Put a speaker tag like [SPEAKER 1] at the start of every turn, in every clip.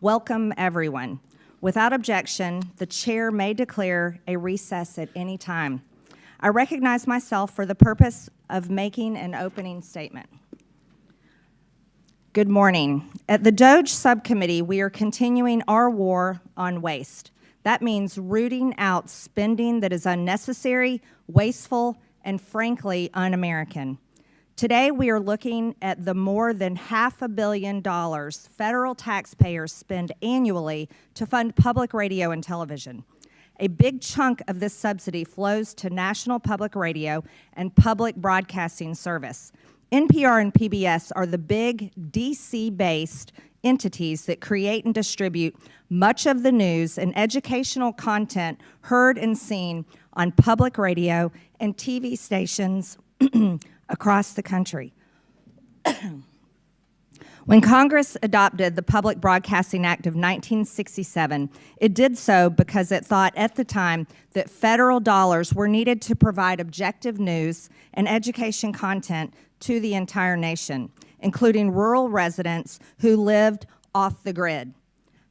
[SPEAKER 1] Welcome, everyone. Without objection, the chair may declare a recess at any time. I recognize myself for the purpose of making an opening statement. Good morning. At the DOGE subcommittee, we are continuing our war on waste. That means rooting out spending that is unnecessary, wasteful, and frankly, un-American. Today, we are looking at the more than $500 million federal taxpayers spend annually to fund public radio and television. A big chunk of this subsidy flows to National Public Radio and Public Broadcasting Service. NPR and PBS are the big DC-based entities that create and distribute much of the news and educational content heard and seen on public radio and TV stations across the country. When Congress adopted the Public Broadcasting Act of 1967, it did so because it thought at the time that federal dollars were needed to provide objective news and education content to the entire nation, including rural residents who lived off the grid.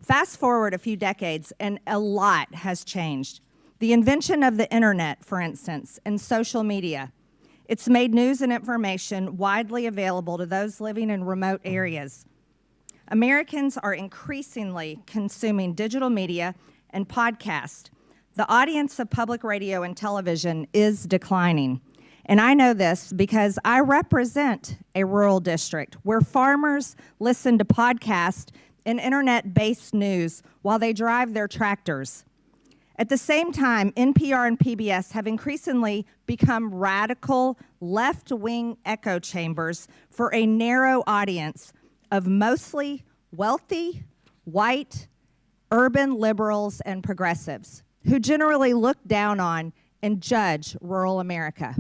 [SPEAKER 1] Fast forward a few decades, and a lot has changed. The invention of the internet, for instance, and social media. It's made news and information widely available to those living in remote areas. Americans are increasingly consuming digital media and podcasts. The audience of public radio and television is declining. And I know this because I represent a rural district where farmers listen to podcasts and internet-based news while they drive their tractors. At the same time, NPR and PBS have increasingly become radical left-wing echo chambers for a narrow audience of mostly wealthy, white, urban liberals and progressives who generally look down on and judge rural America.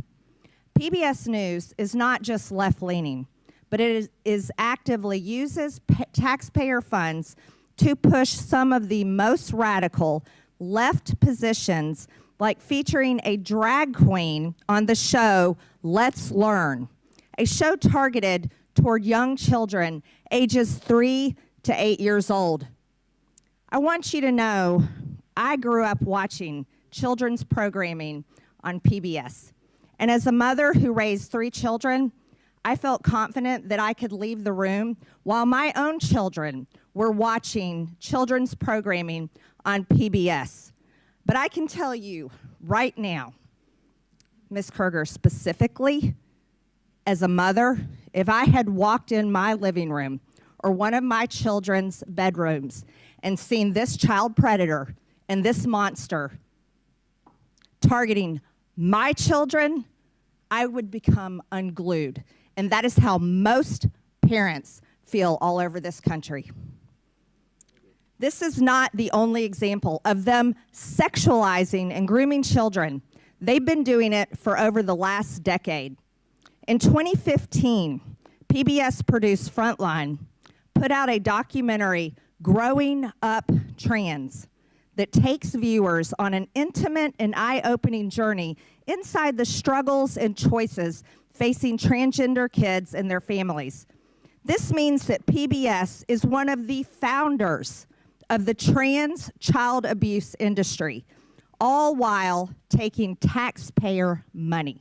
[SPEAKER 1] PBS News is not just left-leaning, but it is actively uses taxpayer funds to push some of the most radical left positions, like featuring a drag queen on the show Let's Learn, a show targeted toward young children ages 3 to 8 years old. I want you to know I grew up watching children's programming on PBS. And as a mother who raised 3 children, I felt confident that I could leave the room while my own children were watching children's programming on PBS. But I can tell you right now, Ms. Kruger, specifically, as a mother, if I had walked in my living room or one of my children's bedrooms and seen this child predator and this monster targeting my children, I would become unglued. And that is how most parents feel all over this country. This is not the only example of them sexualizing and grooming children. They've been doing it for over the last decade. In 2015, PBS produced Frontline, put out a documentary, Growing Up Trans, that takes viewers on an intimate and eye-opening journey inside the struggles and choices facing transgender kids and their families. This means that PBS is one of the founders of the trans child abuse industry, all while taking taxpayer money.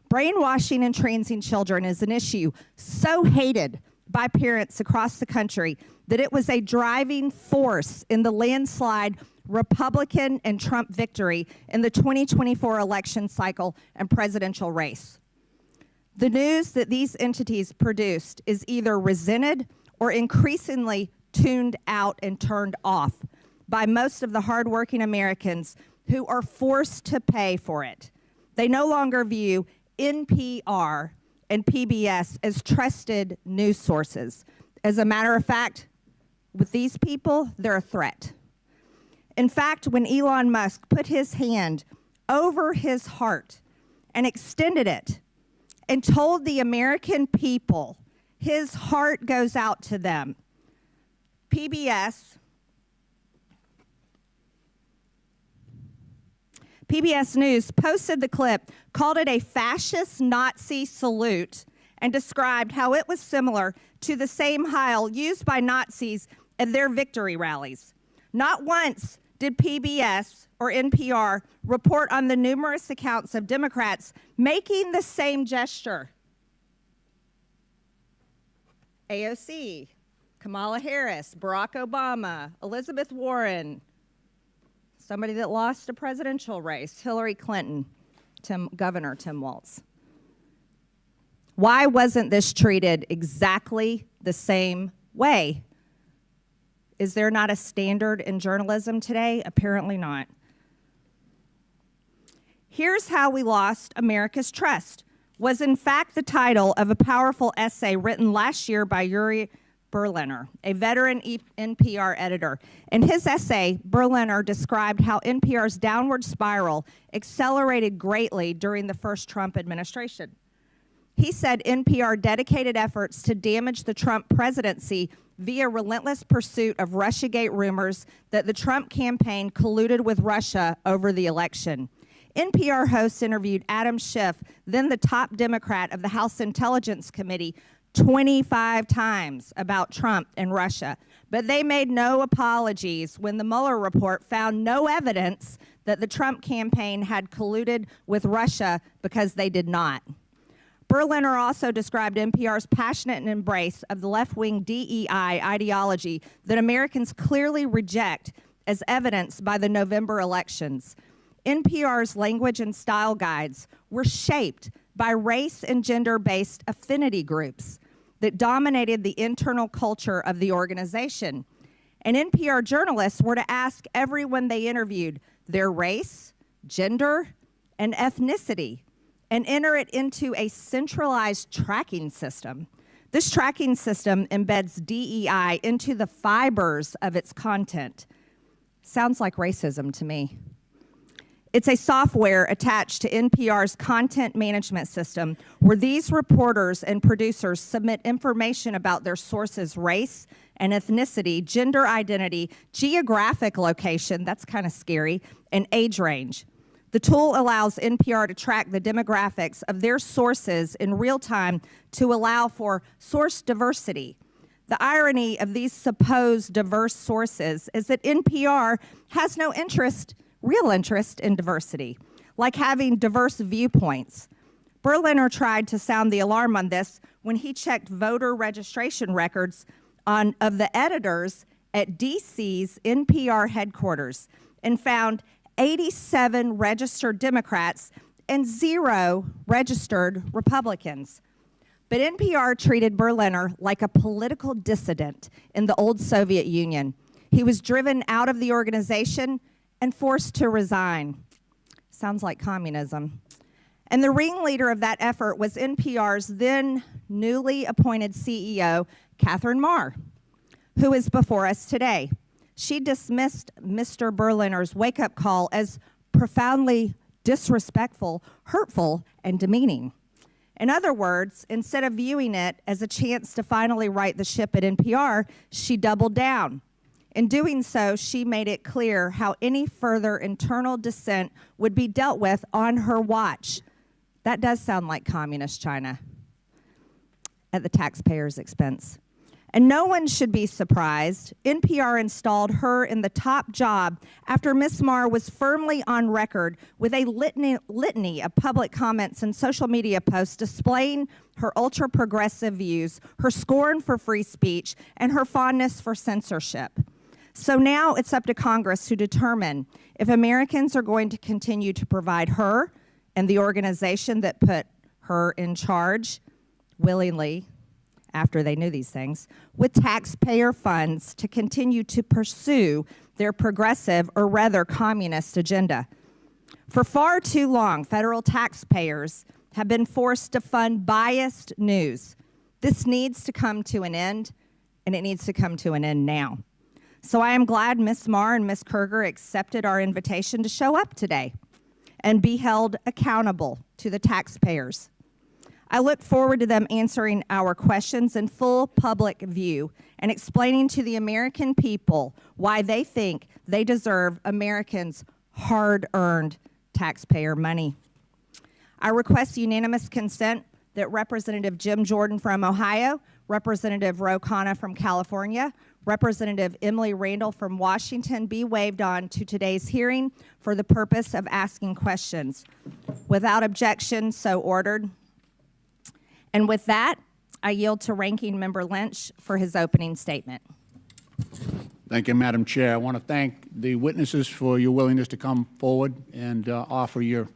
[SPEAKER 1] Brainwashing and transing children is an issue so hated by parents across the country that it was a driving force in the landslide Republican and Trump victory in the 2024 election cycle and presidential race. The news that these entities produced is either resented or increasingly tuned out and turned off by most of the hardworking Americans who are forced to pay for it. They no longer view NPR and PBS as trusted news sources. As a matter of fact, with these people, they're a threat. In fact, when Elon Musk put his hand over his heart and extended it and told the American people his heart goes out to them, PBS News posted the clip, called it a fascist Nazi salute, and described how it was similar to the same Heil used by Nazis at their victory rallies. Not once did PBS or NPR report on the numerous accounts of Democrats making the same gesture. AOC, Kamala Harris, Barack Obama, Elizabeth Warren, somebody that lost a presidential race, Hillary Clinton, Governor Tim Walz. Why wasn't this treated exactly the same way? Is there not a standard in journalism today? Apparently not. Here's How We Lost America's Trust was in fact the title of a powerful essay written last year by Yuri Berliner, a veteran NPR editor. In his essay, Berliner described how NPR's downward spiral accelerated greatly during the first Trump administration. He said NPR dedicated efforts to damage the Trump presidency via relentless pursuit of Russiagate rumors that the Trump campaign colluded with Russia over the election. NPR hosts interviewed Adam Schiff, then the top Democrat of the House Intelligence Committee, 25 times about Trump and Russia. But they made no apologies when the Mueller report found no evidence that the Trump campaign had colluded with Russia, because they did not. Berliner also described NPR's passionate embrace of the left-wing DEI ideology that Americans clearly reject, as evidenced by the November elections. NPR's language and style guides were shaped by race and gender-based affinity groups that dominated the internal culture of the organization. And NPR journalists were to ask everyone they interviewed their race, gender, and ethnicity, and enter it into a centralized tracking system. This tracking system embeds DEI into the fibers of its content. Sounds like racism to me. It's a software attached to NPR's content management system where these reporters and producers submit information about their sources' race and ethnicity, gender identity, geographic location, that's kind of scary, and age range. The tool allows NPR to track the demographics of their sources in real time to allow for source diversity. The irony of these supposed diverse sources is that NPR has no real interest in diversity, like having diverse viewpoints. Berliner tried to sound the alarm on this when he checked voter registration records of the editors at DC's NPR headquarters and found 87 registered Democrats and 0 registered Republicans. But NPR treated Berliner like a political dissident in the old Soviet Union. He was driven out of the organization and forced to resign. Sounds like communism. And the ringleader of that effort was NPR's then newly appointed CEO, Catherine Marr, who is before us today. She dismissed Mr. Berliner's wake-up call as profoundly disrespectful, hurtful, and demeaning. In other words, instead of viewing it as a chance to finally right the ship at NPR, she doubled down. In doing so, she made it clear how any further internal dissent would be dealt with on her watch. That does sound like communist China at the taxpayer's expense. And no one should be surprised. NPR installed her in the top job after Ms. Marr was firmly on record with a litany of public comments and social media posts displaying her ultra-progressive views, her scorn for free speech, and her fondness for censorship. So now it's up to Congress to determine if Americans are going to continue to provide her and the organization that put her in charge willingly, after they knew these things, with taxpayer funds to continue to pursue their progressive, or rather communist, agenda. For far too long, federal taxpayers have been forced to fund biased news. This needs to come to an end, and it needs to come to an end now. So I am glad Ms. Marr and Ms. Kerger accepted our invitation to show up today and be held accountable to the taxpayers. I look forward to them answering our questions in full public view and explaining to the American people why they think they deserve Americans' hard-earned taxpayer money. I request unanimous consent that Representative Jim Jordan from Ohio, Representative Ro Khanna from California, Representative Emily Randall from Washington be waived on to today's hearing for the purpose of asking questions. Without objection, so ordered. And with that, I yield to Ranking Member Lynch for his opening statement.
[SPEAKER 2] Thank you, Madam Chair. I want to thank the witnesses for your willingness to come forward and offer your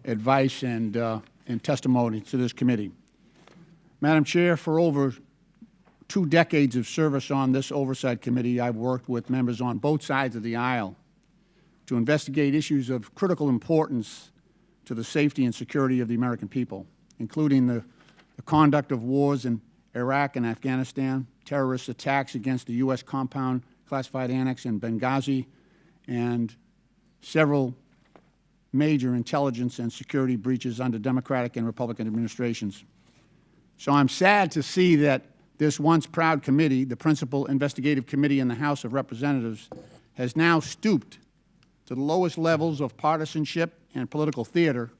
[SPEAKER 2] advice and testimony to this committee. Madam Chair, for over 2 decades of service on this Oversight Committee, I've worked with members on both sides of the aisle to investigate issues of critical importance to the safety and security of the American people, including the conduct of wars in Iraq and Afghanistan, terrorist attacks against the U.S. compound classified annex in Benghazi, and several major intelligence and security breaches under Democratic and Republican administrations. So I'm sad to see that this once proud committee, the principal investigative committee in the House of Representatives, has now stooped to the lowest levels of partisanship and political theater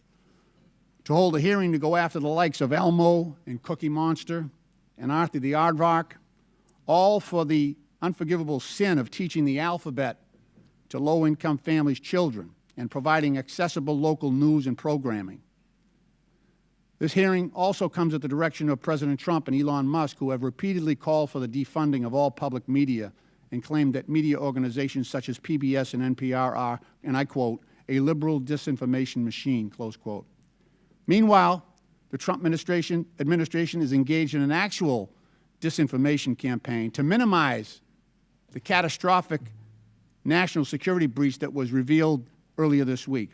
[SPEAKER 2] to hold a hearing to go after the likes of Elmo and Cookie Monster and Arthur the Aardvark, all for the unforgivable sin of teaching the alphabet to low-income families' children and providing accessible local news and programming. This hearing also comes at the direction of President Trump and Elon Musk, who have repeatedly called for the defunding of all public media and claimed that media organizations such as PBS and NPR are, and I quote, a liberal disinformation machine, close quote. Meanwhile, the Trump administration is engaged in an actual disinformation campaign to minimize the catastrophic national security breach that was revealed earlier this week.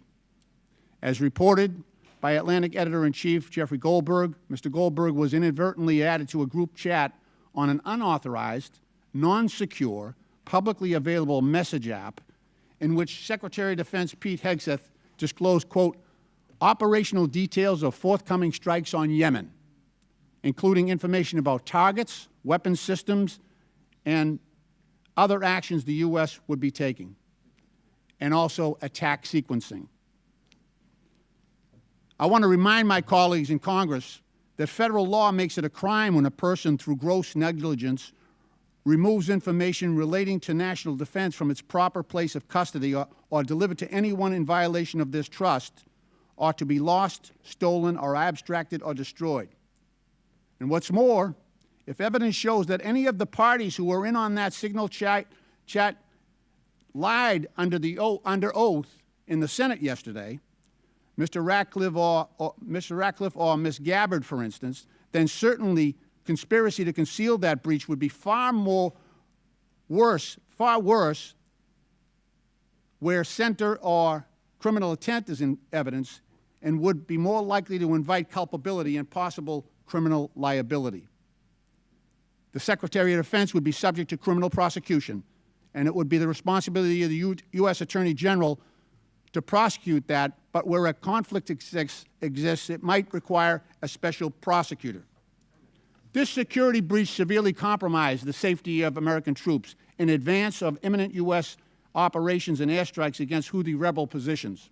[SPEAKER 2] As reported by Atlantic Editor-in-Chief Jeffrey Goldberg, Mr. Goldberg was inadvertently added to a group chat on an unauthorized, non-secure, publicly available message app in which Secretary of Defense Pete Hegseth disclosed, quote, operational details of forthcoming strikes on Yemen, including information about targets, weapons systems, and other actions the U.S. would be taking, and also attack sequencing. I want to remind my colleagues in Congress that federal law makes it a crime when a person, through gross negligence, removes information relating to national defense from its proper place of custody or delivered to anyone in violation of this trust, ought to be lost, stolen, or abstracted or destroyed. And what's more, if evidence shows that any of the parties who were in on that signal chat lied under oath in the Senate yesterday, Mr. Ratcliffe or Ms. Gabbard, for instance, then certainly conspiracy to conceal that breach would be far worse, where center or criminal intent is in evidence, and would be more likely to invite culpability and possible criminal liability. The Secretary of Defense would be subject to criminal prosecution, and it would be the responsibility of the U.S. Attorney General to prosecute that, but where a conflict exists, it might require a special prosecutor. This security breach severely compromised the safety of American troops in advance of imminent U.S. operations and airstrikes against Houthi rebel positions.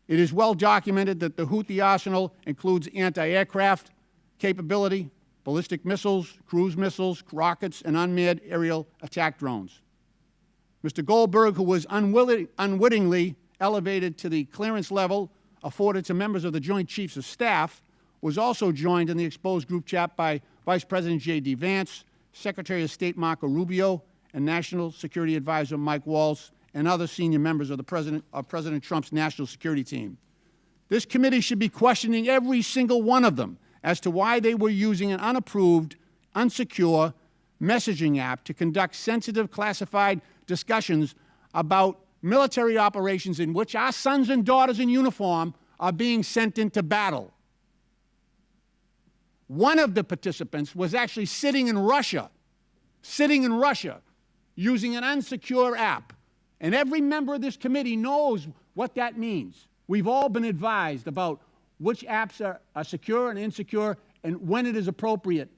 [SPEAKER 2] It is well documented that the Houthi arsenal includes anti-aircraft capability, ballistic missiles, cruise missiles, rockets, and unmanned aerial attack drones. Mr. Goldberg, who was unwittingly elevated to the clearance level afforded to members of the Joint Chiefs of Staff, was also joined in the exposed group chat by Vice President J.D. Vance, Secretary of State Marco Rubio, and National Security Advisor Mike Waltz, and other senior members of President Trump's national security team. This committee should be questioning every single one of them as to why they were using an unapproved, unsecure messaging app to conduct sensitive, classified discussions about military operations in which our sons and daughters in uniform are being sent into battle. One of the participants was actually sitting in Russia using an unsecure app. And every member of this committee knows what that means. We've all been advised about which apps are secure and insecure and when it is appropriate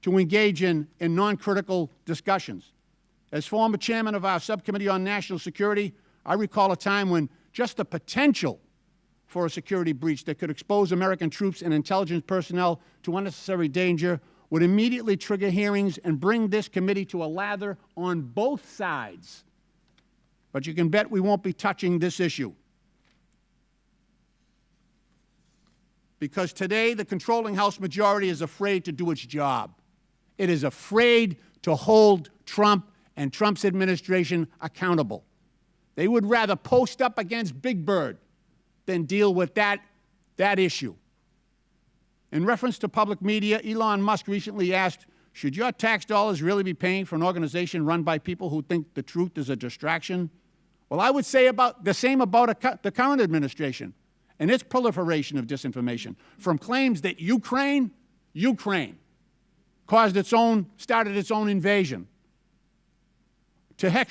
[SPEAKER 2] to engage in non-critical discussions. As former chairman of our subcommittee on national security, I recall a time when just the potential for a security breach that could expose American troops and intelligence personnel to unnecessary danger would immediately trigger hearings and bring this committee to a lather on both sides. But you can bet we won't be touching this issue. Because today the controlling House majority is afraid to do its job. It is afraid to hold Trump and Trump's administration accountable. They would rather post up against Big Bird than deal with that issue. In reference to public media, Elon Musk recently asked, should your tax dollars really be paying for an organization run by people who think the truth is a distraction? Well, I would say about the same about the current administration and its proliferation of disinformation, from claims that Ukraine started its own invasion, to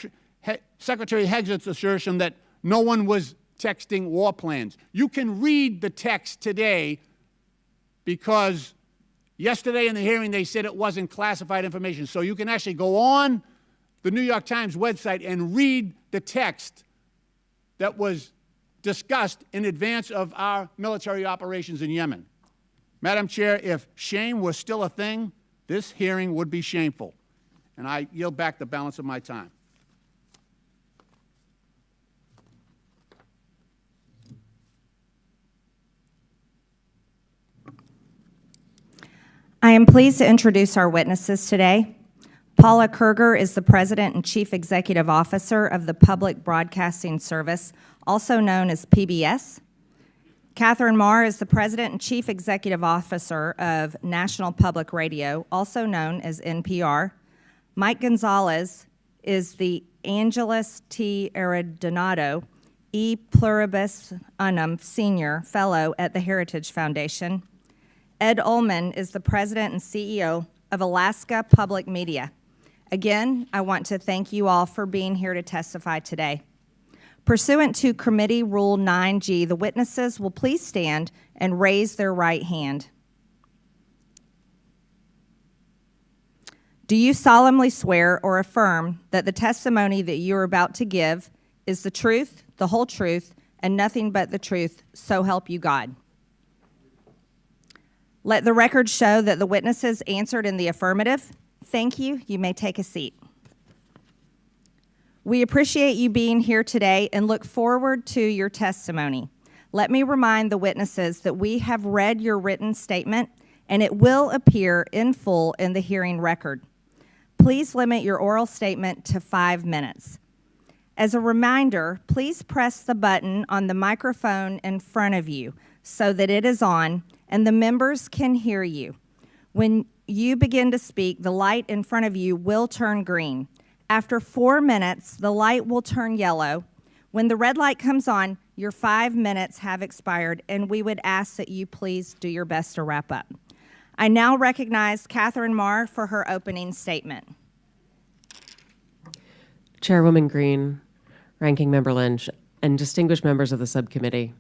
[SPEAKER 2] Secretary Hegseth's assertion that no one was texting war plans. You can read the text today because yesterday in the hearing they said it wasn't classified information. So you can actually go on the New York Times website and read the text that was discussed in advance of our military operations in Yemen. Madam Chair, if shame was still a thing, this hearing would be shameful. And I yield back the balance of my time.
[SPEAKER 1] I am pleased to introduce our witnesses today. Paula Kerger is the President and Chief Executive Officer of the Public Broadcasting Service, also known as PBS. Catherine Marr is the President and Chief Executive Officer of National Public Radio, also known as NPR. Mike Gonzalez is the Angelus T. Arredondo E Pluribus Unum Senior Fellow at the Heritage Foundation. Ed Ullman is the President and CEO of Alaska Public Media. Again, I want to thank you all for being here to testify today. Pursuant to Committee Rule 9G, the witnesses will please stand and raise their right hand. Do you solemnly swear or affirm that the testimony that you are about to give is the truth, the whole truth, and nothing but the truth, so help you God? Let the record show that the witnesses answered in the affirmative. Thank you. You may take a seat. We appreciate you being here today and look forward to your testimony. Let me remind the witnesses that we have read your written statement and it will appear in full in the hearing record. Please limit your oral statement to 5 minutes. As a reminder, please press the button on the microphone in front of you so that it is on and the members can hear you. When you begin to speak, the light in front of you will turn green. After 4 minutes, the light will turn yellow. When the red light comes on, your 5 minutes have expired, and we would ask that you please do your best to wrap up. I now recognize Catherine Marr for her opening statement.
[SPEAKER 3] Chairwoman Green, Ranking Member Lynch, and distinguished members of the subcommittee.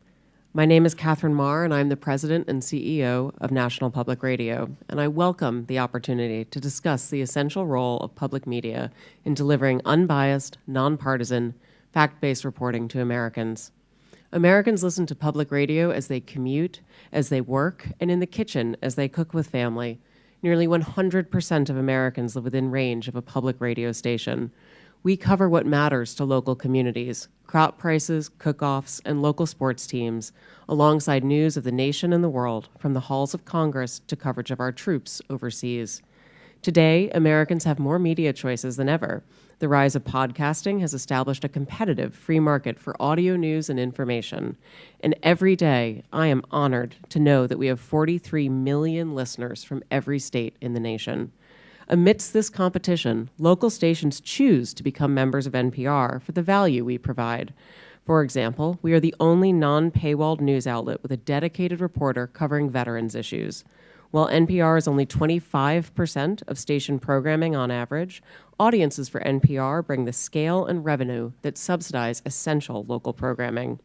[SPEAKER 3] My name is Catherine Marr, and I'm the President and CEO of National Public Radio, and I welcome the opportunity to discuss the essential role of public media in delivering unbiased, nonpartisan, fact-based reporting to Americans. Americans listen to public radio as they commute, as they work, and in the kitchen as they cook with family. Nearly 100% of Americans live within range of a public radio station. We cover what matters to local communities, crop prices, cook-offs, and local sports teams, alongside news of the nation and the world, from the halls of Congress to coverage of our troops overseas. Today, Americans have more media choices than ever. The rise of podcasting has established a competitive free market for audio news and information. And every day, I am honored to know that we have 43 million listeners from every state in the nation. Amidst this competition, local stations choose to become members of NPR for the value we provide. For example, we are the only non-paywalled news outlet with a dedicated reporter covering veterans issues. While NPR is only 25% of station programming on average, audiences for NPR bring the scale and revenue that subsidize essential local programming.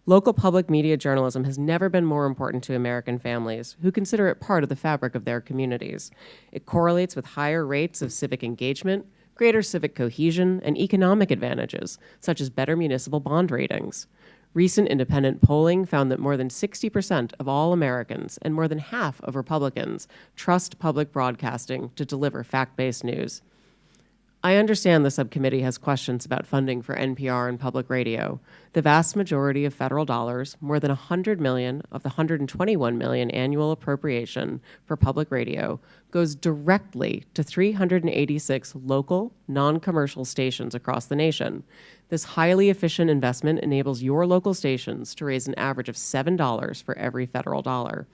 [SPEAKER 3] Local public media journalism has never been more important to American families, who consider it part of the fabric of their communities. It correlates with higher rates of civic engagement, greater civic cohesion, and economic advantages, such as better municipal bond ratings. Recent independent polling found that more than 60% of all Americans and more than half of Republicans trust public broadcasting to deliver fact-based news. I understand the subcommittee has questions about funding for NPR and public radio. The vast majority of federal dollars, more than $100 million of the $121 million annual appropriation for public radio, goes directly to 386 local, non-commercial stations across the nation. This highly efficient investment enables your local stations to raise an average of $7 for every federal dollar.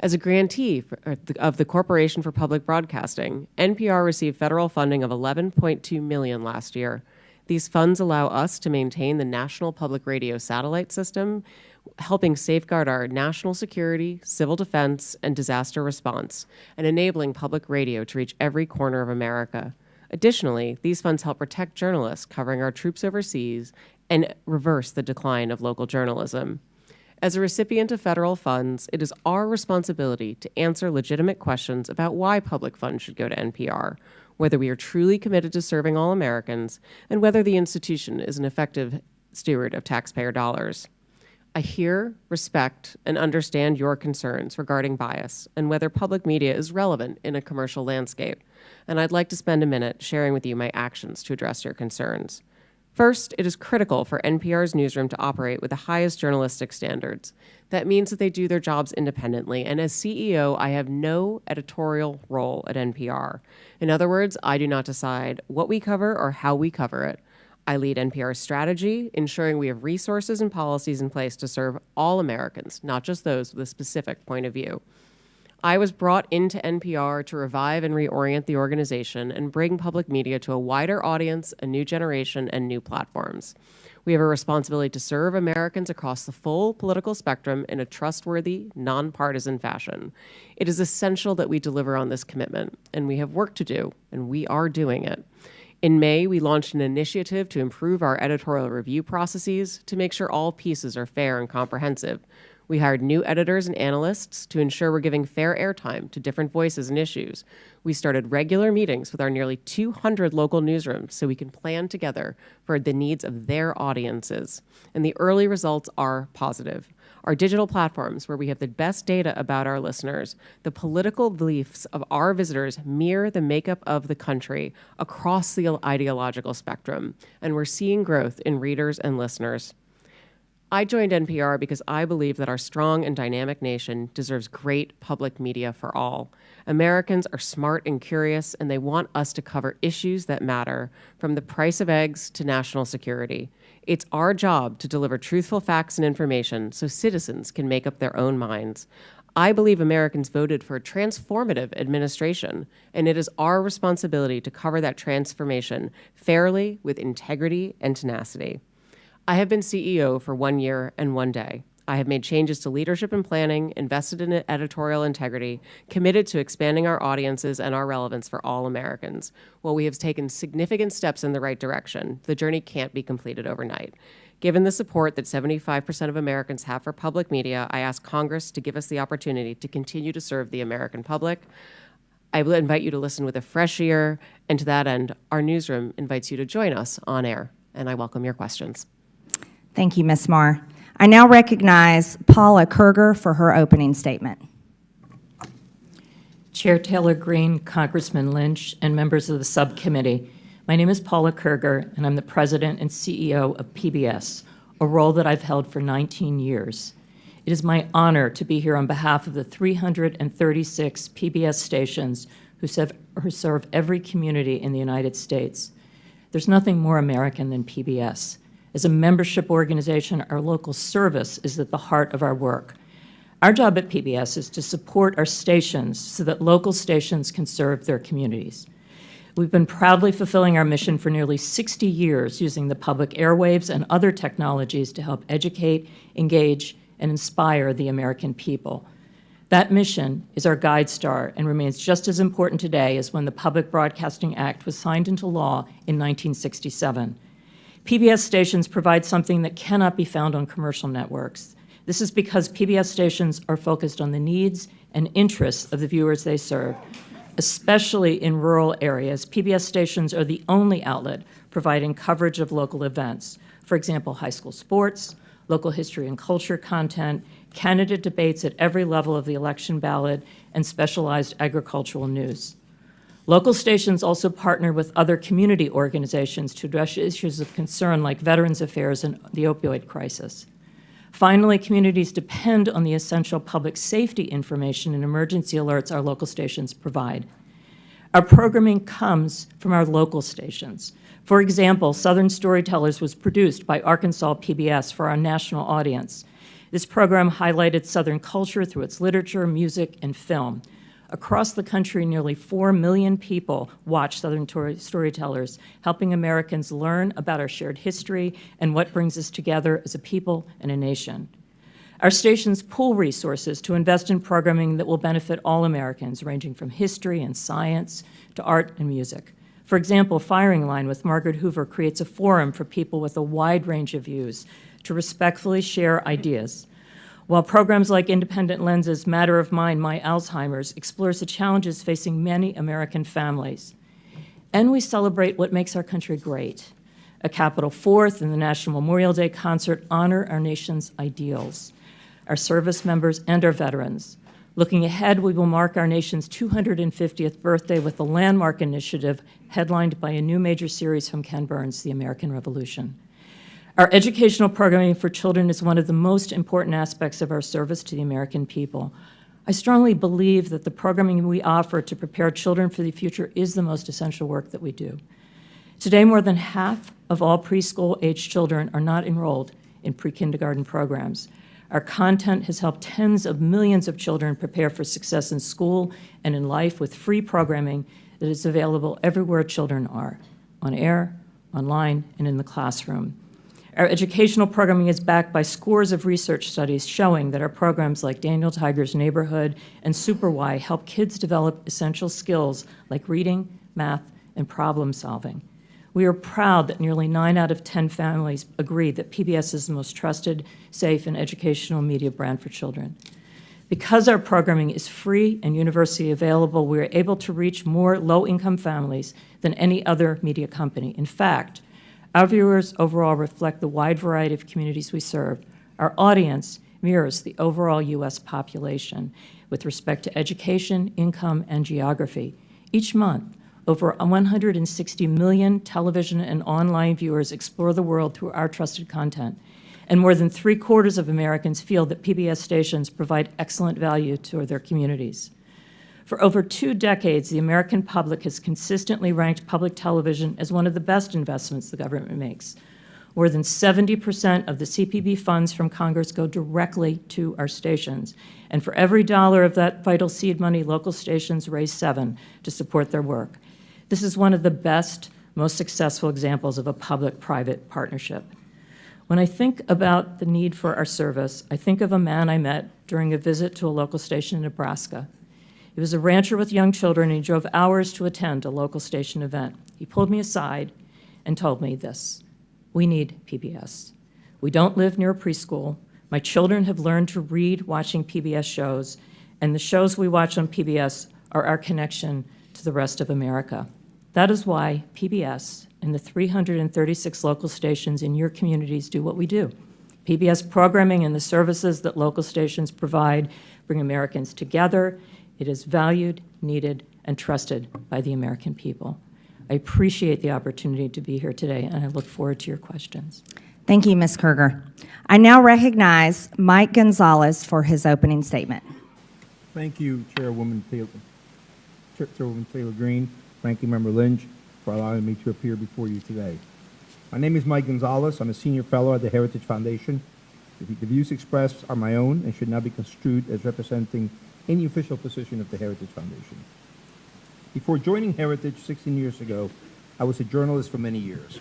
[SPEAKER 3] As a grantee of the Corporation for Public Broadcasting, NPR received federal funding of $11.2 million last year. These funds allow us to maintain the national public radio satellite system, helping safeguard our national security, civil defense, and disaster response, and enabling public radio to reach every corner of America. Additionally, these funds help protect journalists covering our troops overseas and reverse the decline of local journalism. As a recipient of federal funds, it is our responsibility to answer legitimate questions about why public funds should go to NPR, whether we are truly committed to serving all Americans, and whether the institution is an effective steward of taxpayer dollars. I hear, respect, and understand your concerns regarding bias and whether public media is relevant in a commercial landscape, and I'd like to spend a minute sharing with you my actions to address your concerns. First, it is critical for NPR's newsroom to operate with the highest journalistic standards. That means that they do their jobs independently, and as CEO, I have no editorial role at NPR. In other words, I do not decide what we cover or how we cover it. I lead NPR's strategy, ensuring we have resources and policies in place to serve all Americans, not just those with a specific point of view. I was brought into NPR to revive and reorient the organization and bring public media to a wider audience, a new generation, and new platforms. We have a responsibility to serve Americans across the full political spectrum in a trustworthy, nonpartisan fashion. It is essential that we deliver on this commitment, and we have work to do, and we are doing it. In May, we launched an initiative to improve our editorial review processes to make sure all pieces are fair and comprehensive. We hired new editors and analysts to ensure we're giving fair airtime to different voices and issues. We started regular meetings with our nearly 200 local newsrooms so we can plan together for the needs of their audiences. And the early results are positive. Our digital platforms, where we have the best data about our listeners, the political beliefs of our visitors mirror the makeup of the country across the ideological spectrum, and we're seeing growth in readers and listeners. I joined NPR because I believe that our strong and dynamic nation deserves great public media for all. Americans are smart and curious, and they want us to cover issues that matter, from the price of eggs to national security. It's our job to deliver truthful facts and information so citizens can make up their own minds. I believe Americans voted for a transformative administration, and it is our responsibility to cover that transformation fairly, with integrity and tenacity. I have been CEO for 1 year and 1 day. I have made changes to leadership and planning, invested in editorial integrity, committed to expanding our audiences and our relevance for all Americans. While we have taken significant steps in the right direction, the journey can't be completed overnight. Given the support that 75% of Americans have for public media, I ask Congress to give us the opportunity to continue to serve the American public. I will invite you to listen with a fresh ear, and to that end, our newsroom invites you to join us on air, and I welcome your questions.
[SPEAKER 1] Thank you, Ms. Marr. I now recognize Paula Kerger for her opening statement.
[SPEAKER 4] Chair Taylor Greene, Congressman Lynch, and members of the subcommittee, my name is Paula Kerger, and I'm the president and CEO of PBS, a role that I've held for 19 years. It is my honor to be here on behalf of the 336 PBS stations who serve every community in the United States. There's nothing more American than PBS. As a membership organization, our local service is at the heart of our work. Our job at PBS is to support our stations so that local stations can serve their communities. We've been proudly fulfilling our mission for nearly 60 years, using the public airwaves and other technologies to help educate, engage, and inspire the American people. That mission is our guide star and remains just as important today as when the Public Broadcasting Act was signed into law in 1967. PBS stations provide something that cannot be found on commercial networks. This is because PBS stations are focused on the needs and interests of the viewers they serve. Especially in rural areas, PBS stations are the only outlet providing coverage of local events. For example, high school sports, local history and culture content, candidate debates at every level of the election ballot, and specialized agricultural news. Local stations also partner with other community organizations to address issues of concern like Veterans Affairs and the opioid crisis. Finally, communities depend on the essential public safety information and emergency alerts our local stations provide. Our programming comes from our local stations. For example, Southern Storytellers was produced by Arkansas PBS for our national audience. This program highlighted Southern culture through its literature, music, and film. Across the country, nearly 4 million people watch Southern Storytellers, helping Americans learn about our shared history and what brings us together as a people and a nation. Our stations pool resources to invest in programming that will benefit all Americans, ranging from history and science to art and music. For example, Firing Line with Margaret Hoover creates a forum for people with a wide range of views to respectfully share ideas, while programs like Independent Lenses, Matter of Mind, My Alzheimer's explores the challenges facing many American families. And we celebrate what makes our country great. A Capitol Fourth and the National Memorial Day concert honor our nation's ideals, our service members, and our veterans. Looking ahead, we will mark our nation's 250th birthday with a landmark initiative headlined by a new major series from Ken Burns, The American Revolution. Our educational programming for children is one of the most important aspects of our service to the American people. I strongly believe that the programming we offer to prepare children for the future is the most essential work that we do. Today, more than half of all preschool-aged children are not enrolled in pre-kindergarten programs. Our content has helped tens of millions of children prepare for success in school and in life with free programming that is available everywhere children are, on air, online, and in the classroom. Our educational programming is backed by scores of research studies showing that our programs like Daniel Tiger's Neighborhood and Super Y help kids develop essential skills like reading, math, and problem solving. We are proud that nearly 9 out of 10 families agree that PBS is the most trusted, safe, and educational media brand for children. Because our programming is free and universally available, we are able to reach more low-income families than any other media company. In fact, our viewers overall reflect the wide variety of communities we serve. Our audience mirrors the overall U.S. population with respect to education, income, and geography. Each month, over 160 million television and online viewers explore the world through our trusted content, and more than 3/4 of Americans feel that PBS stations provide excellent value to their communities. For over 2 decades, the American public has consistently ranked public television as one of the best investments the government makes. More than 70% of the CPB funds from Congress go directly to our stations. And for every dollar of that vital seed money, local stations raise 7 to support their work. This is one of the best, most successful examples of a public-private partnership. When I think about the need for our service, I think of a man I met during a visit to a local station in Nebraska. He was a rancher with young children, and he drove hours to attend a local station event. He pulled me aside and told me this: we need PBS. We don't live near a preschool. My children have learned to read watching PBS shows, and the shows we watch on PBS are our connection to the rest of America. That is why PBS and the 336 local stations in your communities do what we do. PBS programming and the services that local stations provide bring Americans together. It is valued, needed, and trusted by the American people. I appreciate the opportunity to be here today, and I look forward to your questions.
[SPEAKER 1] Thank you, Ms. Kruger. I now recognize Mike Gonzalez for his opening statement.
[SPEAKER 5] Thank you, Chairwoman Taylor Greene, Ranking Member Lynch, for allowing me to appear before you today. My name is Mike Gonzalez. I'm a senior fellow at the Heritage Foundation. The views expressed are my own and should not be construed as representing any official position of the Heritage Foundation. Before joining Heritage 16 years ago, I was a journalist for many years.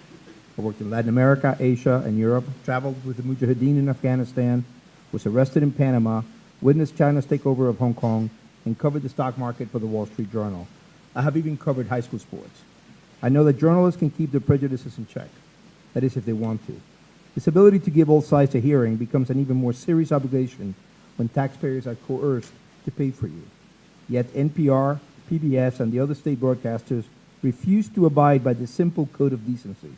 [SPEAKER 5] I worked in Latin America, Asia, and Europe, traveled with the Mujahideen in Afghanistan, was arrested in Panama, witnessed China's takeover of Hong Kong, and covered the stock market for the Wall Street Journal. I have even covered high school sports. I know that journalists can keep their prejudices in check. That is, if they want to. This ability to give all sides a hearing becomes an even more serious obligation when taxpayers are coerced to pay for you. Yet NPR, PBS, and the other state broadcasters refuse to abide by this simple code of decency.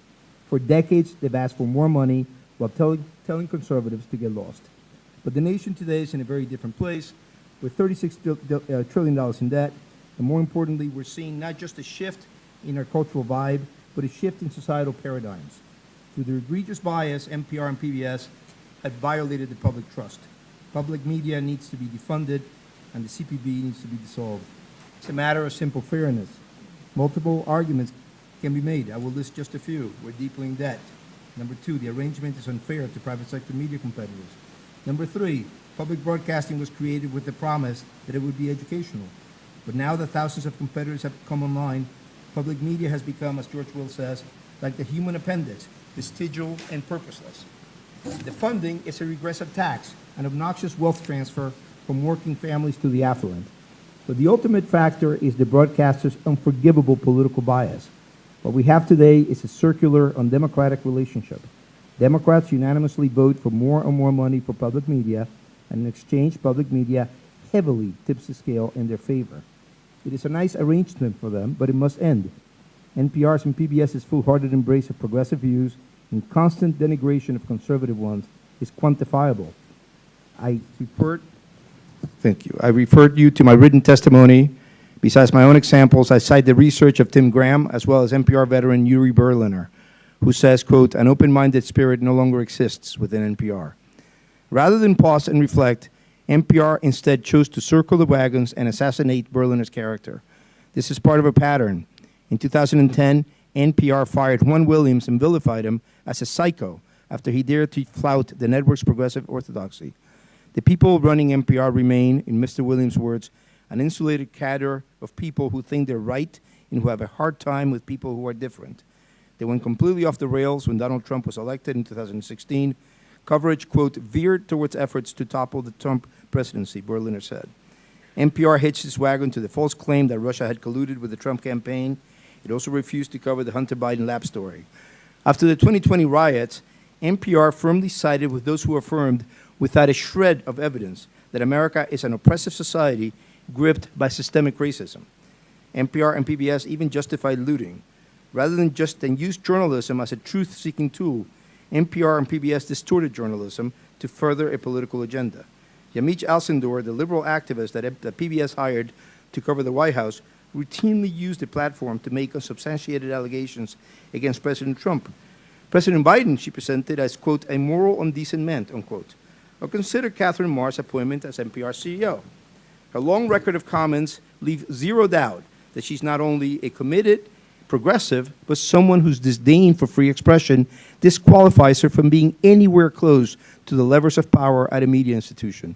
[SPEAKER 5] For decades, they've asked for more money while telling conservatives to get lost. But the nation today is in a very different place, with $36 trillion in debt, and more importantly, we're seeing not just a shift in our cultural vibe, but a shift in societal paradigms. Through their egregious bias, NPR and PBS have violated the public trust. Public media needs to be defunded, and the CPB needs to be dissolved. It's a matter of simple fairness. Multiple arguments can be made. I will list just a few. We're deeply in debt. Number two, the arrangement is unfair to private sector media competitors. Number three, public broadcasting was created with the promise that it would be educational. But now that thousands of competitors have come online, public media has become, as George Will says, like the human appendix, vestigial and purposeless. The funding is a regressive tax, an obnoxious wealth transfer from working families to the affluent. But the ultimate factor is the broadcaster's unforgivable political bias. What we have today is a circular, undemocratic relationship. Democrats unanimously vote for more and more money for public media, and in exchange, public media heavily tips the scale in their favor. It is a nice arrangement for them, but it must end. NPR's and PBS's foolhardy embrace of progressive views and constant denigration of conservative ones is quantifiable. Thank you. I referred you to my written testimony. Besides my own examples, I cite the research of Tim Graham, as well as NPR veteran Yuri Berliner, who says, quote, an open-minded spirit no longer exists within NPR. Rather than pause and reflect, NPR instead chose to circle the wagons and assassinate Berliner's character. This is part of a pattern. In 2010, NPR fired Juan Williams and vilified him as a psycho after he dared to flout the network's progressive orthodoxy. The people running NPR remain, in Mr. Williams' words, an insulated cadre of people who think they're right and who have a hard time with people who are different. They went completely off the rails when Donald Trump was elected in 2016. Coverage, quote, veered towards efforts to topple the Trump presidency, Berliner said. NPR hitched its wagon to the false claim that Russia had colluded with the Trump campaign. It also refused to cover the Hunter Biden lab story. After the 2020 riots, NPR firmly sided with those who affirmed, without a shred of evidence, that America is an oppressive society gripped by systemic racism. NPR and PBS even justified looting. Rather than use journalism as a truth-seeking tool, NPR and PBS distorted journalism to further a political agenda. Yamich Alcindor, the liberal activist that PBS hired to cover the White House, routinely used the platform to make unsubstantiated allegations against President Trump. President Biden, she presented as, quote, a moral and decent man, unquote. Or consider Catherine Marr's appointment as NPR CEO. Her long record of comments leave zero doubt that she's not only a committed progressive, but someone whose disdain for free expression disqualifies her from being anywhere close to the levers of power at a media institution.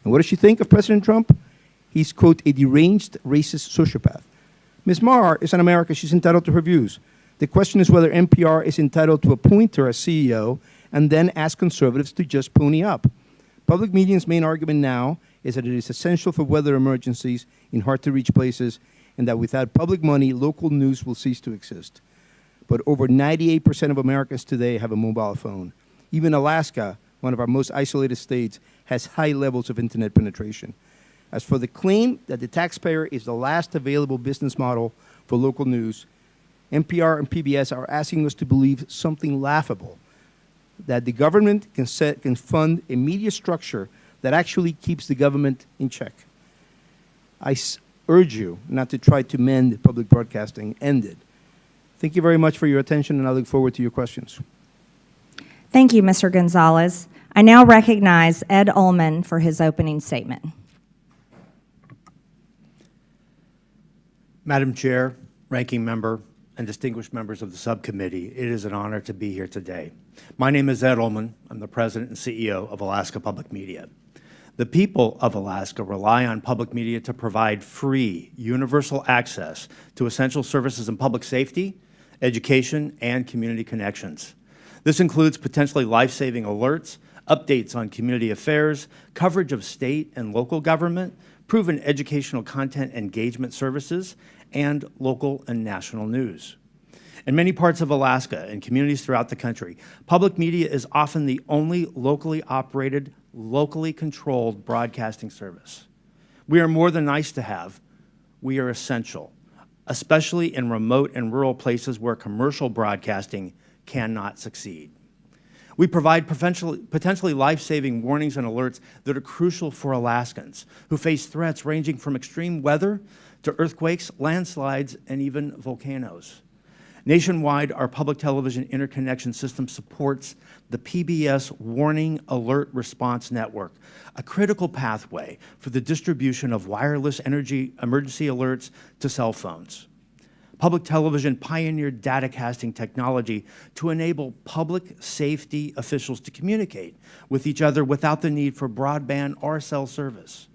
[SPEAKER 5] And what does she think of President Trump? He's, quote, a deranged racist sociopath. Ms. Marr is an American. She's entitled to her views. The question is whether NPR is entitled to appoint her as CEO and then ask conservatives to just pony up. Public media's main argument now is that it is essential for weather emergencies in hard-to-reach places and that without public money, local news will cease to exist. But over 98% of Americans today have a mobile phone. Even Alaska, one of our most isolated states, has high levels of internet penetration. As for the claim that the taxpayer is the last available business model for local news, NPR and PBS are asking us to believe something laughable, that the government can fund a media structure that actually keeps the government in check. I urge you not to try to mend public broadcasting. End it. Thank you very much for your attention, and I look forward to your questions.
[SPEAKER 1] Thank you, Mr. Gonzalez. I now recognize Ed Ullman for his opening statement.
[SPEAKER 6] Madam Chair, Ranking Member, and distinguished members of the subcommittee, it is an honor to be here today. My name is Ed Ullman. I'm the President and CEO of Alaska Public Media. The people of Alaska rely on public media to provide free, universal access to essential services in public safety, education, and community connections. This includes potentially life-saving alerts, updates on community affairs, coverage of state and local government, proven educational content engagement services, and local and national news. In many parts of Alaska and communities throughout the country, public media is often the only locally operated, locally controlled broadcasting service. We are more than nice to have. We are essential, especially in remote and rural places where commercial broadcasting cannot succeed. We provide potentially life-saving warnings and alerts that are crucial for Alaskans who face threats ranging from extreme weather to earthquakes, landslides, and even volcanoes. Nationwide, our public television interconnection system supports the PBS Warning Alert Response Network, a critical pathway for the distribution of wireless energy emergency alerts to cell phones. Public television pioneered datacasting technology to enable public safety officials to communicate with each other without the need for broadband or cell service.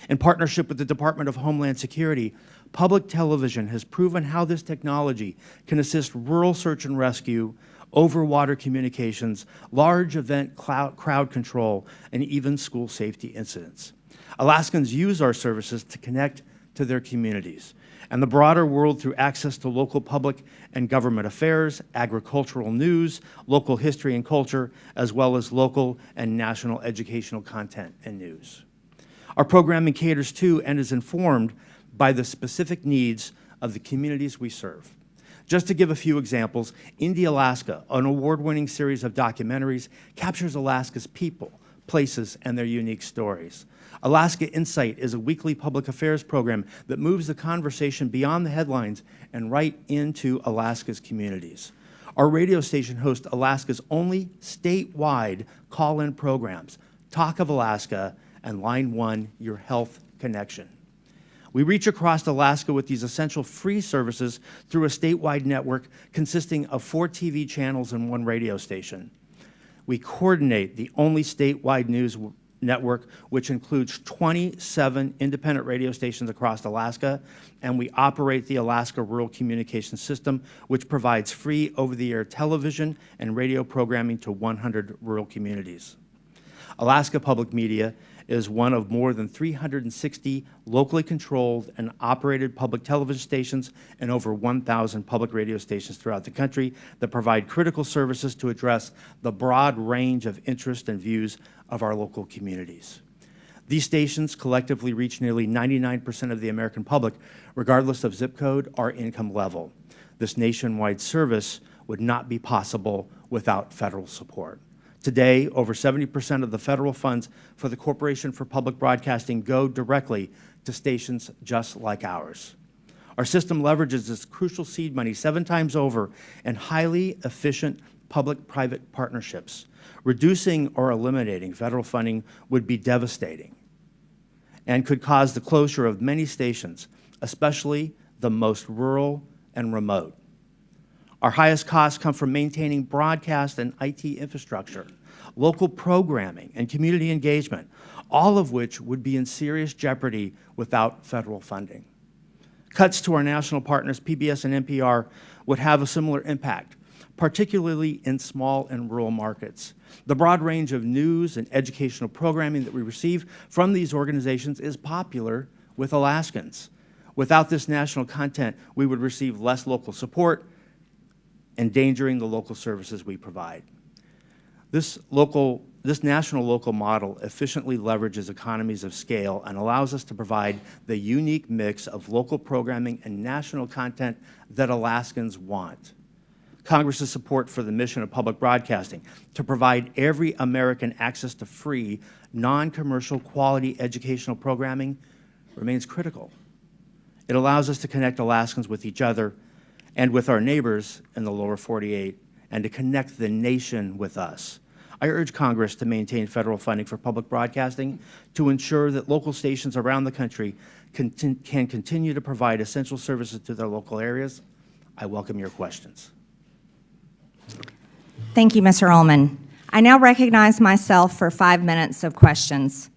[SPEAKER 6] In partnership with the Department of Homeland Security, public television has proven how this technology can assist rural search and rescue, over-water communications, large event crowd control, and even school safety incidents. Alaskans use our services to connect to their communities and the broader world through access to local public and government affairs, agricultural news, local history and culture, as well as local and national educational content and news. Our programming caters to and is informed by the specific needs of the communities we serve. Just to give a few examples, Indie Alaska, an award-winning series of documentaries, captures Alaska's people, places, and their unique stories. Alaska Insight is a weekly public affairs program that moves the conversation beyond the headlines and right into Alaska's communities. Our radio station hosts Alaska's only statewide call-in programs, Talk of Alaska and Line 1, Your Health Connection. We reach across Alaska with these essential free services through a statewide network consisting of 4 TV channels and 1 radio station. We coordinate the only statewide news network, which includes 27 independent radio stations across Alaska, and we operate the Alaska Rural Communications System, which provides free over-the-air television and radio programming to 100 rural communities. Alaska Public Media is one of more than 360 locally controlled and operated public television stations and over 1,000 public radio stations throughout the country that provide critical services to address the broad range of interests and views of our local communities. These stations collectively reach nearly 99% of the American public, regardless of zip code or income level. This nationwide service would not be possible without federal support. Today, over 70% of the federal funds for the Corporation for Public Broadcasting go directly to stations just like ours. Our system leverages this crucial seed money 7 times over in highly efficient public-private partnerships. Reducing or eliminating federal funding would be devastating and could cause the closure of many stations, especially the most rural and remote. Our highest costs come from maintaining broadcast and IT infrastructure, local programming, and community engagement, all of which would be in serious jeopardy without federal funding. Cuts to our national partners, PBS and NPR, would have a similar impact, particularly in small and rural markets. The broad range of news and educational programming that we receive from these organizations is popular with Alaskans. Without this national content, we would receive less local support, endangering the local services we provide. This national local model efficiently leverages economies of scale and allows us to provide the unique mix of local programming and national content that Alaskans want. Congress's support for the mission of public broadcasting to provide every American access to free, non-commercial quality educational programming remains critical. It allows us to connect Alaskans with each other and with our neighbors in the lower 48, and to connect the nation with us. I urge Congress to maintain federal funding for public broadcasting to ensure that local stations around the country can continue to provide essential services to their local areas. I welcome your questions.
[SPEAKER 1] Thank you, Mr. Ullman. I now recognize myself for 5 minutes of questions.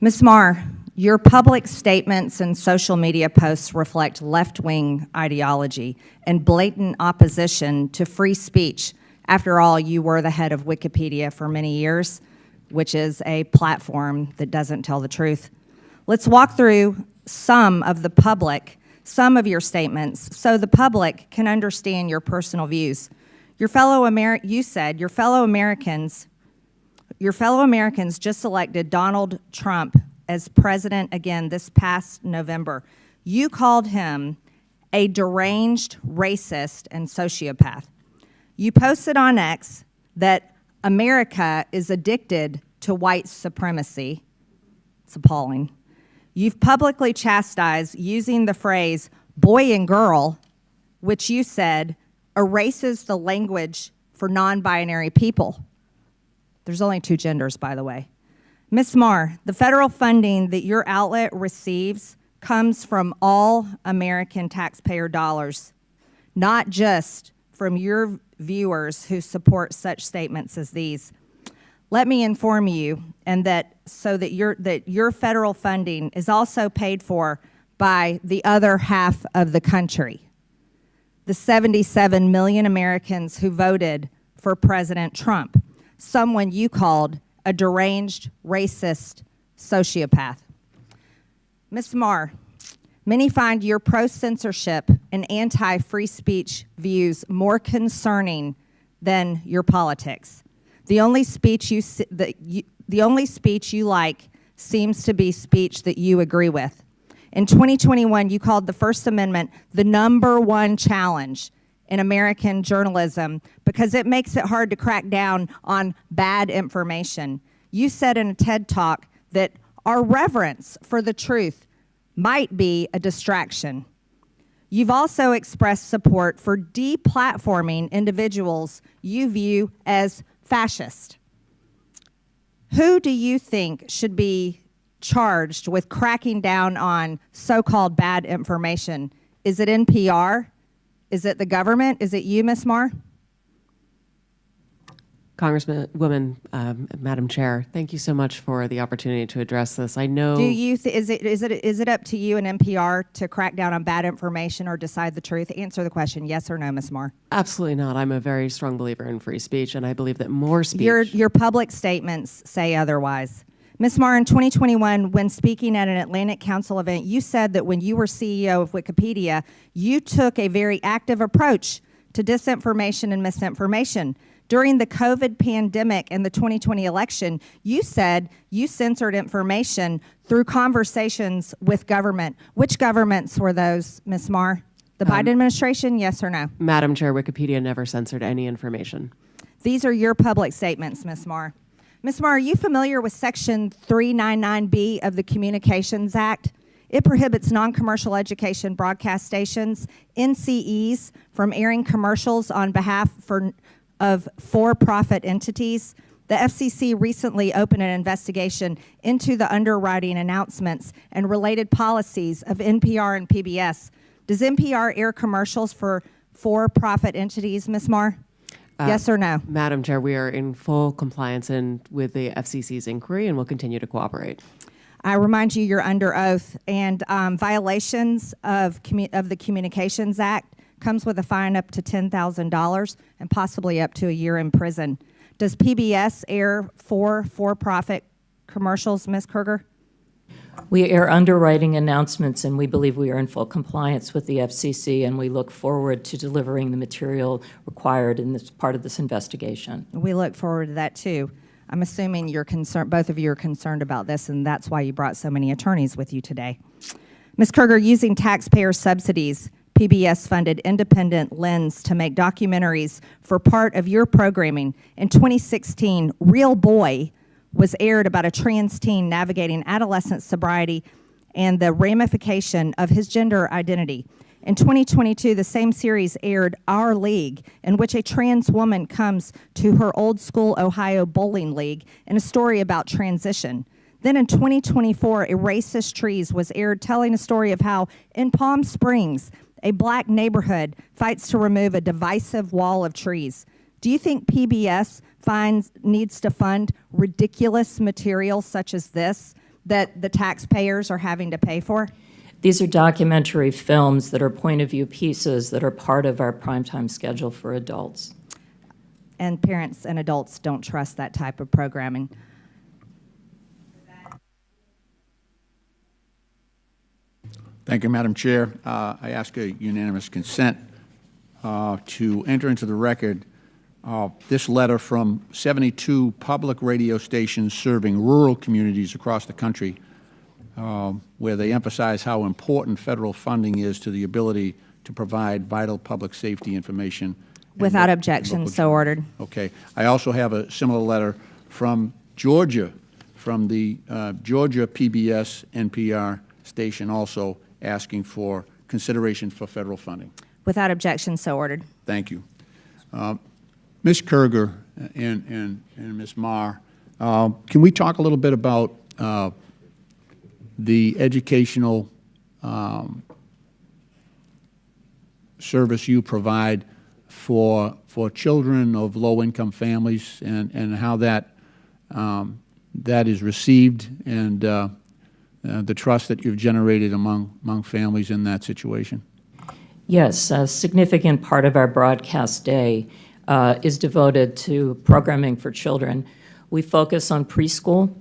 [SPEAKER 1] Ms. Marr, your public statements and social media posts reflect left-wing ideology and blatant opposition to free speech. After all, you were the head of Wikipedia for many years, which is a platform that doesn't tell the truth. Let's walk through some of your statements so the public can understand your personal views. You said your fellow Americans just elected Donald Trump as president again this past November. You called him a deranged racist and sociopath. You posted on X that America is addicted to white supremacy. It's appalling. You've publicly chastised using the phrase boy and girl, which you said erases the language for non-binary people. There's only two genders, by the way. Ms. Marr, the federal funding that your outlet receives comes from all American taxpayer dollars, not just from your viewers who support such statements as these. Let me inform you, and that your federal funding is also paid for by the other half of the country, the 77 million Americans who voted for President Trump, someone you called a deranged, racist sociopath. Ms. Marr, many find your pro-censorship and anti-free speech views more concerning than your politics. The only speech you like seems to be speech that you agree with. In 2021, you called the First Amendment the #1 challenge in American journalism because it makes it hard to crack down on bad information. You said in a TED Talk that our reverence for the truth might be a distraction. You've also expressed support for deplatforming individuals you view as fascist. Who do you think should be charged with cracking down on so-called bad information? Is it NPR? Is it the government? Is it you, Ms. Marr?
[SPEAKER 3] Congresswoman, Madam Chair, thank you so much for the opportunity to address this. I know.
[SPEAKER 1] Do you is it up to you and NPR to crack down on bad information or decide the truth? Answer the question, yes or no, Ms. Marr.
[SPEAKER 3] Absolutely not. I'm a very strong believer in free speech, and I believe that more speech.
[SPEAKER 1] Your public statements say otherwise. Ms. Marr, in 2021, when speaking at an Atlantic Council event, you said that when you were CEO of Wikipedia, you took a very active approach to disinformation and misinformation. During the COVID pandemic and the 2020 election, you said you censored information through conversations with government. Which governments were those, Ms. Marr? The Biden administration, yes or no?
[SPEAKER 3] Madam Chair, Wikipedia never censored any information.
[SPEAKER 1] These are your public statements, Ms. Marr. Ms. Marr, are you familiar with Section 399B of the Communications Act? It prohibits non-commercial education broadcast stations, NCEs, from airing commercials on behalf of for-profit entities. The FCC recently opened an investigation into the underwriting announcements and related policies of NPR and PBS. Does NPR air commercials for for-profit entities, Ms. Marr? Yes or no?
[SPEAKER 3] Madam Chair, we are in full compliance with the FCC's inquiry and will continue to cooperate.
[SPEAKER 1] I remind you, you're under oath, and violations of the Communications Act comes with a fine up to $10,000 and possibly up to a year in prison. Does PBS air for-profit commercials, Ms. Kruger?
[SPEAKER 4] We air underwriting announcements, and we believe we are in full compliance with the FCC, and we look forward to delivering the material required in this part of this investigation.
[SPEAKER 1] We look forward to that, too. I'm assuming you're concerned, both of you are concerned about this, and that's why you brought so many attorneys with you today. Ms. Kruger, using taxpayer subsidies, PBS funded Independent Lens to make documentaries for part of your programming. In 2016, Real Boy was aired about a trans teen navigating adolescent sobriety and the ramification of his gender identity. In 2022, the same series aired Our League, in which a trans woman comes to her old school Ohio bowling league in a story about transition. Then in 2024, A Racist Trees was aired, telling a story of how in Palm Springs, a black neighborhood fights to remove a divisive wall of trees. Do you think PBS needs to fund ridiculous material such as this that the taxpayers are having to pay for?
[SPEAKER 4] These are documentary films that are point-of-view pieces that are part of our primetime schedule for adults.
[SPEAKER 1] And parents and adults don't trust that type of programming.
[SPEAKER 2] Thank you, Madam Chair. I ask a unanimous consent to enter into the record this letter from 72 public radio stations serving rural communities across the country, where they emphasize how important federal funding is to the ability to provide vital public safety information
[SPEAKER 1] Without objection,
[SPEAKER 2] local
[SPEAKER 1] so ordered.
[SPEAKER 2] Okay. I also have a similar letter from Georgia, from the Georgia PBS NPR station, also asking for consideration for federal funding.
[SPEAKER 1] Without objection, so ordered.
[SPEAKER 2] Thank you. Ms. Kerger and Ms. Marr, can we talk a little bit about the educational service you provide for children of low-income families, and how that that is received, and the trust that you've generated among families in that situation?
[SPEAKER 4] Yes, a significant part of our broadcast day is devoted to programming for children. We focus on preschool.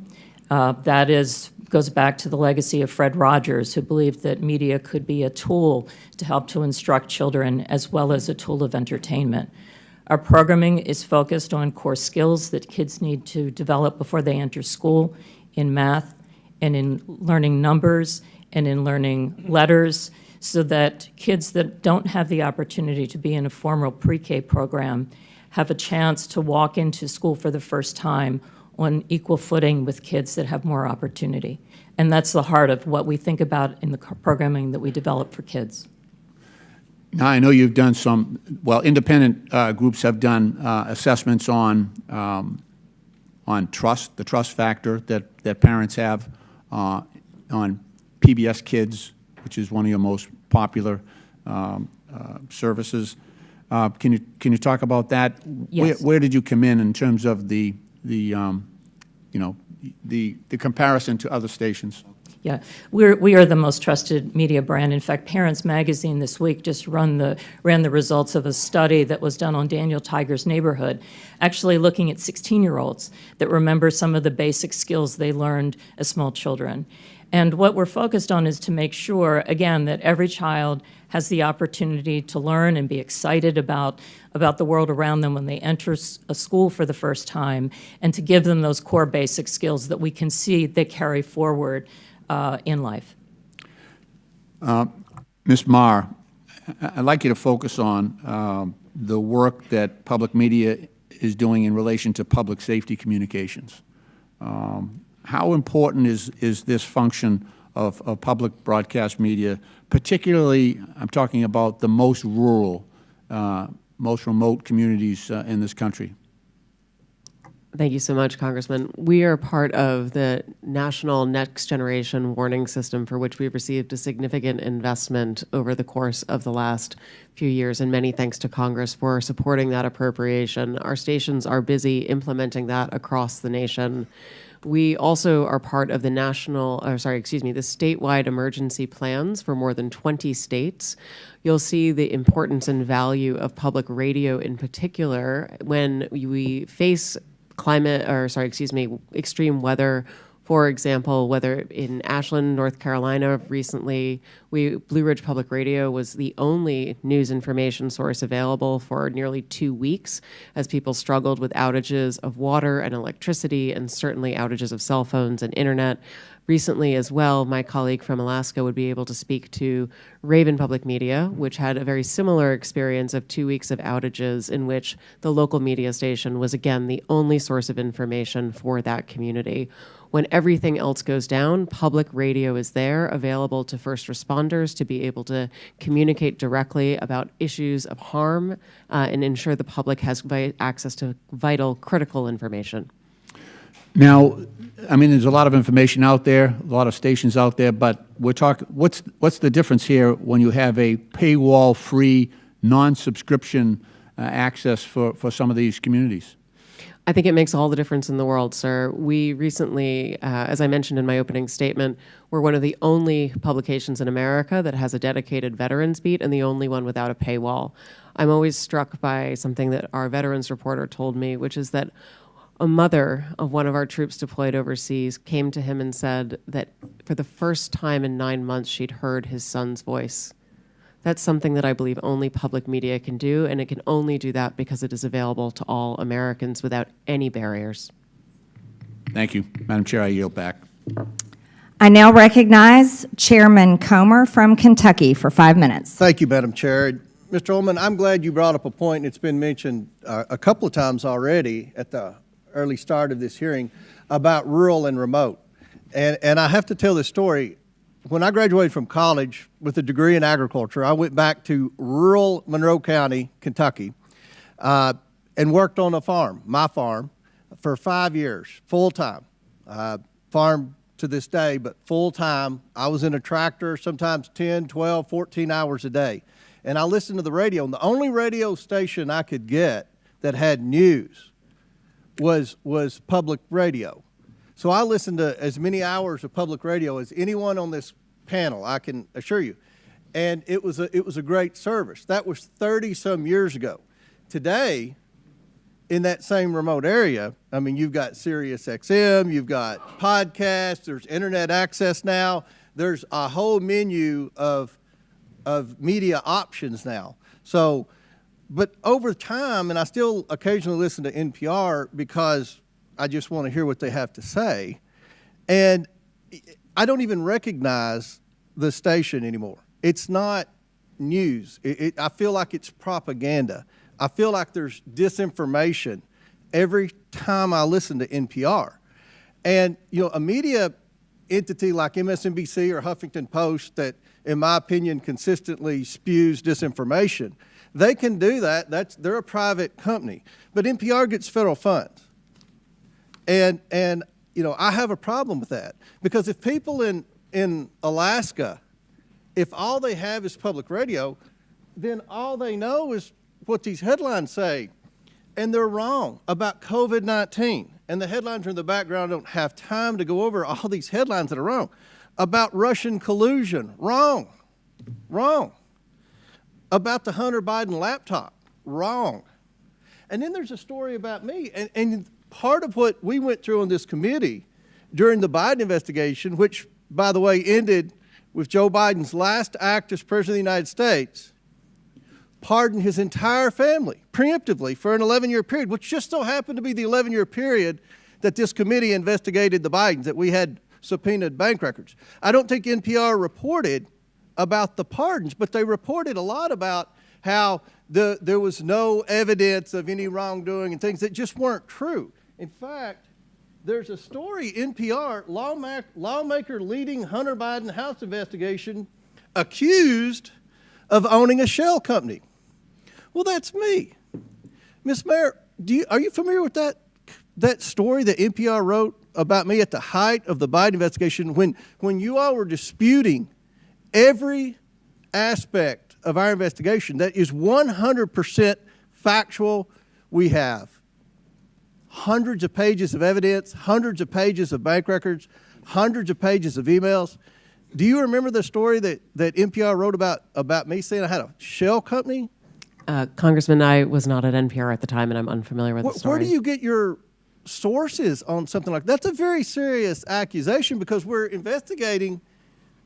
[SPEAKER 4] That goes back to the legacy of Fred Rogers, who believed that media could be a tool to help to instruct children as well as a tool of entertainment. Our programming is focused on core skills that kids need to develop before they enter school, in math and in learning numbers and in learning letters, so that kids that don't have the opportunity to be in a formal pre-K program have a chance to walk into school for the first time on equal footing with kids that have more opportunity. And that's the heart of what we think about in the programming that we develop for kids.
[SPEAKER 2] Now, I know you've done some, well, independent groups have done assessments on trust, the trust factor that parents have on PBS Kids, which is one of your most popular services. Can you talk about that?
[SPEAKER 4] Yes.
[SPEAKER 2] Where did you come in terms of the comparison to other stations?
[SPEAKER 4] Yeah, we are the most trusted media brand. In fact, Parents Magazine this week just ran the results of a study that was done on Daniel Tiger's neighborhood, actually looking at 16-year-olds that remember some of the basic skills they learned as small children. And what we're focused on is to make sure, again, that every child has the opportunity to learn and be excited about the world around them when they enter a school for the first time, and to give them those core basic skills that we can see they carry forward in life.
[SPEAKER 2] Ms. Marr, I'd like you to focus on the work that public media is doing in relation to public safety communications. How important is this function of public broadcast media, particularly, I'm talking about the most rural, most remote communities in this country?
[SPEAKER 3] Thank you so much, Congressman. We are part of the National Next Generation Warning System, for which we've received a significant investment over the course of the last few years, and many thanks to Congress for supporting that appropriation. Our stations are busy implementing that across the nation. We also are part of the the statewide emergency plans for more than 20 states. You'll see the importance and value of public radio in particular when we face extreme weather. For example, whether in Ashland, North Carolina, recently, Blue Ridge Public Radio was the only news information source available for nearly 2 weeks as people struggled with outages of water and electricity, and certainly outages of cell phones and internet. Recently as well, my colleague from Alaska would be able to speak to Raven Public Media, which had a very similar experience of 2 weeks of outages in which the local media station was, again, the only source of information for that community. When everything else goes down, public radio is there, available to first responders to be able to communicate directly about issues of harm and ensure the public has access to vital, critical information.
[SPEAKER 2] Now, I mean, there's a lot of information out there, a lot of stations out there, but we're talking, what's the difference here when you have a paywall-free, non-subscription access for some of these communities?
[SPEAKER 3] I think it makes all the difference in the world, sir. We recently, as I mentioned in my opening statement, we're one of the only publications in America that has a dedicated veterans beat, and the only one without a paywall. I'm always struck by something that our veterans reporter told me, which is that a mother of one of our troops deployed overseas came to him and said that for the first time in 9 months, she'd heard his son's voice. That's something that I believe only public media can do, and it can only do that because it is available to all Americans without any barriers.
[SPEAKER 2] Thank you. Madam Chair, I yield back.
[SPEAKER 1] I now recognize Chairman Comer from Kentucky for 5 minutes.
[SPEAKER 7] Thank you, Madam Chair. Mr. Ullman, I'm glad you brought up a point. It's been mentioned a couple of times already at the early start of this hearing about rural and remote. And I have to tell this story. When I graduated from college with a degree in agriculture, I went back to rural Monroe County, Kentucky, and worked on a farm, my farm, for 5 years, full-time. Farm to this day, but full-time. I was in a tractor, sometimes 10, 12, 14 hours a day. And I listened to the radio, and the only radio station I could get that had news was public radio. So I listened to as many hours of public radio as anyone on this panel, I can assure you. And it was a great service. That was 30-some years ago. Today, in that same remote area, I mean, you've got Sirius XM, you've got podcasts, there's internet access now, there's a whole menu of media options now. So, but over time, and I still occasionally listen to NPR because I just want to hear what they have to say, and I don't even recognize the station anymore. It's not news. I feel like it's propaganda. I feel like there's disinformation every time I listen to NPR. And, you know, a media entity like MSNBC or Huffington Post that, in my opinion, consistently spews disinformation, they can do that. They're a private company. But NPR gets federal funds. And you know, I have a problem with that. Because if people in Alaska, if all they have is public radio, then all they know is what these headlines say, and they're wrong about COVID-19. And the headlines are in the background. I don't have time to go over all these headlines that are wrong. About Russian collusion, wrong, wrong. About the Hunter Biden laptop, wrong. And then there's a story about me. And part of what we went through on this committee during the Biden investigation, which, by the way, ended with Joe Biden's last act as President of the United States, pardoned his entire family preemptively for an 11-year period, which just so happened to be the 11-year period that this committee investigated the Bidens, that we had subpoenaed bank records. I don't think NPR reported about the pardons, but they reported a lot about how there was no evidence of any wrongdoing and things that just weren't true. In fact, there's a story, NPR, lawmaker leading Hunter Biden House investigation accused of owning a shell company. Well, that's me. Ms. Mayor, are you familiar with that story that NPR wrote about me at the height of the Biden investigation when you all were disputing every aspect of our investigation that is 100% factual? We have hundreds of pages of evidence, hundreds of pages of bank records, hundreds of pages of emails. Do you remember the story that NPR wrote about me saying I had a shell company?
[SPEAKER 3] Congressman, I was not at NPR at the time, and I'm unfamiliar with the story.
[SPEAKER 7] Where do you get your sources on something like that? That's a very serious accusation because we're investigating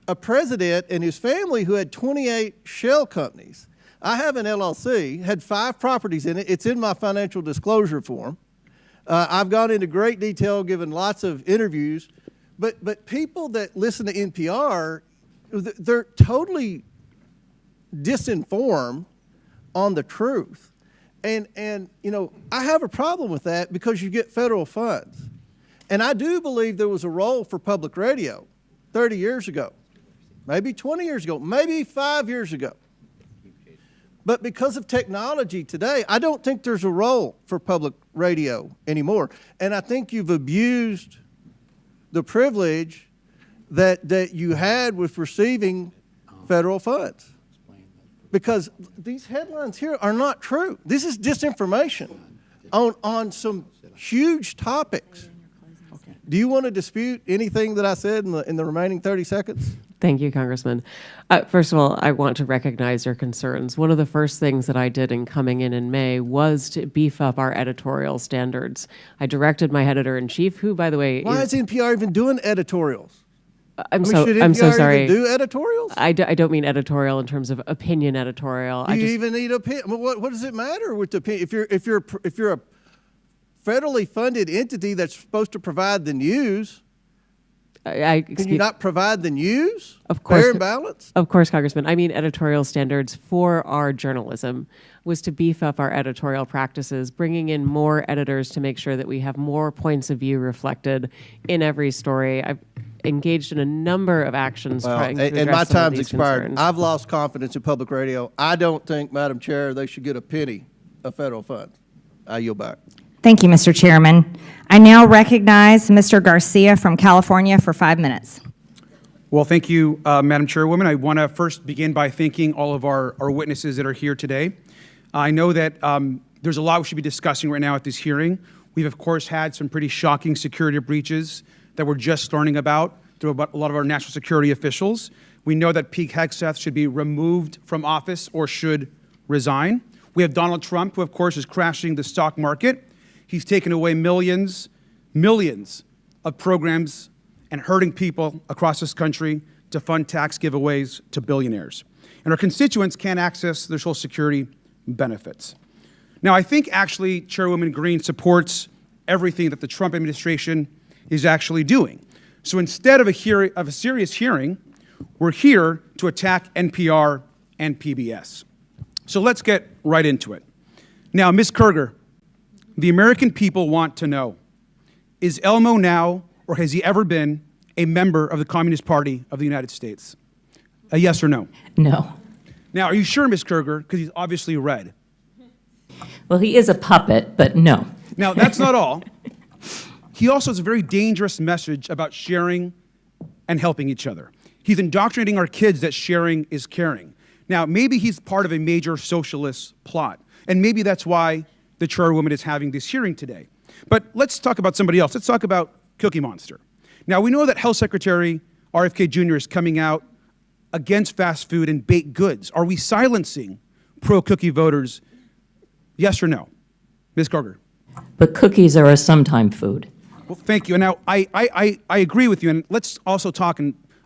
[SPEAKER 7] a president and his family who had 28 shell companies. I have an LLC, had 5 properties in it. It's in my financial disclosure form. I've gone into great detail, given lots of interviews. But people that listen to NPR, they're totally disinformed on the truth. And you know, I have a problem with that because you get federal funds. And I do believe there was a role for public radio 30 years ago, maybe 20 years ago, maybe 5 years ago. But because of technology today, I don't think there's a role for public radio anymore. And I think you've abused the privilege that you had with receiving federal funds. Because these headlines here are not true. This is disinformation on some huge topics. Do you want to dispute anything that I said in the remaining 30 seconds?
[SPEAKER 3] Thank you, Congressman. First of all, I want to recognize your concerns. One of the first things that I did in coming in May was to beef up our editorial standards. I directed my editor-in-chief, who, by the way,
[SPEAKER 7] Why is NPR even doing editorials?
[SPEAKER 3] I'm
[SPEAKER 7] Should
[SPEAKER 3] so
[SPEAKER 7] NPR
[SPEAKER 3] sorry.
[SPEAKER 7] even do editorials?
[SPEAKER 3] I don't mean editorial in terms of opinion editorial.
[SPEAKER 7] Do you even need opinion? What does it matter with the opinion? If you're a federally funded entity that's supposed to provide the news, Can you not provide the news?
[SPEAKER 3] Of course.
[SPEAKER 7] Fair and balanced?
[SPEAKER 3] Of course, Congressman. I mean, editorial standards for our journalism was to beef up our editorial practices, bringing in more editors to make sure that we have more points of view reflected in every story. I've engaged in a number of actions trying to address
[SPEAKER 7] and my
[SPEAKER 3] some of
[SPEAKER 7] time's
[SPEAKER 3] these
[SPEAKER 7] expired.
[SPEAKER 3] concerns.
[SPEAKER 7] I've lost confidence in public radio. I don't think, Madam Chair, they should get a penny of federal funds. I yield back.
[SPEAKER 1] Thank you, Mr. Chairman. I now recognize Mr. Garcia from California for 5 minutes.
[SPEAKER 8] Well, thank you, Madam Chairwoman. I want to first begin by thanking all of our witnesses that are here today. I know that there's a lot we should be discussing right now at this hearing. We've, of course, had some pretty shocking security breaches that we're just learning about through a lot of our national security officials. We know that Pete Hegseth should be removed from office or should resign. We have Donald Trump, who, of course, is crashing the stock market. He's taken away millions of programs and hurting people across this country to fund tax giveaways to billionaires. And our constituents can't access their Social Security benefits. Now, I think actually Chairwoman Green supports everything that the Trump administration is actually doing. So instead of a serious hearing, we're here to attack NPR and PBS. So let's get right into it. Now, Ms. Kerger, the American people want to know, is Elmo now, or has he ever been, a member of the Communist Party of the United States? A yes or no?
[SPEAKER 4] No.
[SPEAKER 8] Now, are you sure, Ms. Kerger? Because he's obviously red.
[SPEAKER 4] Well, he is a puppet, but no.
[SPEAKER 8] Now, that's not all. He also has a very dangerous message about sharing and helping each other. He's indoctrinating our kids that sharing is caring. Now, maybe he's part of a major socialist plot, and maybe that's why the chairwoman is having this hearing today. But let's talk about somebody else. Let's talk about Cookie Monster. Now, we know that Health Secretary RFK Jr. is coming out against fast food and baked goods. Are we silencing pro-cookie voters? Yes or no? Ms. Kroger.
[SPEAKER 4] But cookies are a sometime food.
[SPEAKER 8] Well, thank you. And now, I agree with you. And let's also talk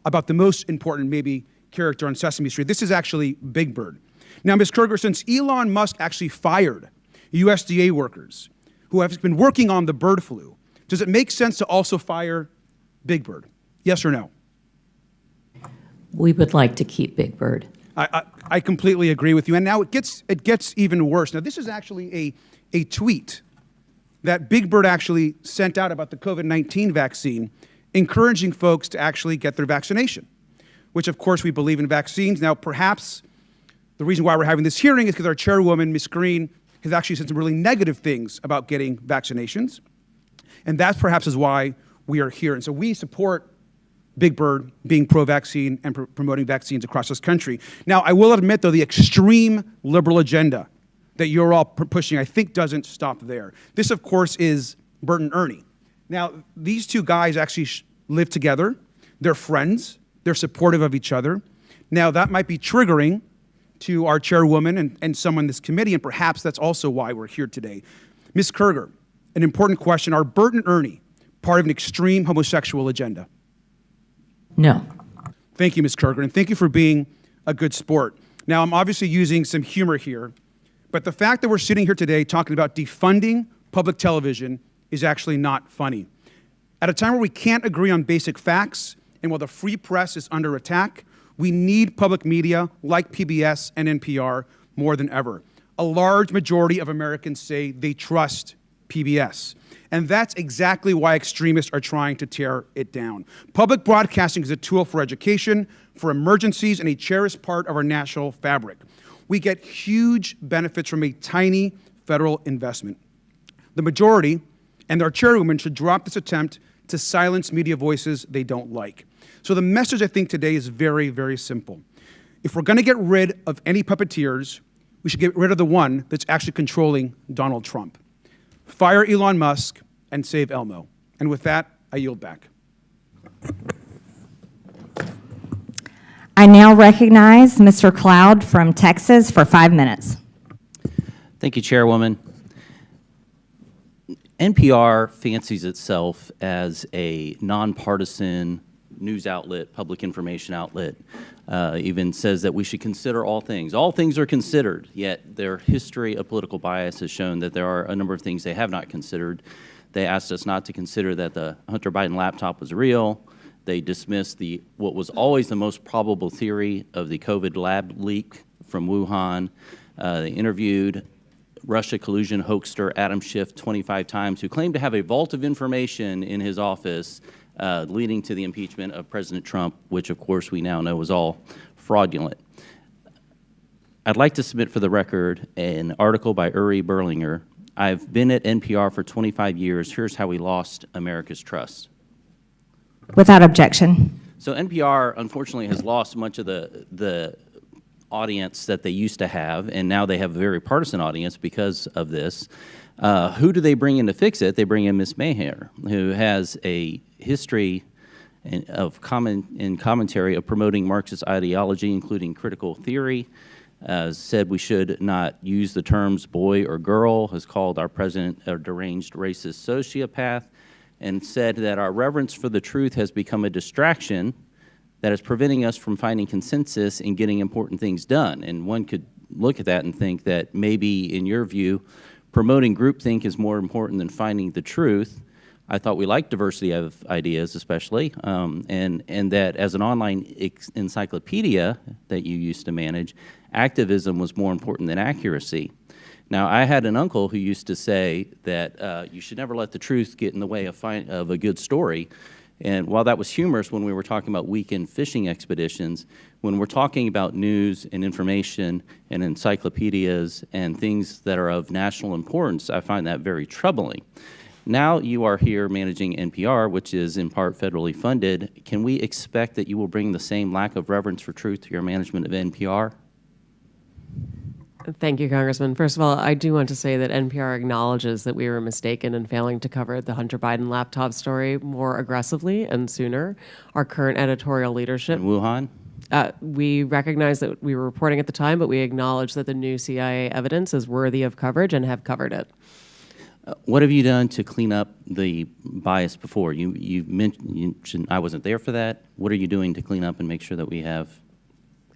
[SPEAKER 8] about the most important, maybe, character on Sesame Street. This is actually Big Bird. Now, Ms. Kroger, since Elon Musk actually fired USDA workers who have been working on the bird flu, does it make sense to also fire Big Bird? Yes or no?
[SPEAKER 4] We would like to keep Big Bird.
[SPEAKER 8] I completely agree with you. And now it gets even worse. Now, this is actually a tweet that Big Bird actually sent out about the COVID-19 vaccine, encouraging folks to actually get their vaccination, which, of course, we believe in vaccines. Now, perhaps the reason why we're having this hearing is because our chairwoman, Ms. Green, has actually said some really negative things about getting vaccinations. And that perhaps is why we are here. And so we support Big Bird being pro-vaccine and promoting vaccines across this country. Now, I will admit, though, the extreme liberal agenda that you're all pushing, I think, doesn't stop there. This, of course, is Bert and Ernie. Now, these two guys actually live together. They're friends. They're supportive of each other. Now, that might be triggering to our chairwoman and someone in this committee, and perhaps that's also why we're here today. Ms. Kerger, an important question. Are Bert and Ernie part of an extreme homosexual agenda?
[SPEAKER 4] No.
[SPEAKER 8] Thank you, Ms. Kerger, and thank you for being a good sport. Now, I'm obviously using some humor here, but the fact that we're sitting here today talking about defunding public television is actually not funny. At a time where we can't agree on basic facts, and while the free press is under attack, we need public media like PBS and NPR more than ever. A large majority of Americans say they trust PBS. And that's exactly why extremists are trying to tear it down. Public broadcasting is a tool for education, for emergencies, and a cherished part of our national fabric. We get huge benefits from a tiny federal investment. The majority and our chairwoman should drop this attempt to silence media voices they don't like. So the message, I think, today is very, very simple. If we're going to get rid of any puppeteers, we should get rid of the one that's actually controlling Donald Trump. Fire Elon Musk and save Elmo. And with that, I yield back.
[SPEAKER 1] I now recognize Mr. Cloud from Texas for 5 minutes.
[SPEAKER 9] Thank you, Chairwoman. NPR fancies itself as a nonpartisan news outlet, public information outlet, even says that we should consider all things. All things are considered, yet their history of political bias has shown that there are a number of things they have not considered. They asked us not to consider that the Hunter Biden laptop was real. They dismissed what was always the most probable theory of the COVID lab leak from Wuhan. They interviewed Russia collusion hoaxer Adam Schiff 25 times, who claimed to have a vault of information in his office leading to the impeachment of President Trump, which of course we now know was all fraudulent. I'd like to submit for the record an article by Uri Berlinger. I've been at NPR for 25 years. Here's how we lost America's trust.
[SPEAKER 1] Without objection.
[SPEAKER 9] So NPR, unfortunately, has lost much of the audience that they used to have, and now they have a very partisan audience because of this. Who do they bring in to fix it? They bring in Ms. Maher, who has a history of commentary of promoting Marxist ideology, including critical theory. Said we should not use the terms boy or girl, has called our president a deranged racist sociopath, and said that our reverence for the truth has become a distraction that is preventing us from finding consensus and getting important things done. And one could look at that and think that maybe, in your view, promoting groupthink is more important than finding the truth. I thought we liked diversity of ideas, especially, and that as an online encyclopedia that you used to manage, activism was more important than accuracy. Now, I had an uncle who used to say that you should never let the truth get in the way of a good story. And while that was humorous when we were talking about weekend fishing expeditions, when we're talking about news and information and encyclopedias and things that are of national importance, I find that very troubling. Now you are here managing NPR, which is in part federally funded. Can we expect that you will bring the same lack of reverence for truth to your management of NPR?
[SPEAKER 3] Thank you, Congressman. First of all, I do want to say that NPR acknowledges that we were mistaken in failing to cover the Hunter Biden laptop story more aggressively and sooner. Our current editorial leadership.
[SPEAKER 9] In Wuhan?
[SPEAKER 3] We recognize that we were reporting at the time, but we acknowledge that the new CIA evidence is worthy of coverage and have covered it.
[SPEAKER 9] What have you done to clean up the bias before? You mentioned I wasn't there for that. What are you doing to clean up and make sure that we have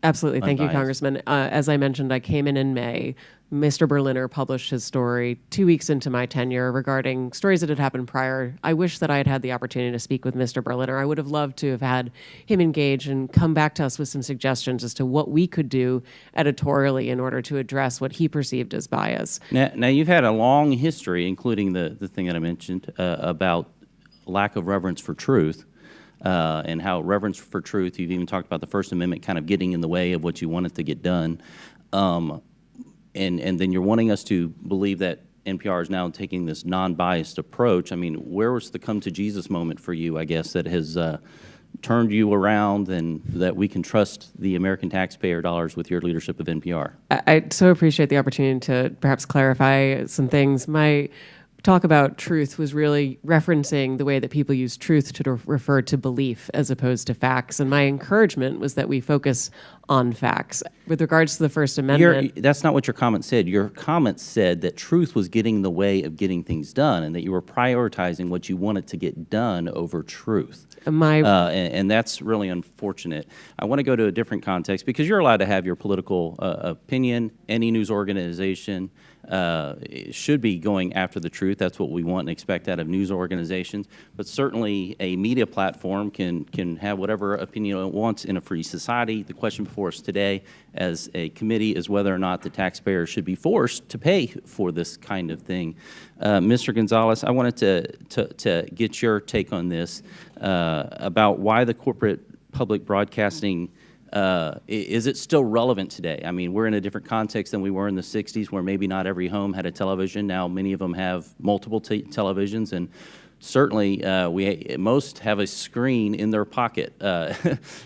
[SPEAKER 3] Absolutely. Thank you,
[SPEAKER 9] unbiased?
[SPEAKER 3] Congressman. As I mentioned, I came in May. Mr. Berliner published his story 2 weeks into my tenure regarding stories that had happened prior. I wish that I had had the opportunity to speak with Mr. Berliner. I would have loved to have had him engage and come back to us with some suggestions as to what we could do editorially in order to address what he perceived as bias.
[SPEAKER 9] Now you've had a long history, including the thing that I mentioned about lack of reverence for truth. And how reverence for truth, you've even talked about the First Amendment kind of getting in the way of what you wanted to get done. And then you're wanting us to believe that NPR is now taking this non-biased approach. I mean, where was the come to Jesus moment for you, I guess, that has turned you around and that we can trust the American taxpayer dollars with your leadership of NPR?
[SPEAKER 3] I so appreciate the opportunity to perhaps clarify some things. My talk about truth was really referencing the way that people use truth to refer to belief as opposed to facts. And my encouragement was that we focus on facts. With regards to the First Amendment.
[SPEAKER 9] That's not what your comment said. Your comment said that truth was getting in the way of getting things done and that you were prioritizing what you wanted to get done over truth. And that's really unfortunate. I want to go to a different context because you're allowed to have your political opinion. Any news organization should be going after the truth. That's what we want and expect out of news organizations. But certainly a media platform can have whatever opinion it wants in a free society. The question before us today as a committee is whether or not the taxpayer should be forced to pay for this kind of thing. Mr. Gonzalez, I wanted to get your take on this about why the corporate public broadcasting is it still relevant today? I mean, we're in a different context than we were in the 60s where maybe not every home had a television. Now many of them have multiple televisions, and certainly most have a screen in their pocket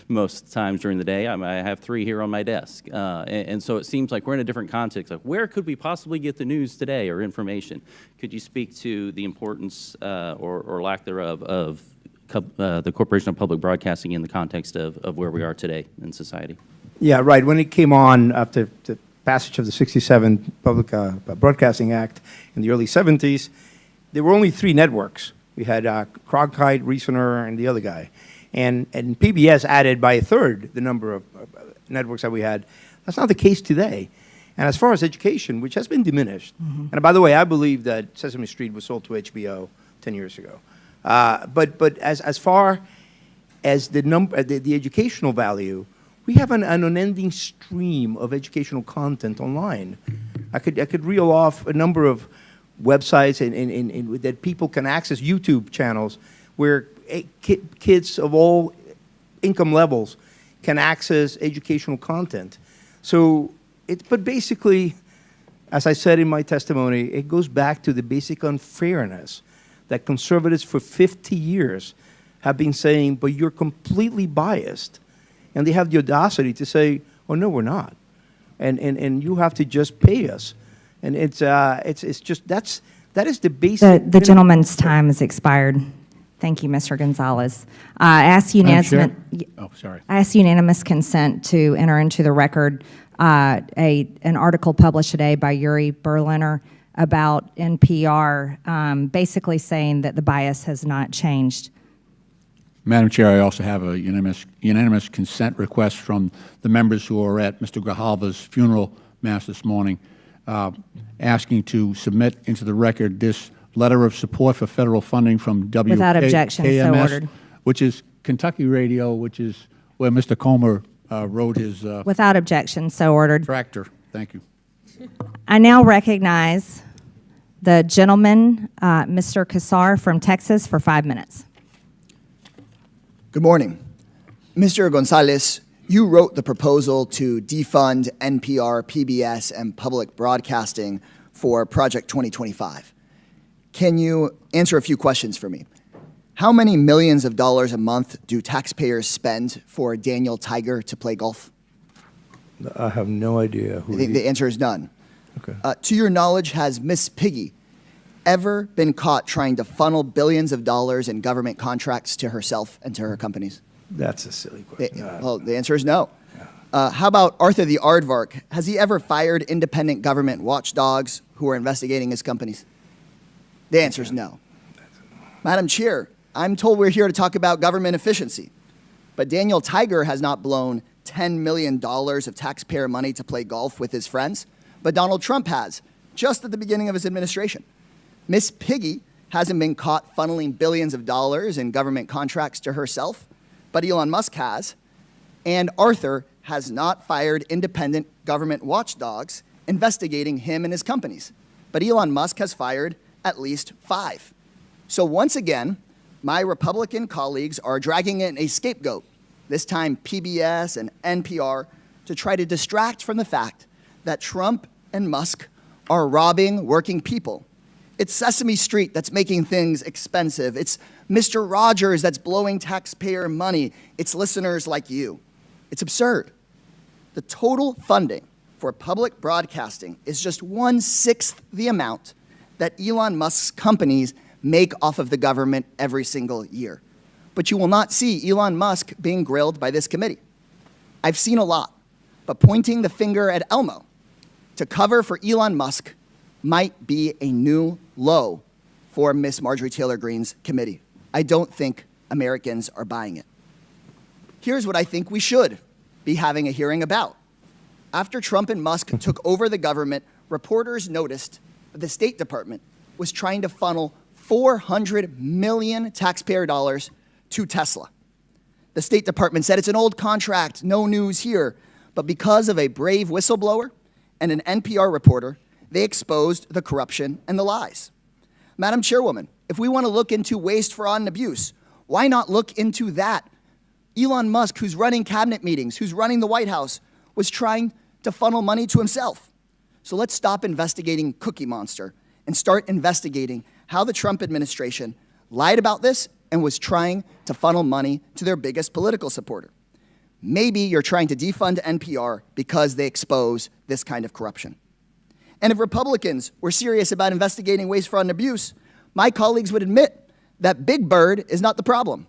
[SPEAKER 9] most times during the day. I have 3 here on my desk. And so it seems like we're in a different context. Like, where could we possibly get the news today or information? Could you speak to the importance or lack thereof of the Corporation of Public Broadcasting in the context of where we are today in society?
[SPEAKER 5] Yeah, right. When it came on after the passage of the 67 Public Broadcasting Act in the early 70s, there were only 3 networks. We had Cronkite, Reasoner, and the other guy. And PBS added by a third the number of networks that we had. That's not the case today. And as far as education, which has been diminished, and by the way, I believe that Sesame Street was sold to HBO 10 years ago. But as far
[SPEAKER 6] as the educational value, we have an unending stream of educational content online. I could reel off a number of websites that people can access, YouTube channels, where kids of all income levels can access educational content. So, but basically, as I said in my testimony, it goes back to the basic unfairness that conservatives for 50 years have been saying, but you're completely biased. And they have the audacity to say, oh, no, we're not. And you have to just pay us. And it's just, that is the basic.
[SPEAKER 1] The gentleman's time has expired. Thank you, Mr. Gonzalez. I ask unanimous consent to enter into the record an article published today by Yuri Berliner about NPR, basically saying that the bias has not changed.
[SPEAKER 2] Madam Chair, I also have a unanimous consent request from the members who are at Mr. Grijalva's funeral mass this morning, asking to submit into the record this letter of support for federal funding from WKMS,
[SPEAKER 1] Without objection, so ordered.
[SPEAKER 2] Which is Kentucky Radio, which is where Mr. Comer wrote his
[SPEAKER 1] Without objection, so ordered.
[SPEAKER 2] tractor. Thank you.
[SPEAKER 1] I now recognize the gentleman, Mr. Kassar from Texas, for 5 minutes.
[SPEAKER 10] Good morning. Mr. Gonzalez, you wrote the proposal to defund NPR, PBS, and public broadcasting for Project 2025. Can you answer a few questions for me? How many millions of dollars a month do taxpayers spend for Daniel Tiger to play golf?
[SPEAKER 6] I have no idea who.
[SPEAKER 10] The answer is none.
[SPEAKER 6] Okay.
[SPEAKER 10] To your knowledge, has Miss Piggy ever been caught trying to funnel billions of dollars in government contracts to herself and to her companies?
[SPEAKER 6] That's a silly question.
[SPEAKER 10] Well, the answer is no. How about Arthur the Aardvark? Has he ever fired independent government watchdogs who are investigating his companies? The answer is no. Madam Chair, I'm told we're here to talk about government efficiency, but Daniel Tiger has not blown $10 million of taxpayer money to play golf with his friends, but Donald Trump has, just at the beginning of his administration. Miss Piggy hasn't been caught funneling billions of dollars in government contracts to herself, but Elon Musk has. And Arthur has not fired independent government watchdogs investigating him and his companies, but Elon Musk has fired at least 5. So once again, my Republican colleagues are dragging in a scapegoat, this time PBS and NPR, to try to distract from the fact that Trump and Musk are robbing working people. It's Sesame Street that's making things expensive. It's Mr. Rogers that's blowing taxpayer money. It's listeners like you. It's absurd. The total funding for public broadcasting is just 1/6 the amount that Elon Musk's companies make off of the government every single year. But you will not see Elon Musk being grilled by this committee. I've seen a lot, but pointing the finger at Elmo to cover for Elon Musk might be a new low for Miss Marjorie Taylor Greene's committee. I don't think Americans are buying it. Here's what I think we should be having a hearing about. After Trump and Musk took over the government, reporters noticed that the State Department was trying to funnel $400 million taxpayer dollars to Tesla. The State Department said it's an old contract, no news here, but because of a brave whistleblower and an NPR reporter, they exposed the corruption and the lies. Madam Chairwoman, if we want to look into waste, fraud, and abuse, why not look into that? Elon Musk, who's running cabinet meetings, who's running the White House, was trying to funnel money to himself. So let's stop investigating Cookie Monster and start investigating how the Trump administration lied about this and was trying to funnel money to their biggest political supporter. Maybe you're trying to defund NPR because they expose this kind of corruption. And if Republicans were serious about investigating waste, fraud, and abuse, my colleagues would admit that Big Bird is not the problem.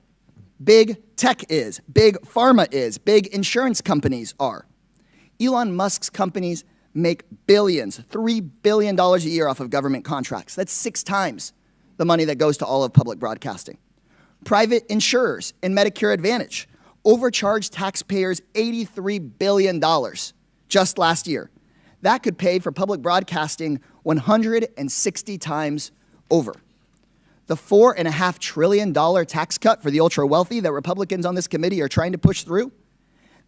[SPEAKER 10] Big tech is, big pharma is, big insurance companies are. Elon Musk's companies make billions, $3 billion a year off of government contracts. That's 6 times the money that goes to all of public broadcasting. Private insurers and Medicare Advantage overcharged taxpayers $83 billion just last year. That could pay for public broadcasting 160 times over. The $4.5 trillion tax cut for the ultra-wealthy that Republicans on this committee are trying to push through,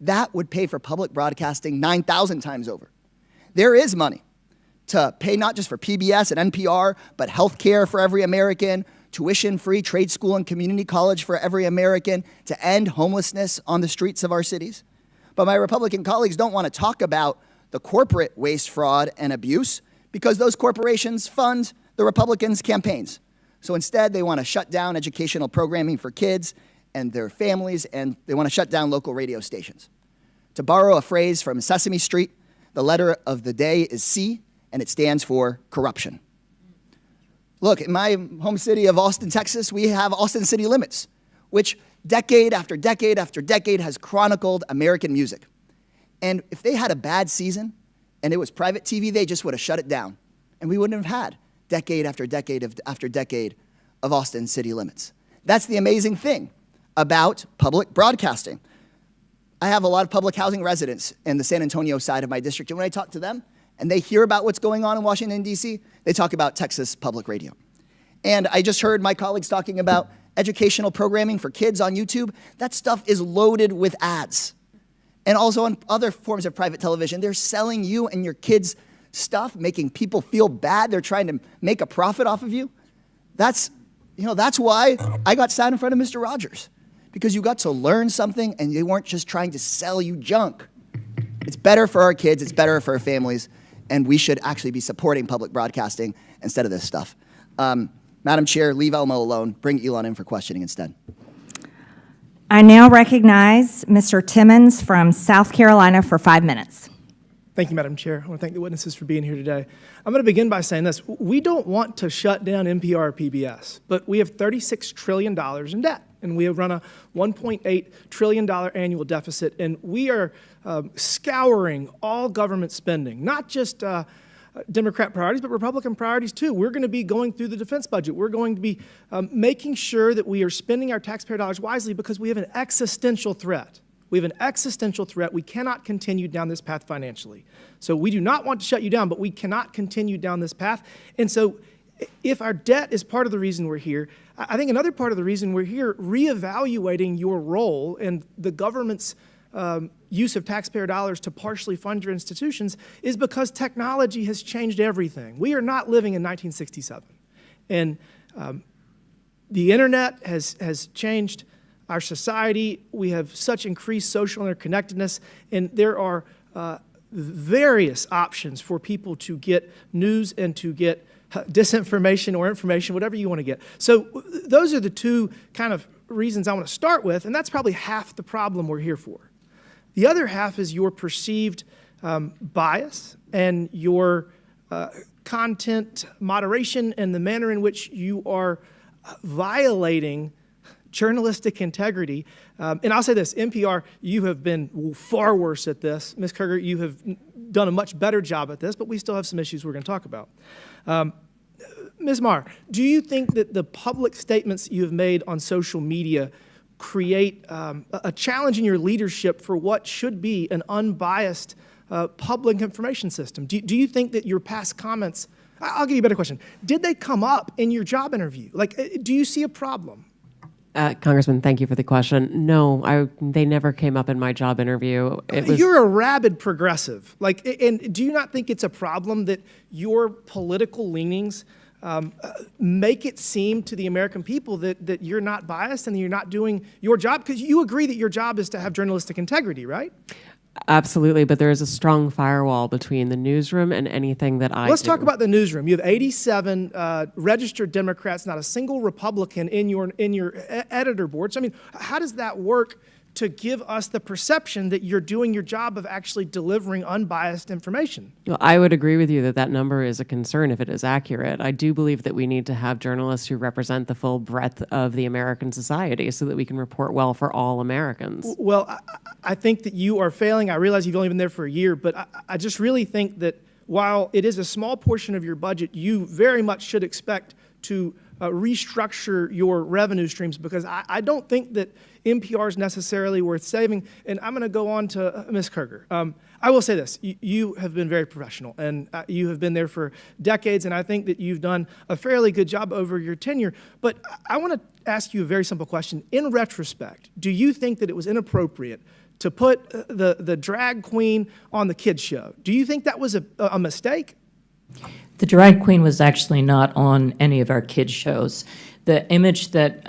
[SPEAKER 10] that would pay for public broadcasting 9,000 times over. There is money to pay not just for PBS and NPR, but health care for every American, tuition-free trade school and community college for every American, to end homelessness on the streets of our cities. But my Republican colleagues don't want to talk about the corporate waste, fraud, and abuse because those corporations fund the Republicans' campaigns. So instead, they want to shut down educational programming for kids and their families, and they want to shut down local radio stations. To borrow a phrase from Sesame Street, the letter of the day is C, and it stands for corruption. Look, in my home city of Austin, Texas, we have Austin City Limits, which decade after decade after decade has chronicled American music. And if they had a bad season and it was private TV, they just would have shut it down. And we wouldn't have had decade after decade after decade of Austin City Limits. That's the amazing thing about public broadcasting. I have a lot of public housing residents in the San Antonio side of my district, and when I talk to them and they hear about what's going on in Washington, D.C., they talk about Texas Public Radio. And I just heard my colleagues talking about educational programming for kids on YouTube. That stuff is loaded with ads. And also on other forms of private television, they're selling you and your kids stuff, making people feel bad. They're trying to make a profit off of you. That's why I got sat in front of Mr. Rogers, because you got to learn something and they weren't just trying to sell you junk. It's better for our kids, it's better for our families, and we should actually be supporting public broadcasting instead of this stuff. Madam Chair, leave Elmo alone. Bring Elon in for questioning instead.
[SPEAKER 1] I now recognize Mr. Timmons from South Carolina for 5 minutes.
[SPEAKER 11] Thank you, Madam Chair. I want to thank the witnesses for being here today. I'm going to begin by saying this. We don't want to shut down NPR or PBS, but we have $36 trillion in debt, and we have run a $1.8 trillion annual deficit, and we are scouring all government spending, not just Democrat priorities, but Republican priorities too. We're going to be going through the defense budget. We're going to be making sure that we are spending our taxpayer dollars wisely because we have an existential threat. We have an existential threat. We cannot continue down this path financially. So we do not want to shut you down, but we cannot continue down this path. And so if our debt is part of the reason we're here, I think another part of the reason we're here, reevaluating your role in the government's use of taxpayer dollars to partially fund your institutions, is because technology has changed everything. We are not living in 1967. And the internet has changed our society. We have such increased social interconnectedness, and there are various options for people to get news and to get disinformation or information, whatever you want to get. So those are the two kind of reasons I want to start with, and that's probably half the problem we're here for. The other half is your perceived bias and your content moderation and the manner in which you are violating journalistic integrity. And I'll say this, NPR, you have been far worse at this. Ms. Kruger, you have done a much better job at this, but we still have some issues we're going to talk about. Ms. Marr, do you think that the public statements you have made on social media create a challenge in your leadership for what should be an unbiased public information system? Do you think that your past comments, I'll give you a better question, did they come up in your job interview? Like, do you see a problem?
[SPEAKER 3] Congressman, thank you for the question. No, they never came up in my job interview.
[SPEAKER 11] You're a rabid progressive. And do you not think it's a problem that your political leanings make it seem to the American people that you're not biased and that you're not doing your job? Because you agree that your job is to have journalistic integrity, right?
[SPEAKER 3] Absolutely, but there is a strong firewall between the newsroom and anything that I do.
[SPEAKER 11] Let's talk about the newsroom. You have 87 registered Democrats, not a single Republican in your editor board. So, I mean, how does that work to give us the perception that you're doing your job of actually delivering unbiased information?
[SPEAKER 3] Well, I would agree with you that that number is a concern if it is accurate. I do believe that we need to have journalists who represent the full breadth of the American society so that we can report well for all Americans.
[SPEAKER 11] Well, I think that you are failing. I realize you've only been there for a year, but I just really think that while it is a small portion of your budget, you very much should expect to restructure your revenue streams, because I don't think that NPR is necessarily worth saving. And I'm going to go on to Ms. Kerger. I will say this. You have been very professional, and you have been there for decades, and I think that you've done a fairly good job over your tenure. But I want to ask you a very simple question. In retrospect, do you think that it was inappropriate to put the drag queen on the kids' show? Do you think that was a mistake?
[SPEAKER 4] The drag queen was actually not on any of our kids' shows. The image that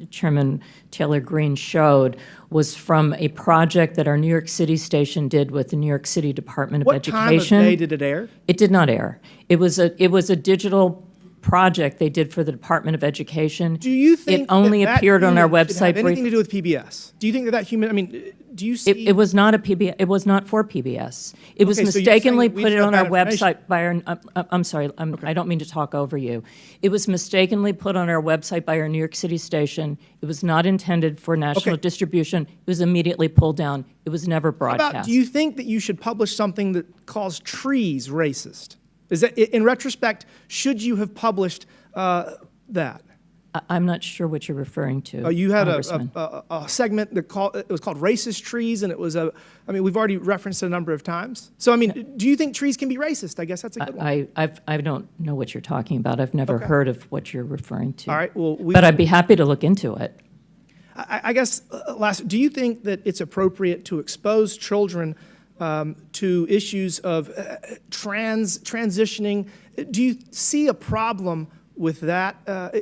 [SPEAKER 4] Chairman Taylor Greene showed was from a project that our New York City station did with the New York City Department of Education.
[SPEAKER 11] What time of day did it air?
[SPEAKER 4] It did not air. It was a digital project they did for the Department of Education.
[SPEAKER 11] Do you think
[SPEAKER 4] it only
[SPEAKER 11] that
[SPEAKER 4] appeared on our
[SPEAKER 11] unit should
[SPEAKER 4] website
[SPEAKER 11] have anything to do with PBS? Do you think that human? I mean, do you see?
[SPEAKER 4] It was not a PBS. It was not for PBS. It was
[SPEAKER 11] Okay, so you're
[SPEAKER 4] mistakenly
[SPEAKER 11] saying we
[SPEAKER 4] put it
[SPEAKER 11] got
[SPEAKER 4] on our
[SPEAKER 11] bad information.
[SPEAKER 4] website by our. I'm sorry. I don't mean to talk over you. It was mistakenly put on our website by our New York City station. It was not intended for national
[SPEAKER 11] Okay.
[SPEAKER 4] distribution. It was immediately pulled down. It was never
[SPEAKER 11] How
[SPEAKER 4] broadcast.
[SPEAKER 11] about, do you think that you should publish something that calls trees racist? Is that, in retrospect, should you have published that?
[SPEAKER 4] I'm not sure what you're referring to.
[SPEAKER 11] You had
[SPEAKER 4] Congressman.
[SPEAKER 11] a segment that it was called Racist Trees, and it was I mean, we've already referenced it a number of times. So, I mean, do you think trees can be racist? I guess that's a good one.
[SPEAKER 4] I don't know what you're talking about. I've never heard of what you're referring to.
[SPEAKER 11] All right, well,
[SPEAKER 4] but I'd be happy to look into it.
[SPEAKER 11] I guess, last, do you think that it's appropriate to expose children to issues of transitioning? Do you see a problem with that?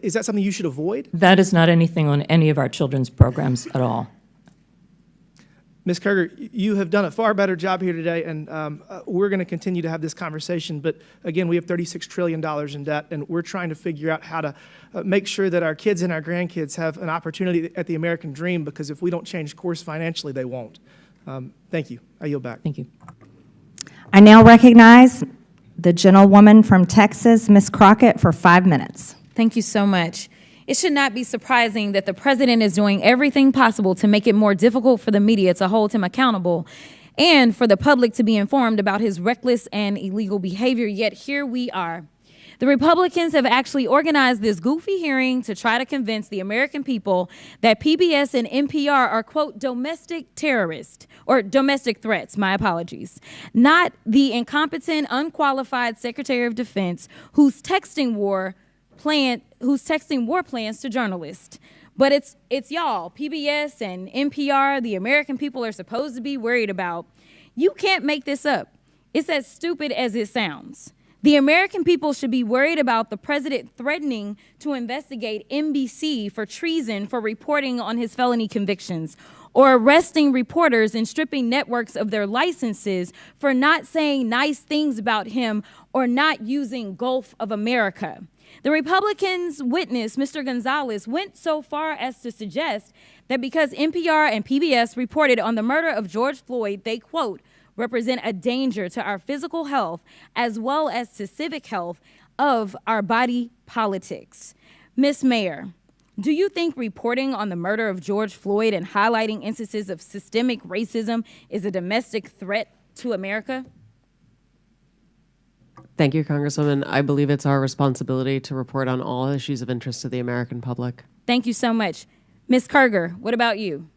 [SPEAKER 11] Is that something you should avoid?
[SPEAKER 4] That is not anything on any of our children's programs at all.
[SPEAKER 11] Ms. Kerger, you have done a far better job here today, and we're going to continue to have this conversation. But again, we have $36 trillion in debt, and we're trying to figure out how to make sure that our kids and our grandkids have an opportunity at the American dream, because if we don't change course financially, they won't. Thank you. I yield back.
[SPEAKER 4] Thank you.
[SPEAKER 1] I now recognize the gentlewoman from Texas, Ms. Crockett, for 5 minutes.
[SPEAKER 12] Thank you so much. It should not be surprising that the president is doing everything possible to make it more difficult for the media to hold him accountable and for the public to be informed about his reckless and illegal behavior, yet here we are. The Republicans have actually organized this goofy hearing to try to convince the American people that PBS and NPR are, quote, domestic terrorists, or domestic threats, my apologies, not the incompetent, unqualified Secretary of Defense who's texting war plans to journalists. But it's y'all, PBS and NPR, the American people are supposed to be worried about. You can't make this up. It's as stupid as it sounds. The American people should be worried about the president threatening to investigate NBC for treason for reporting on his felony convictions, or arresting reporters and stripping networks of their licenses for not saying nice things about him or not using Gulf of America. The Republicans' witness, Mr. Gonzalez, went so far as to suggest that because NPR and PBS reported on the murder of George Floyd, they, quote, represent a danger to our physical health as well as to civic health of our body politics. Ms. Mayor, do you think reporting on the murder of George Floyd and highlighting instances of systemic racism is a domestic threat to America?
[SPEAKER 3] Thank you, Congresswoman. I believe it's our responsibility to report on all issues of interest to the American public.
[SPEAKER 12] Thank you so much. Ms. Kerger, what about you?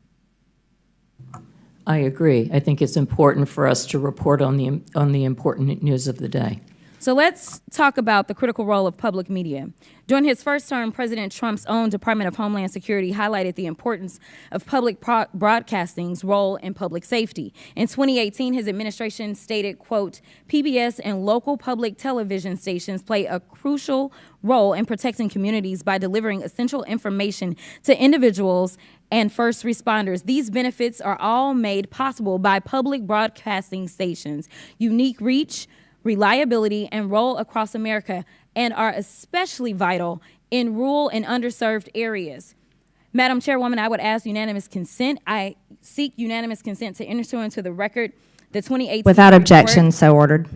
[SPEAKER 4] I agree. I think it's important for us to report on the important news of the day.
[SPEAKER 12] So let's talk about the critical role of public media. During his first term, President Trump's own Department of Homeland Security highlighted the importance of public broadcasting's role in public safety. In 2018, his administration stated, quote, PBS and local public television stations play a crucial role in protecting communities by delivering essential information to individuals and first responders. These benefits are all made possible by public broadcasting stations' unique reach, reliability, and role across America, and are especially vital in rural and underserved areas. Madam Chairwoman, I would ask unanimous consent. I seek unanimous consent to enter into the record the 2018
[SPEAKER 1] Without
[SPEAKER 12] report.
[SPEAKER 1] objection, so ordered.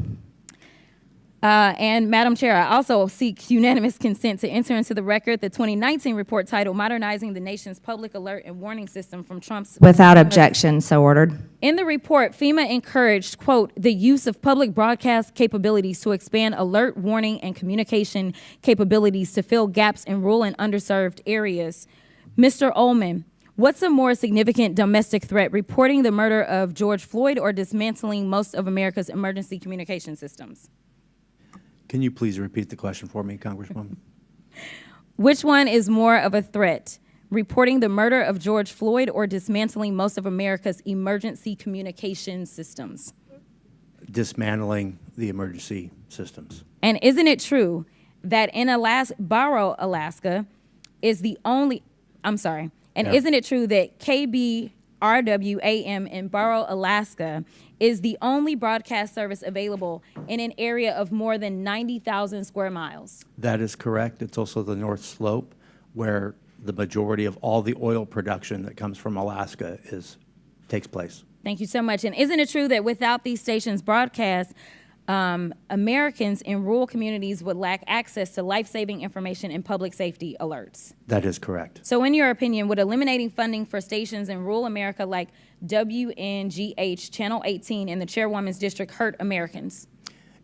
[SPEAKER 12] And Madam Chair, I also seek unanimous consent to enter into the record the 2019 report titled Modernizing the Nation's Public Alert and Warning System from Trump's...
[SPEAKER 1] Without objection, so ordered.
[SPEAKER 12] In the report, FEMA encouraged, quote, the use of public broadcast capabilities to expand alert, warning, and communication capabilities to fill gaps in rural and underserved areas. Mr. Ullman, what's a more significant domestic threat, reporting the murder of George Floyd or dismantling most of America's emergency communication systems?
[SPEAKER 6] Can you please repeat the question for me, Congresswoman?
[SPEAKER 12] Which one is more of a threat, reporting the murder of George Floyd or dismantling most of America's emergency communication systems?
[SPEAKER 6] Dismantling the emergency systems.
[SPEAKER 12] And isn't it true that in Barrow, Alaska is the only, isn't it true that KBRW-AM in Barrow, Alaska is the only broadcast service available in an area of more than 90,000 square miles?
[SPEAKER 6] That is correct. It's also the North Slope, where the majority of all the oil production that comes from Alaska takes place.
[SPEAKER 12] Thank you so much. And isn't it true that without these stations' broadcast, Americans in rural communities would lack access to life-saving information and public safety alerts?
[SPEAKER 6] That is correct.
[SPEAKER 12] So in your opinion, would eliminating funding for stations in rural America like WNGH, Channel 18, and the Chairwoman's District hurt Americans?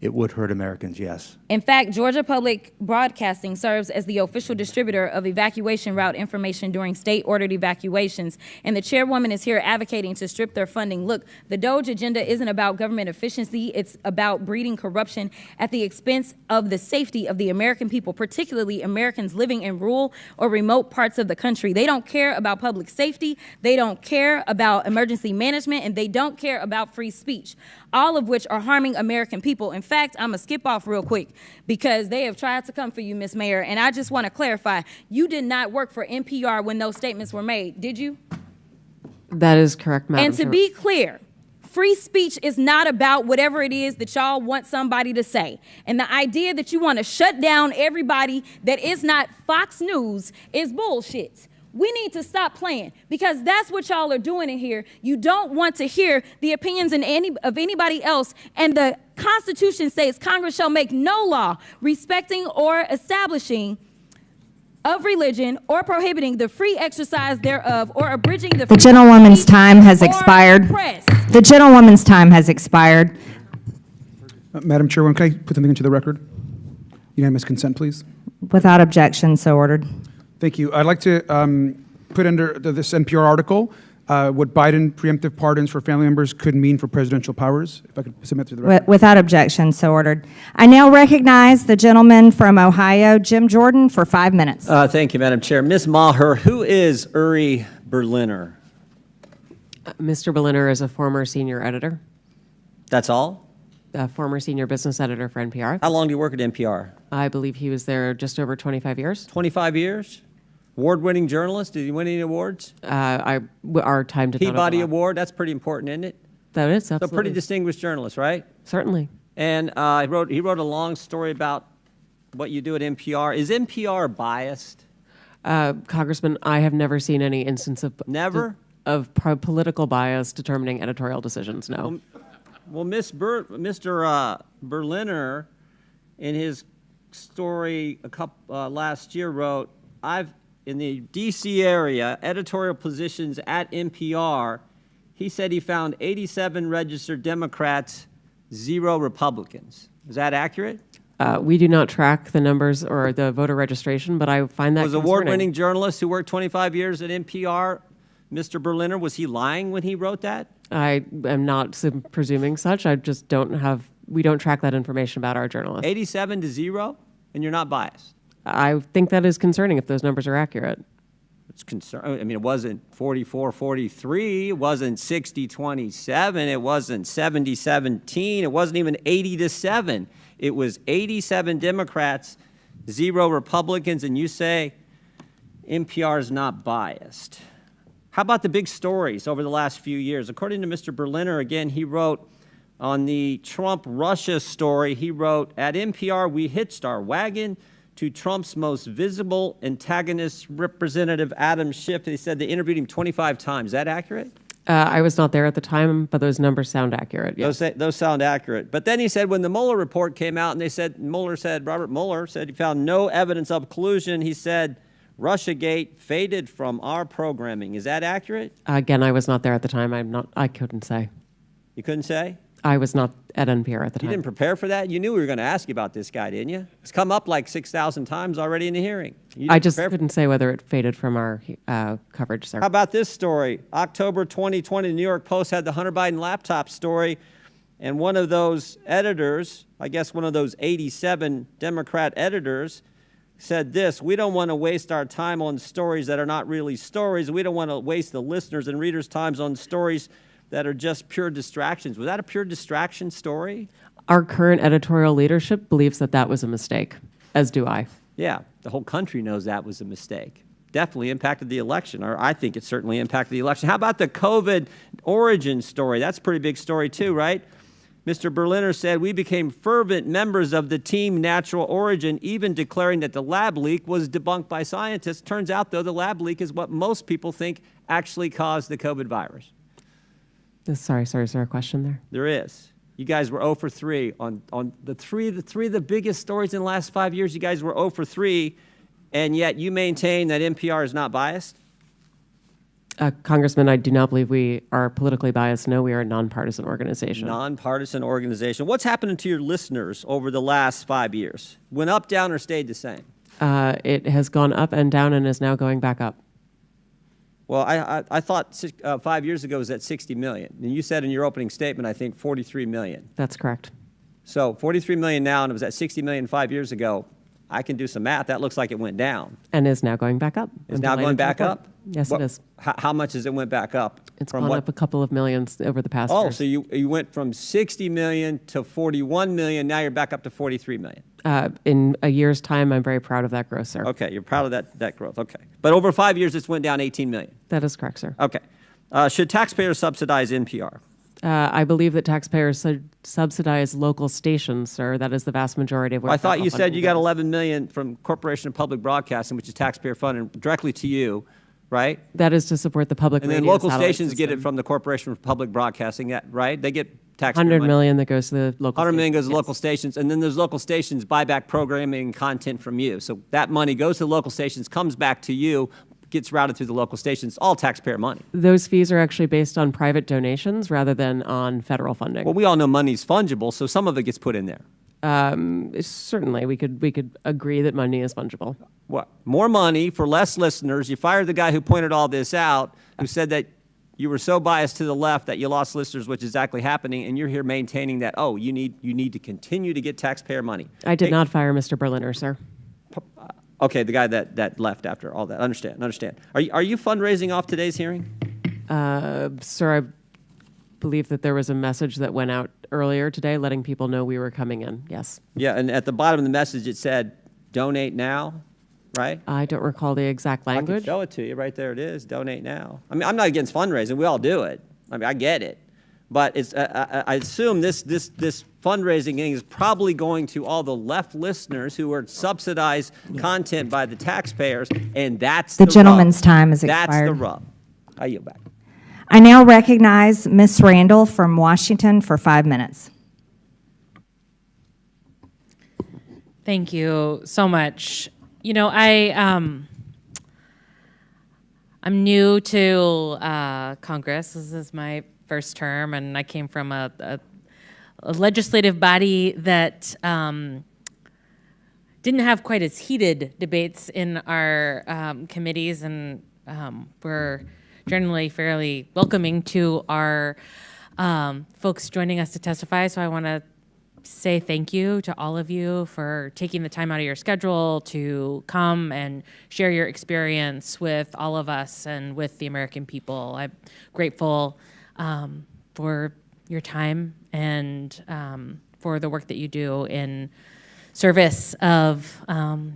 [SPEAKER 6] It would hurt Americans, yes.
[SPEAKER 12] In fact, Georgia Public Broadcasting serves as the official distributor of evacuation route information during state-ordered evacuations, and the chairwoman is here advocating to strip their funding. Look, the DOGE agenda isn't about government efficiency. It's about breeding corruption at the expense of the safety of the American people, particularly Americans living in rural or remote parts of the country. They don't care about public safety. They don't care about emergency management, and they don't care about free speech, all of which are harming American people. In fact, I'm going to skip off real quick because they have tried to come for you, Ms. Mayor, and I just want to clarify, you did not work for NPR when those statements were made, did you?
[SPEAKER 3] That is correct, Madam
[SPEAKER 12] And to
[SPEAKER 3] Chair.
[SPEAKER 12] be clear, free speech is not about whatever it is that y'all want somebody to say. And the idea that you want to shut down everybody that is not Fox News is bullshit. We need to stop playing because that's what y'all are doing in here. You don't want to hear the opinions of anybody else, and the Constitution says Congress shall make no law respecting or establishing of religion or prohibiting the free exercise thereof or abridging the
[SPEAKER 1] The gentlewoman's time has expired.
[SPEAKER 12] Press.
[SPEAKER 1] The gentlewoman's time has expired.
[SPEAKER 8] Madam Chairwoman, can I put something into the record? Unanimous consent, please.
[SPEAKER 1] Without objection, so ordered.
[SPEAKER 8] Thank you. I'd like to put under this NPR article what Biden preemptive pardons for family members could mean for presidential powers. If I could submit to the record.
[SPEAKER 1] Without objection, so ordered. I now recognize the gentleman from Ohio, Jim Jordan, for 5 minutes.
[SPEAKER 13] Thank you, Madam Chair. Ms. Maher, who is Uri Berliner?
[SPEAKER 3] Mr. Berliner is a former senior editor,
[SPEAKER 13] That's all?
[SPEAKER 3] a former senior business editor for NPR.
[SPEAKER 13] How long do you work at NPR?
[SPEAKER 3] I believe he was there just over 25 years.
[SPEAKER 13] 25 years? Award-winning journalist? Did he win any awards?
[SPEAKER 3] Our time did not
[SPEAKER 13] Peabody
[SPEAKER 3] overlap.
[SPEAKER 13] Award? That's pretty important, isn't it?
[SPEAKER 3] That is,
[SPEAKER 13] So
[SPEAKER 3] absolutely.
[SPEAKER 13] pretty distinguished journalist, right?
[SPEAKER 3] Certainly.
[SPEAKER 13] And he wrote a long story about what you do at NPR. Is NPR biased?
[SPEAKER 3] Congressman, I have never seen any instance of
[SPEAKER 13] Never?
[SPEAKER 3] of political bias determining editorial decisions. No.
[SPEAKER 13] Well, Mr. Berliner, in his story last year, wrote, in the D.C. area, editorial positions at NPR, he said he found 87 registered Democrats, 0 Republicans. Is that accurate?
[SPEAKER 3] We do not track the numbers or the voter registration, but I find that
[SPEAKER 13] Was
[SPEAKER 3] concerning.
[SPEAKER 13] award-winning journalist who worked 25 years at NPR, Mr. Berliner, was he lying when he wrote that?
[SPEAKER 3] I am not presuming such. I just we don't track that information about our journalists.
[SPEAKER 13] 87 to 0, and you're not biased.
[SPEAKER 3] I think that is concerning if those numbers are accurate.
[SPEAKER 13] It's I mean, it wasn't 44-43, it wasn't 60-27, it wasn't 70-17, it wasn't even 80-7. It was 87 Democrats, 0 Republicans, and you say NPR is not biased. How about the big stories over the last few years? According to Mr. Berliner, again, he wrote on the Trump-Russia story, he wrote, at NPR, we hitched our wagon to Trump's most visible antagonist, Representative Adam Schiff. They said they interviewed him 25 times. Is that accurate?
[SPEAKER 3] I was not there at the time, but those numbers sound accurate. Yes.
[SPEAKER 13] Those sound accurate. But then he said when the Mueller report came out and Robert Mueller said he found no evidence of collusion, he said Russiagate faded from our programming. Is that accurate?
[SPEAKER 3] Again, I was not there at the time. I couldn't say.
[SPEAKER 13] You couldn't say?
[SPEAKER 3] I was not at NPR at the
[SPEAKER 13] You
[SPEAKER 3] time.
[SPEAKER 13] didn't prepare for that? You knew we were going to ask you about this guy, didn't you? It's come up like 6,000 times already in the hearing.
[SPEAKER 3] I just couldn't say whether it faded from our coverage, sir.
[SPEAKER 13] How about this story? October 2020, the New York Post had the Hunter Biden laptop story, and one of those editors, I guess one of those 87 Democrat editors, said this: we don't want to waste our time on stories that are not really stories. We don't want to waste the listeners' and readers' times on stories that are just pure distractions. Was that a pure distraction story?
[SPEAKER 3] Our current editorial leadership believes that that was a mistake, as do I.
[SPEAKER 13] Yeah, the whole country knows that was a mistake. Definitely impacted the election, or I think it certainly impacted the election. How about the COVID origin story? That's a pretty big story too, right? Mr. Berliner said, we became fervent members of the team natural origin, even declaring that the lab leak was debunked by scientists. Turns out, though, the lab leak is what most people think actually caused the COVID virus.
[SPEAKER 3] Sorry, is there a question there?
[SPEAKER 13] There is. You guys were 0 for 3 on the three of the biggest stories in the last 5 years. You guys were 0 for 3, and yet you maintain that NPR is not biased?
[SPEAKER 3] Congressman, I do not believe we are politically biased. No, we are a nonpartisan organization.
[SPEAKER 13] Nonpartisan organization. What's happening to your listeners over the last 5 years? Went up, down, or stayed the same?
[SPEAKER 3] It has gone up and down and is now going back up.
[SPEAKER 13] Well, I thought 5 years ago it was at 60 million. And you said in your opening statement, I think 43 million.
[SPEAKER 3] That's correct.
[SPEAKER 13] So 43 million now, and it was at 60 million 5 years ago. I can do some math. That looks like it went down.
[SPEAKER 3] And is now going back up.
[SPEAKER 13] It's now going back up?
[SPEAKER 3] Yes, it is.
[SPEAKER 13] How much has it went back up?
[SPEAKER 3] It's gone up a couple of millions over the past
[SPEAKER 13] years.
[SPEAKER 3] years.
[SPEAKER 13] So you went from 60 million to 41 million. Now you're back up to 43 million.
[SPEAKER 3] In a year's time, I'm very proud of that growth, sir.
[SPEAKER 13] Okay, you're proud of that growth. Okay. But over 5 years, it's went down 18 million.
[SPEAKER 3] That is correct, sir.
[SPEAKER 13] Okay. Should taxpayers subsidize NPR?
[SPEAKER 3] I believe that taxpayers subsidize local stations, sir. That is the vast majority of what
[SPEAKER 13] I thought you said you got 11 million from Corporation of Public Broadcasting, which is taxpayer funded directly to you, right?
[SPEAKER 3] That is to support the public
[SPEAKER 13] radio. And then local stations get it from the Corporation of Public Broadcasting, right? They get taxpayer money.
[SPEAKER 3] 100 million that goes to the local
[SPEAKER 13] 100 million goes to local stations, and then those local stations buy back programming and content from you. So that money goes to the local stations, comes back to you, gets routed through the local stations, all taxpayer money.
[SPEAKER 3] Those fees are actually based on private donations rather than on federal funding.
[SPEAKER 13] Well, we all know money's fungible, so some of it gets put in there.
[SPEAKER 3] Certainly, we could agree that money is fungible.
[SPEAKER 13] What? More money for less listeners. You fired the guy who pointed all this out, who said that you were so biased to the left that you lost listeners, which is exactly happening, and you're here maintaining that, oh, you need to continue to get taxpayer money.
[SPEAKER 3] I did not fire Mr. Berliner, sir.
[SPEAKER 13] Okay, the guy that left after all that. Understand. Are you fundraising off today's hearing?
[SPEAKER 3] Sir, I believe that there was a message that went out earlier today letting people know we were coming in, yes.
[SPEAKER 13] Yeah, and at the bottom of the message it said, donate now, right?
[SPEAKER 3] I don't recall the exact language.
[SPEAKER 13] I can show it to you. Right there it is, donate now. I mean, I'm not against fundraising. We all do it. I mean, I get it. But it's, I assume this fundraising thing is probably going to all the left listeners who are subsidized content by the taxpayers, and that's the
[SPEAKER 1] gentleman's
[SPEAKER 13] rub.
[SPEAKER 1] time is expired.
[SPEAKER 13] That's the rub. I yield back.
[SPEAKER 1] I now recognize Ms. Randall from Washington for 5 minutes.
[SPEAKER 14] Thank you so much. You know, I'm new to Congress. This is my first term, and I came from a legislative body that didn't have quite as heated debates in our committees, and we're generally fairly welcoming to our folks joining us to testify. So I want to say thank you to all of you for taking the time out of your schedule to come and share your experience with all of us and with the American people. I'm grateful for your time and for the work that you do in service of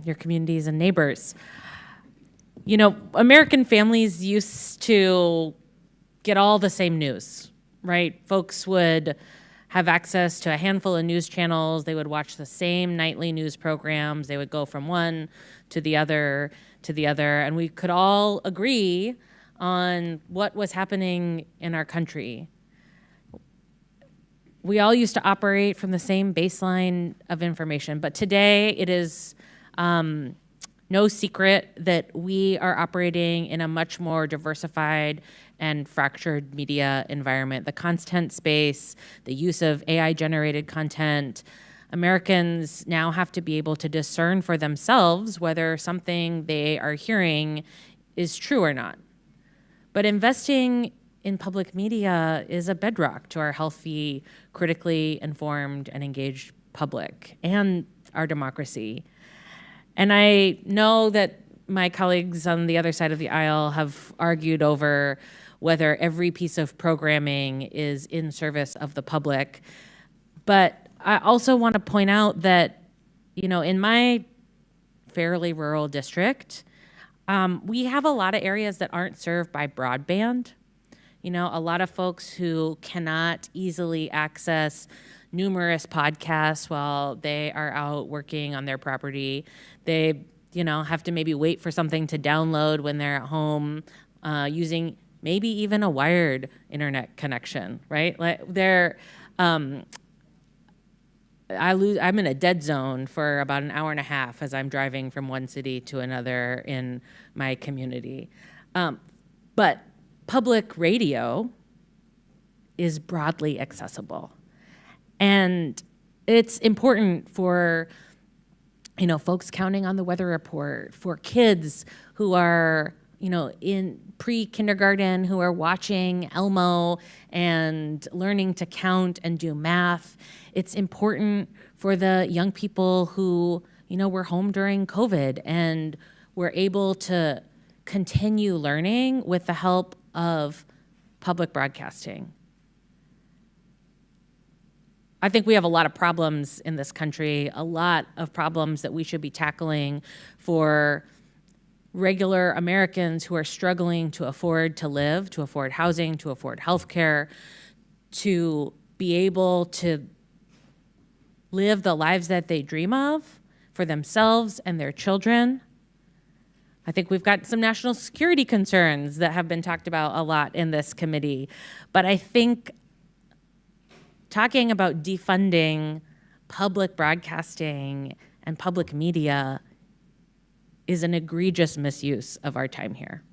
[SPEAKER 14] your communities and neighbors. You know, American families used to get all the same news, right? Folks would have access to a handful of news channels. They would watch the same nightly news programs. They would go from one to the other, and we could all agree on what was happening in our country. We all used to operate from the same baseline of information, but today it is no secret that we are operating in a much more diversified and fractured media environment. The content space, the use of AI-generated content, Americans now have to be able to discern for themselves whether something they are hearing is true or not. But investing in public media is a bedrock to our healthy, critically informed, and engaged public and our democracy. And I know that my colleagues on the other side of the aisle have argued over whether every piece of programming is in service of the public. But I also want to point out that, you know, in my fairly rural district, we have a lot of areas that aren't served by broadband. You know, a lot of folks who cannot easily access numerous podcasts while they are out working on their property. They, you know, have to maybe wait for something to download when they're at home, using maybe even a wired internet connection, right? Like I'm in a dead zone for about an hour and a half as I'm driving from one city to another in my community. But public radio is broadly accessible. And it's important for, you know, folks counting on the weather report, for kids who are, you know, in pre-kindergarten who are watching Elmo and learning to count and do math. It's important for the young people who, you know, were home during COVID and were able to continue learning with the help of public broadcasting. I think we have a lot of problems in this country, a lot of problems that we should be tackling for regular Americans who are struggling to afford to live, to afford housing, to afford healthcare, to be able to live the lives that they dream of for themselves and their children. I think we've got some national security concerns that have been talked about a lot in this committee. But I think talking about defunding public broadcasting and public media is an egregious misuse of our time here.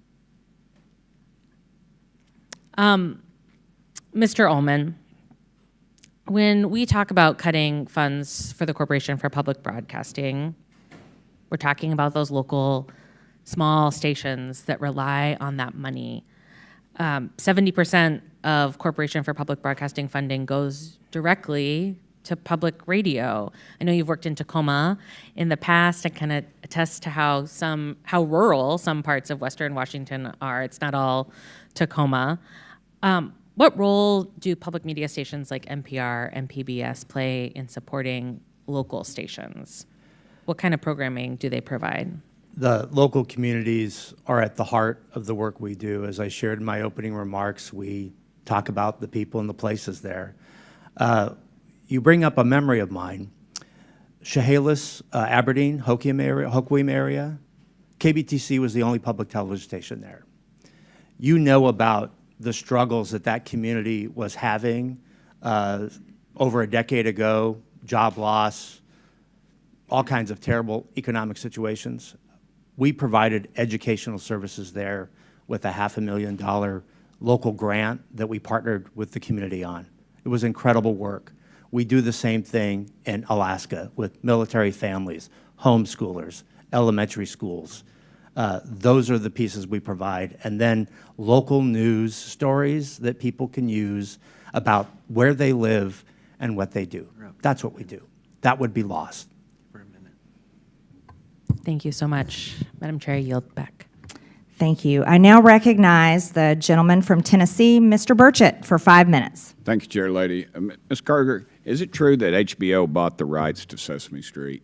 [SPEAKER 14] Mr. Ullman, when we talk about cutting funds for the Corporation for Public Broadcasting, we're talking about those local small stations that rely on that money. 70% of Corporation for Public Broadcasting funding goes directly to public radio. I know you've worked in Tacoma in the past. I kind of attest to how rural some parts of Western Washington are. It's not all Tacoma. What role do public media stations like NPR and PBS play in supporting local stations? What kind of programming do they provide?
[SPEAKER 6] The local communities are at the heart of the work we do. As I shared in my opening remarks, we talk about the people and the places there. You bring up a memory of mine. Chehalis, Aberdeen, Hoquiam area, KBTC was the only public television station there. You know about the struggles that community was having over a decade ago, job loss, all kinds of terrible economic situations. We provided educational services there with a $500,000 local grant that we partnered with the community on. It was incredible work. We do the same thing in Alaska with military families, homeschoolers, elementary schools. Those are the pieces we provide. And then local news stories that people can use about where they live and what they do. That's what we do. That would be lost.
[SPEAKER 14] Thank you so much. Madam Chair, I yield back.
[SPEAKER 1] Thank you. I now recognize the gentleman from Tennessee, Mr. Burchett, for 5 minutes.
[SPEAKER 15] Thank you, Chair Lady. Ms. Carter, is it true that HBO bought the rights to Sesame Street?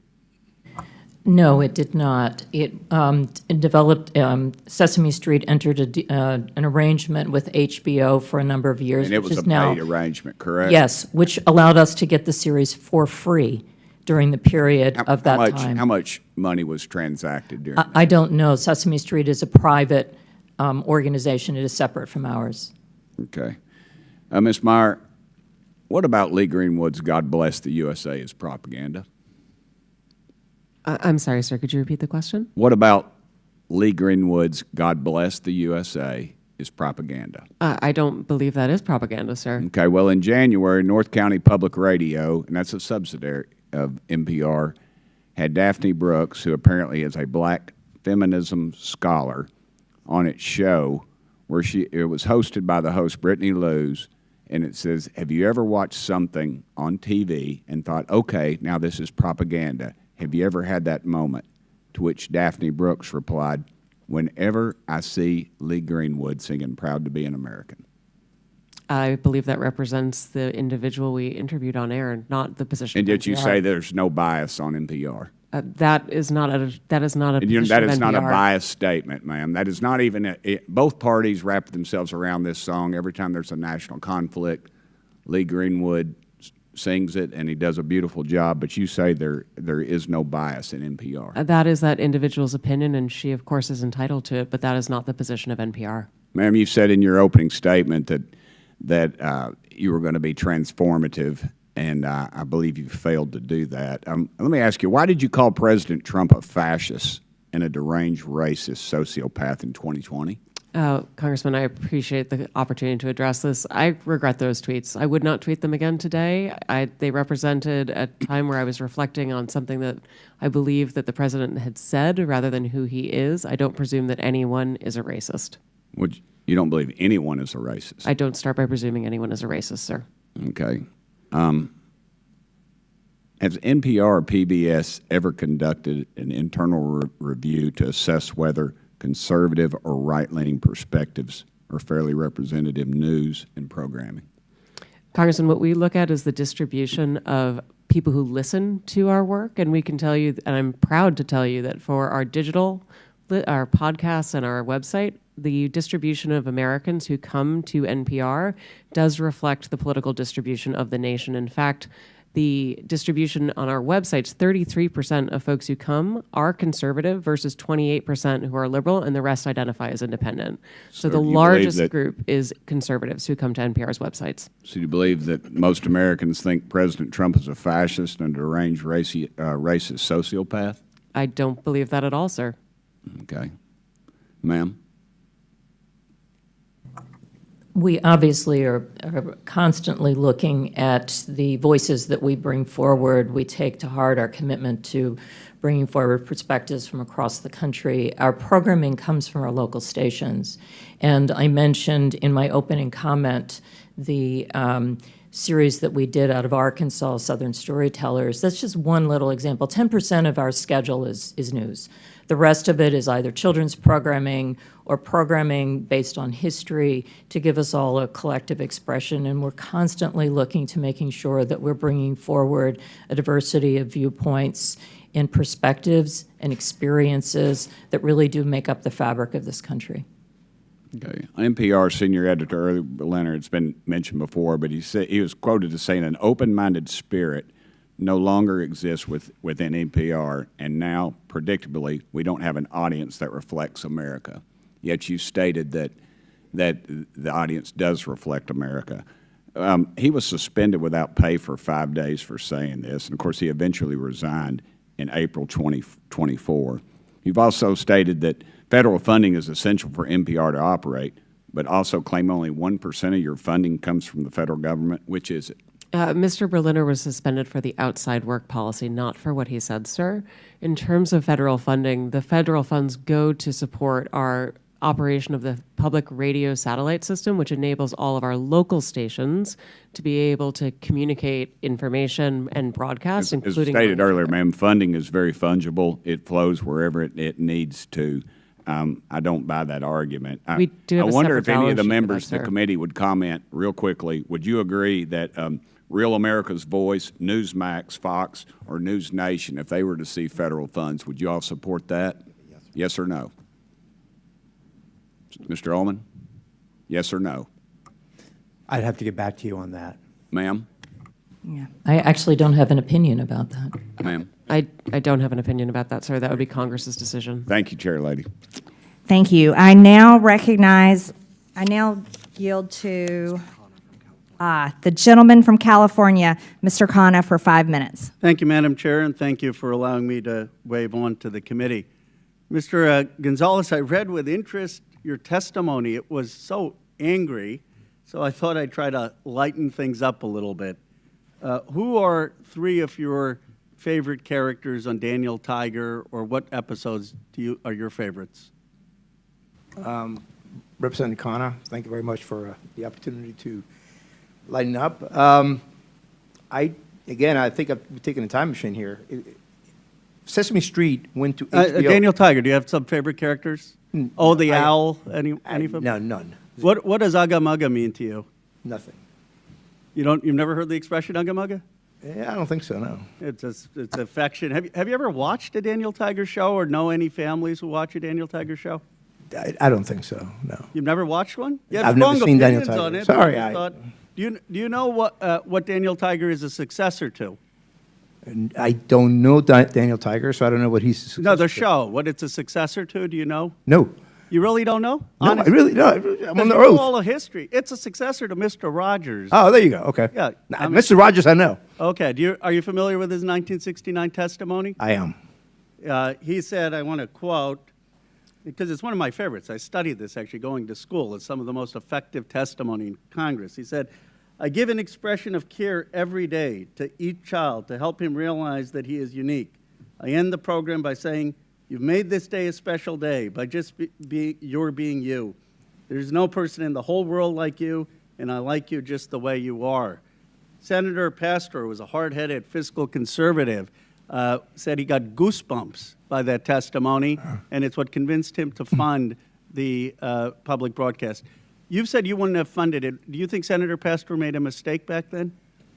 [SPEAKER 4] No, it did not. It developed, Sesame Street entered an arrangement with HBO for a number of years.
[SPEAKER 15] And it was a paid arrangement, correct?
[SPEAKER 4] Yes, which allowed us to get the series for free during the period of that time.
[SPEAKER 15] How much money was transacted during
[SPEAKER 4] I don't know. Sesame Street is a private organization. It is separate from ours.
[SPEAKER 15] Okay. Ms. Meyer, what about Lee Greenwood's God Bless the USA as propaganda?
[SPEAKER 3] I'm sorry, sir. Could you repeat the question?
[SPEAKER 15] What about Lee Greenwood's God Bless the USA is propaganda?
[SPEAKER 3] I don't believe that is propaganda, sir.
[SPEAKER 15] Okay, well, in January, North County Public Radio, and that's a subsidiary of NPR, had Daphne Brooks, who apparently is a black feminism scholar, on its show where it was hosted by the host Brittany Lewis, and it says, have you ever watched something on TV and thought, okay, now this is propaganda? Have you ever had that moment? To which Daphne Brooks replied, whenever I see Lee Greenwood singing Proud to Be an American.
[SPEAKER 3] I believe that represents the individual we interviewed on air, not the position.
[SPEAKER 15] And
[SPEAKER 3] of
[SPEAKER 15] yet you
[SPEAKER 3] NPR.
[SPEAKER 15] say there's no bias on NPR.
[SPEAKER 3] That is not a position
[SPEAKER 15] That is
[SPEAKER 3] of
[SPEAKER 15] not a
[SPEAKER 3] NPR.
[SPEAKER 15] biased statement, ma'am. That is not even both parties wrap themselves around this song every time there's a national conflict. Lee Greenwood sings it, and he does a beautiful job, but you say there is no bias in NPR.
[SPEAKER 3] That is that individual's opinion, and she, of course, is entitled to it, but that is not the position of NPR.
[SPEAKER 15] Ma'am, you said in your opening statement that you were going to be transformative, and I believe you failed to do that. Let me ask you, why did you call President Trump a fascist and a deranged racist sociopath in 2020?
[SPEAKER 3] Congressman, I appreciate the opportunity to address this. I regret those tweets. I would not tweet them again today. They represented a time where I was reflecting on something that I believe that the president had said rather than who he is. I don't presume that anyone is a racist.
[SPEAKER 15] You don't believe anyone is a racist?
[SPEAKER 3] I don't start by presuming anyone is a racist, sir.
[SPEAKER 15] Okay. Has NPR or PBS ever conducted an internal review to assess whether conservative or right-leaning perspectives are fairly representative news and programming?
[SPEAKER 3] Congressman, what we look at is the distribution of people who listen to our work, and we can tell you, and I'm proud to tell you, that for our digital, our podcasts and our website, the distribution of Americans who come to NPR does reflect the political distribution of the nation. In fact, the distribution on our websites, 33% of folks who come are conservative versus 28% who are liberal, and the rest identify as independent. So the largest group is conservatives who come to NPR's websites.
[SPEAKER 15] So you believe that most Americans think President Trump is a fascist and a deranged racist sociopath?
[SPEAKER 3] I don't believe that at all, sir.
[SPEAKER 15] Okay. Ma'am?
[SPEAKER 4] We obviously are constantly looking at the voices that we bring forward. We take to heart our commitment to bringing forward perspectives from across the country. Our programming comes from our local stations. And I mentioned in my opening comment the series that we did out of Arkansas, Southern Storytellers. That's just one little example. 10% of our schedule is news. The rest of it is either children's programming or programming based on history to give us all a collective expression. And we're constantly looking to making sure that we're bringing forward a diversity of viewpoints and perspectives and experiences that really do make up the fabric of this country.
[SPEAKER 15] Okay. NPR senior editor Early Leonard, it's been mentioned before, but he was quoted as saying an open-minded spirit no longer exists within NPR, and now, predictably, we don't have an audience that reflects America. Yet you stated that the audience does reflect America. He was suspended without pay for 5 days for saying this, and of course he eventually resigned in April 2024. You've also stated that federal funding is essential for NPR to operate, but also claim only 1% of your funding comes from the federal government. Which is it?
[SPEAKER 3] Mr. Berliner was suspended for the outside work policy, not for what he said, sir. In terms of federal funding, the federal funds go to support our operation of the public radio satellite system, which enables all of our local stations to be able to communicate information and broadcast, including—
[SPEAKER 15] As stated earlier, ma'am, funding is very fungible. It flows wherever it needs to. I don't buy that argument.
[SPEAKER 3] We do have
[SPEAKER 15] I
[SPEAKER 3] a
[SPEAKER 15] wonder
[SPEAKER 3] separate
[SPEAKER 15] if any of the
[SPEAKER 3] balance sheet for
[SPEAKER 15] members
[SPEAKER 3] that,
[SPEAKER 15] of the
[SPEAKER 3] sir.
[SPEAKER 15] committee would comment real quickly. Would you agree that Real America's Voice, Newsmax, Fox, or News Nation, if they were to see federal funds, would you all support that? Yes or no? Mr. Ullman? Yes or no?
[SPEAKER 6] I'd have to get back to you on that.
[SPEAKER 15] Ma'am?
[SPEAKER 1] Yeah.
[SPEAKER 4] I actually don't have an opinion about that.
[SPEAKER 15] Ma'am?
[SPEAKER 3] I don't have an opinion about that, sir. That would be Congress's decision.
[SPEAKER 15] Thank you, Chair Lady.
[SPEAKER 1] Thank you. I now yield to the gentleman from California, Mr. Khanna, for 5 minutes.
[SPEAKER 16] Thank you, Madam Chair, and thank you for allowing me to wave on to the committee. Mr. Gonzalez, I read with interest your testimony. It was so angry, so I thought I'd try to lighten things up a little bit. Who are 3 of your favorite characters on Daniel Tiger, or what episodes are your favorites?
[SPEAKER 5] Representative Khanna, thank you very much for the opportunity to lighten up. I think I've taken a time machine here. Sesame Street went to HBO.
[SPEAKER 16] Daniel Tiger, do you have some favorite characters? Oh, the owl, any of them?
[SPEAKER 5] No, none.
[SPEAKER 16] What does Ugga Mugga mean to you?
[SPEAKER 5] Nothing.
[SPEAKER 16] You've never heard the expression Ugga Mugga?
[SPEAKER 5] Yeah, I don't think so, no.
[SPEAKER 16] It's affection. Have you ever watched a Daniel Tiger show or know any families who watch a Daniel Tiger show?
[SPEAKER 5] I don't think so, no.
[SPEAKER 16] You've never watched one? You have
[SPEAKER 5] I've never
[SPEAKER 16] strong
[SPEAKER 5] seen Daniel
[SPEAKER 16] opinions on
[SPEAKER 5] Tiger.
[SPEAKER 16] it,
[SPEAKER 5] Sorry,
[SPEAKER 16] but I thought, do you know what Daniel Tiger is a successor to?
[SPEAKER 5] I don't know Daniel Tiger, so I don't know what he's a successor
[SPEAKER 16] No, the
[SPEAKER 5] to.
[SPEAKER 16] show. What it's a successor to? Do you know?
[SPEAKER 5] No.
[SPEAKER 16] You really don't know?
[SPEAKER 5] No,
[SPEAKER 16] Honestly?
[SPEAKER 5] I really don't. I'm on the
[SPEAKER 16] You know
[SPEAKER 5] oath.
[SPEAKER 16] all the history. It's a successor to Mr. Rogers.
[SPEAKER 5] Oh, there you go. Okay.
[SPEAKER 16] Yeah.
[SPEAKER 5] Mr. Rogers, I know.
[SPEAKER 16] Okay. Are you familiar with his 1969 testimony?
[SPEAKER 5] I am.
[SPEAKER 16] He said, I want to quote, because it's one of my favorites. I studied this actually going to school. It's some of the most effective testimony in Congress. He said, I give an expression of care every day to each child to help him realize that he is unique. I end the program by saying, you've made this day a special day by just being you. There's no person in the whole world like you, and I like you just the way you are. Senator Pastor was a hard-headed fiscal conservative, said he got goosebumps by that testimony, and it's what convinced him to fund the public broadcast. You've said you wouldn't have funded it. Do you think Senator Pastor made a mistake back then?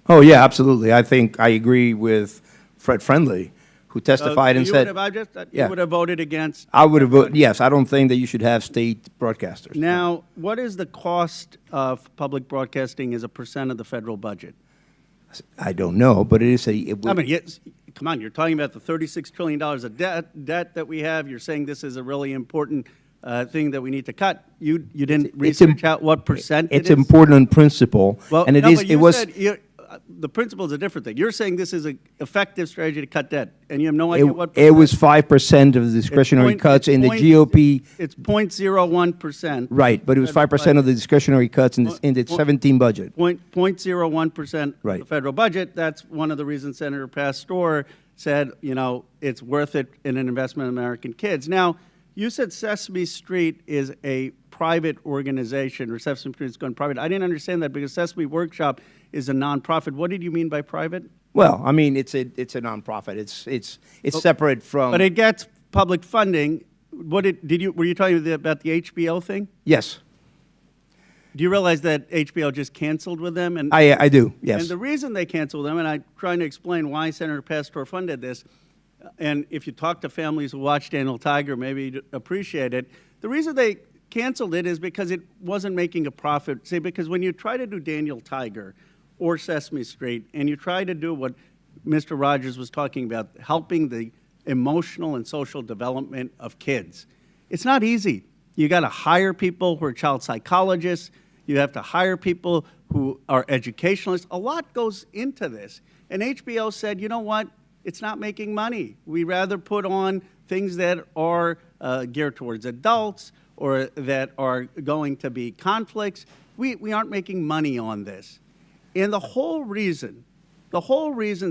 [SPEAKER 5] Oh, yeah, absolutely. I think I agree with Fred Friendly, who testified and said,
[SPEAKER 16] you would have voted against?
[SPEAKER 5] I would have voted, yes, I don't think that you should have state broadcasters.
[SPEAKER 16] Now, what is the cost of public broadcasting as a percent of the federal budget?
[SPEAKER 5] I don't know, but it is
[SPEAKER 16] Yes, come on, you're talking about the $36 trillion of debt that we have. You're saying this is a really important thing that we need to cut. You didn't research out what percent
[SPEAKER 5] it's
[SPEAKER 16] it is?
[SPEAKER 5] important in principle,
[SPEAKER 16] Well,
[SPEAKER 5] and
[SPEAKER 16] the principle is a different thing. You're saying this is an effective strategy to cut debt, and you have no idea what
[SPEAKER 5] it was 5% of the discretionary cuts in the GOP.
[SPEAKER 16] It's 0.01%.
[SPEAKER 5] Right, but it was 5% of the discretionary cuts in the 17 budget.
[SPEAKER 16] 0.01% of the federal budget. That's one of the reasons Senator Pastor said, it's worth it in an investment in American kids. Now, you said Sesame Street is a private organization, or Sesame Street is going private. I didn't understand that because Sesame Workshop is a nonprofit. What did you mean by private?
[SPEAKER 5] Well, I mean, it's a nonprofit. It's separate from.
[SPEAKER 16] But it gets public funding. Were you talking about the HBO thing?
[SPEAKER 5] Yes.
[SPEAKER 16] Do you realize that HBO just canceled with them? And
[SPEAKER 5] I do. Yes.
[SPEAKER 16] And the reason they canceled them, and I'm trying to explain why Senator Pastor funded this. And if you talk to families who watch Daniel Tiger, maybe you'd appreciate it. The reason they canceled it is because it wasn't making a profit. See, because when you try to do Daniel Tiger or Sesame Street, and you try to do what Mr. Rogers was talking about, helping the emotional and social development of kids, it's not easy. You got to hire people who are child psychologists. You have to hire people who are educationalists. A lot goes into this. And HBO said, you know what? It's not making money. We rather put on things that are geared towards adults or that are going to be conflicts. We aren't making money on this. And the whole reason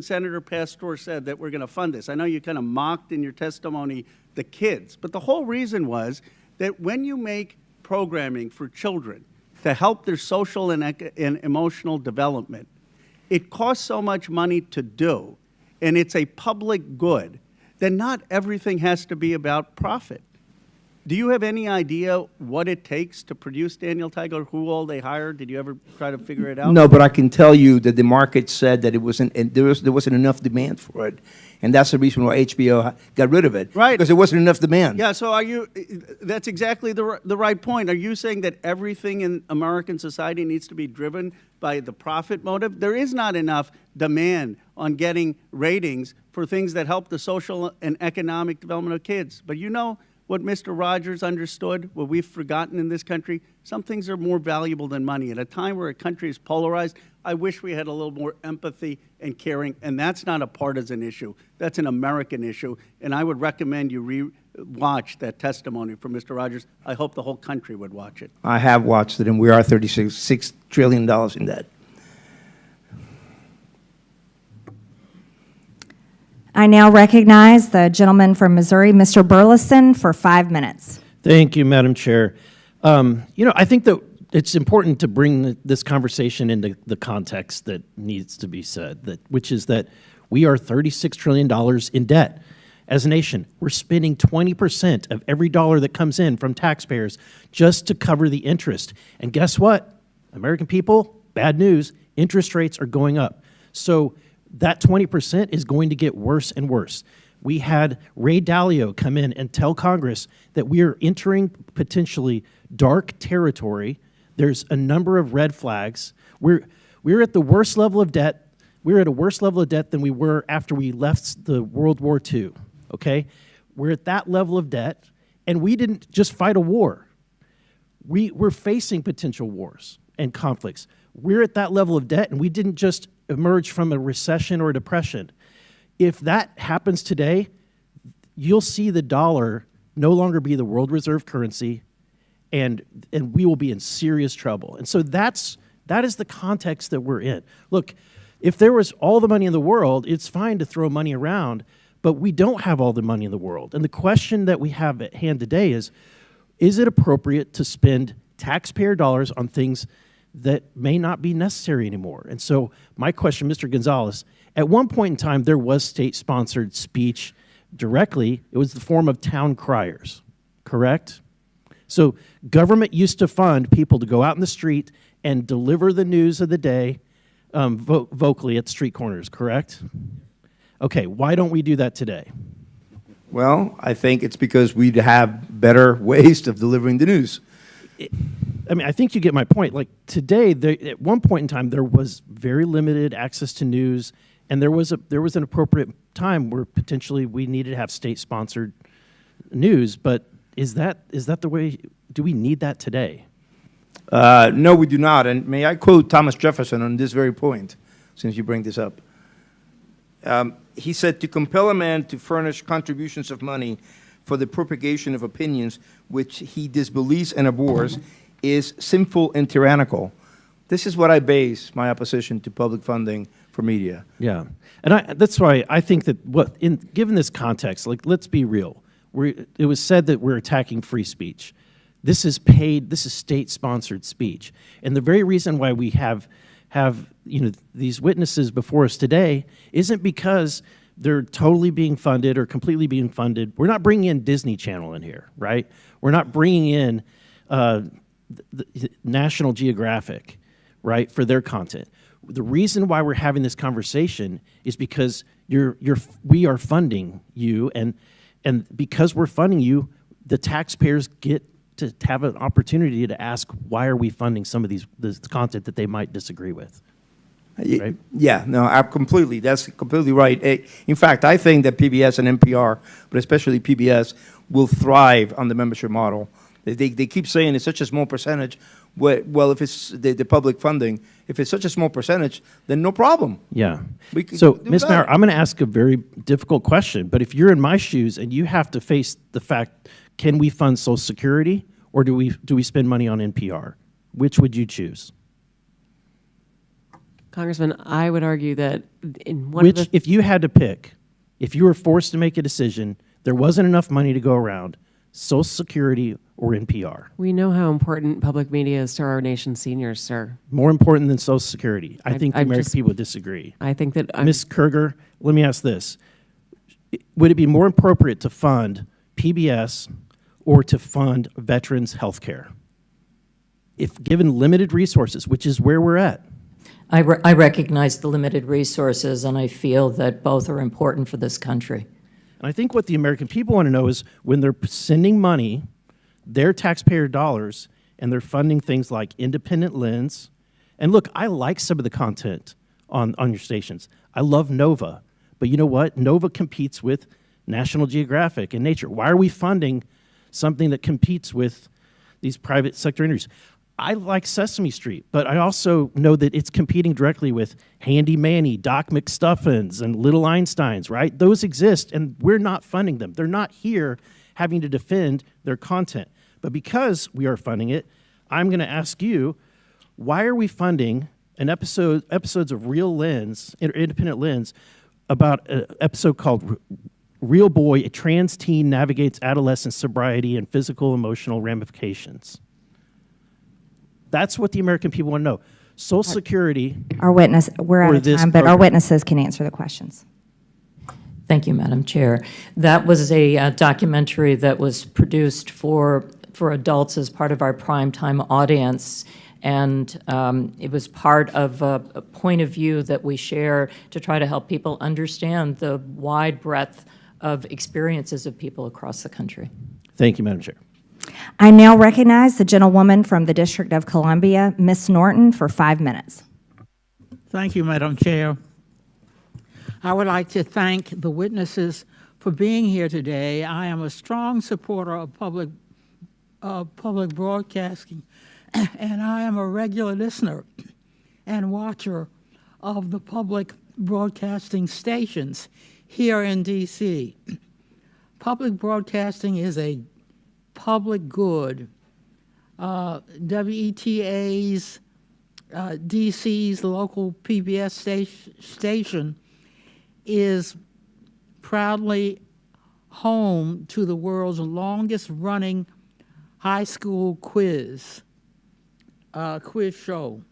[SPEAKER 16] Senator Pastor said that we're going to fund this, I know you kind of mocked in your testimony the kids, but the whole reason was that when you make programming for children to help their social and emotional development, it costs so much money to do, and it's a public good, then not everything has to be about profit. Do you have any idea what it takes to produce Daniel Tiger, who all they hired? Did you ever try to figure it out?
[SPEAKER 5] No, but I can tell you that the market said that there wasn't enough demand for it, and that's the reason why HBO got rid of it.
[SPEAKER 16] Right.
[SPEAKER 5] Because there wasn't enough demand.
[SPEAKER 16] Yeah, so that's exactly the right point. Are you saying that everything in American society needs to be driven by the profit motive? There is not enough demand on getting ratings for things that help the social and economic development of kids. But what Mr. Rogers understood, what we've forgotten in this country? Some things are more valuable than money. At a time where a country is polarized, I wish we had a little more empathy and caring, and that's not a partisan issue. That's an American issue, and I would recommend you watch that testimony from Mr. Rogers. I hope the whole country would watch it.
[SPEAKER 5] I have watched it, and we are $36 trillion in debt.
[SPEAKER 1] I now recognize the gentleman from Missouri, Mr. Burleson, for 5 minutes.
[SPEAKER 17] Thank you, Madam Chair. I think that it's important to bring this conversation into the context that needs to be said, which is that we are $36 trillion in debt. As a nation, we're spending 20% of every dollar that comes in from taxpayers just to cover the interest. And guess what? American people, bad news, interest rates are going up. So that 20% is going to get worse and worse. We had Ray Dalio come in and tell Congress that we are entering potentially dark territory. There's a number of red flags. We're at the worst level of debt. We're at a worse level of debt than we were after we left the World War II, okay? We're at that level of debt, and we didn't just fight a war. We're facing potential wars and conflicts. We're at that level of debt, and we didn't just emerge from a recession or a depression. If that happens today, you'll see the dollar no longer be the world reserve currency, and we will be in serious trouble. And so that is the context that we're in. Look, if there was all the money in the world, it's fine to throw money around, but we don't have all the money in the world. And the question that we have at hand today is it appropriate to spend taxpayer dollars on things that may not be necessary anymore? And so my question, Mr. Gonzalez, at one point in time, there was state-sponsored speech directly. It was the form of town criers, correct? So government used to fund people to go out in the street and deliver the news of the day vocally at street corners, correct? Okay, why don't we do that today?
[SPEAKER 5] Well, I think it's because we'd have better ways of delivering the news.
[SPEAKER 17] I think you get my point. Like today, at one point in time, there was very limited access to news, and there was an appropriate time where potentially we needed to have state-sponsored news. But is that the way? Do we need that today?
[SPEAKER 5] No, we do not. And may I quote Thomas Jefferson on this very point, since you bring this up? He said, "To compel a man to furnish contributions of money for the propagation of opinions which he disbelieves and abhors is sinful and tyrannical." This is what I base my opposition to public funding for media.
[SPEAKER 17] Yeah, and that's why I think that given this context, like, let's be real. It was said that we're attacking free speech. This is state-sponsored speech, and the very reason why we have these witnesses before us today isn't because they're totally being funded or completely being funded. We're not bringing in Disney Channel in here, right? We're not bringing in the National Geographic, right, for their content. The reason why we're having this conversation is because we are funding you, and because we're funding you, the taxpayers get to have an opportunity to ask, why are we funding some of this content that they might disagree with? Right?
[SPEAKER 5] Yeah, no, that's completely right. In fact, I think that PBS and NPR, but especially PBS, will thrive on the membership model. They keep saying it's such a small percentage. Well, if it's the public funding, if it's such a small percentage, then no problem.
[SPEAKER 17] Yeah. So, Ms. Maurer, I'm going to ask a very difficult question, but if you're in my shoes and you have to face the fact, can we fund Social Security or do we spend money on NPR? Which would you choose?
[SPEAKER 3] Congressman, I would argue that
[SPEAKER 17] if you had to pick, if you were forced to make a decision, there wasn't enough money to go around, Social Security or NPR?
[SPEAKER 3] We know how important public media is to our nation's seniors, sir.
[SPEAKER 17] More important than Social Security. I think the American people disagree.
[SPEAKER 3] I think that
[SPEAKER 17] Ms. Kerger, let me ask this. Would it be more appropriate to fund PBS or to fund veterans' health care? If given limited resources, which is where we're at.
[SPEAKER 4] I recognize the limited resources, and I feel that both are important for this country.
[SPEAKER 17] And I think what the American people want to know is when they're sending money, their taxpayer dollars, and they're funding things like Independent Lens. And look, I like some of the content on your stations. I love Nova. But you know what? Nova competes with National Geographic and Nature. Why are we funding something that competes with these private sector interviews. I like Sesame Street, but I also know that it's competing directly with Handy Manny, Doc McStuffins, and Little Einsteins, right? Those exist, and we're not funding them. They're not here having to defend their content. But because we are funding it, I'm going to ask you, why are we funding episodes of Real Lens, Independent Lens, about an episode called Real Boy, a trans teen navigates adolescent sobriety and physical emotional ramifications? That's what the American people want to know. Social Security.
[SPEAKER 1] We're out of time, but our witnesses can answer the questions.
[SPEAKER 4] Thank you, Madam Chair. That was a documentary that was produced for adults as part of our primetime audience, and it was part of a point of view that we share to try to help people understand the wide breadth of experiences of people across the country.
[SPEAKER 17] Thank you, Madam Chair.
[SPEAKER 1] I now recognize the gentlewoman from the District of Columbia, Ms. Norton, for 5 minutes.
[SPEAKER 18] Thank you, Madam Chair. I would like to thank the witnesses for being here today. I am a strong supporter of public broadcasting, and I am a regular listener and watcher of the public broadcasting stations here in D.C. Public broadcasting is a public good. WETA's DC's local PBS station is proudly home to the world's longest running high school quiz show.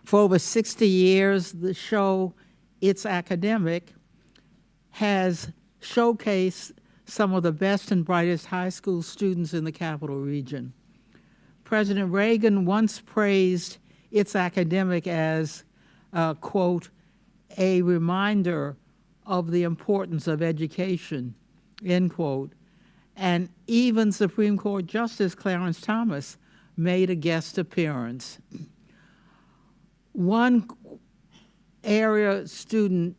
[SPEAKER 18] For over 60 years, the show, It's Academic, has showcased some of the best and brightest high school students in the capital region. President Reagan once praised It's Academic as, quote, a reminder of the importance of education, end quote. And even Supreme Court Justice Clarence Thomas made a guest appearance. One area student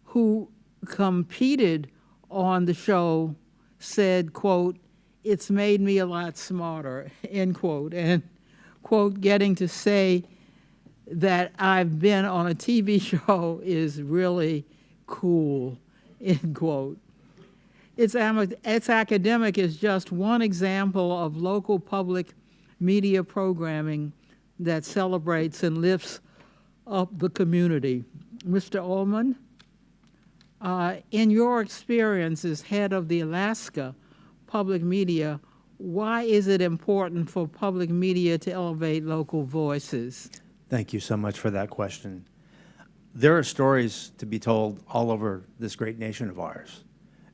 [SPEAKER 18] who competed on the show said, quote, it's made me a lot smarter, end quote. And, quote, getting to say that I've been on a TV show is really cool, end quote. It's Academic is just one example of local public media programming that celebrates and lifts up the community. Mr. Ullman, in your experience as head of the Alaska Public Media, why is it important for public media to elevate local voices?
[SPEAKER 6] Thank you so much for that question. There are stories to be told all over this great nation of ours.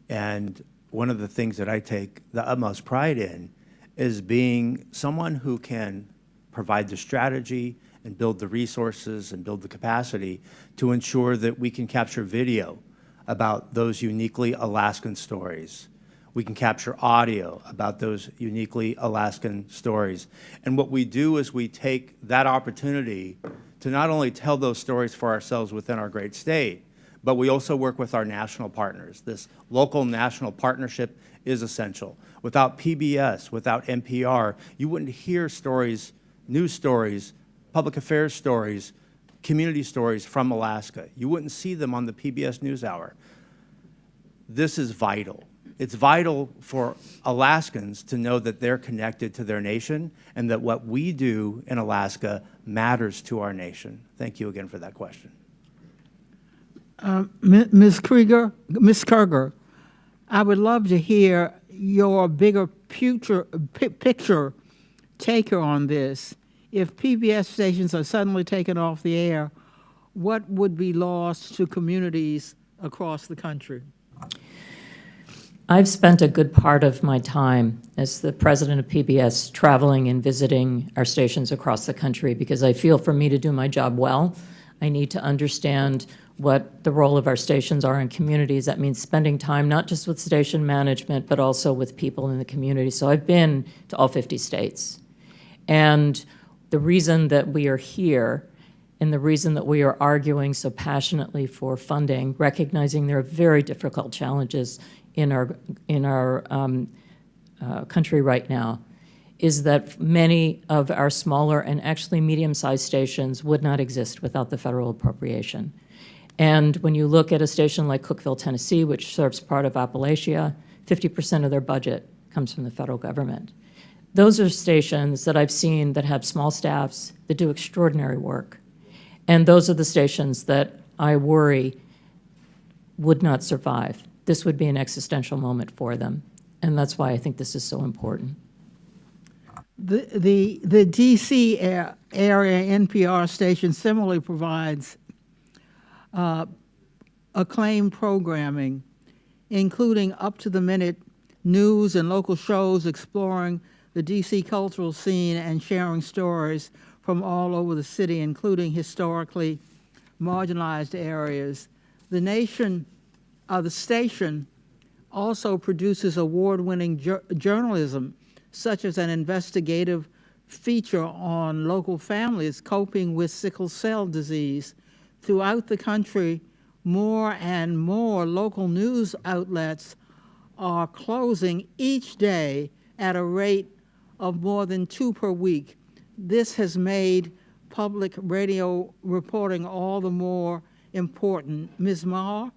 [SPEAKER 6] And one of the things that I take the utmost pride in is being someone who can provide the strategy and build the resources and build the capacity to ensure that we can capture video about those uniquely Alaskan stories. We can capture audio about those uniquely Alaskan stories. And what we do is we take that opportunity to not only tell those stories for ourselves within our great state, but we also work with our national partners. This local national partnership is essential. Without PBS, without NPR, you wouldn't hear stories, news stories, public affairs stories, community stories from Alaska. You wouldn't see them on the PBS NewsHour. This is vital. It's vital for Alaskans to know that they're connected to their nation and that what we do in Alaska matters to our nation. Thank you again for that question.
[SPEAKER 18] Ms. Kruger, I would love to hear your bigger picture taker on this. If PBS stations are suddenly taken off the air, what would be lost to communities across the country?
[SPEAKER 4] I've spent a good part of my time as the president of PBS traveling and visiting our stations across the country because I feel for me to do my job well, I need to understand what the role of our stations are in communities. That means spending time not just with station management, but also with people in the community. So I've been to all 50 states. And the reason that we are here and the reason that we are arguing so passionately for funding, recognizing there are very difficult challenges in our country right now is that many of our smaller and actually medium-sized stations would not exist without the federal appropriation. And when you look at a station like Cookeville, Tennessee, which serves part of Appalachia, 50% of their budget comes from the federal government. Those are stations that I've seen that have small staffs that do extraordinary work. And those are the stations that I worry would not survive. This would be an existential moment for them. And that's why I think this is so important.
[SPEAKER 18] The DC area NPR station similarly provides acclaimed programming, including up-to-the-minute news and local shows exploring the DC cultural scene and sharing stories from all over the city, including historically marginalized areas. The station also produces award-winning journalism, such as an investigative feature on local families coping with sickle cell disease. Throughout the country, more and more local news outlets are closing each day at a rate of more than 2 per week. This has made public radio reporting all the more important. Ms. Marr,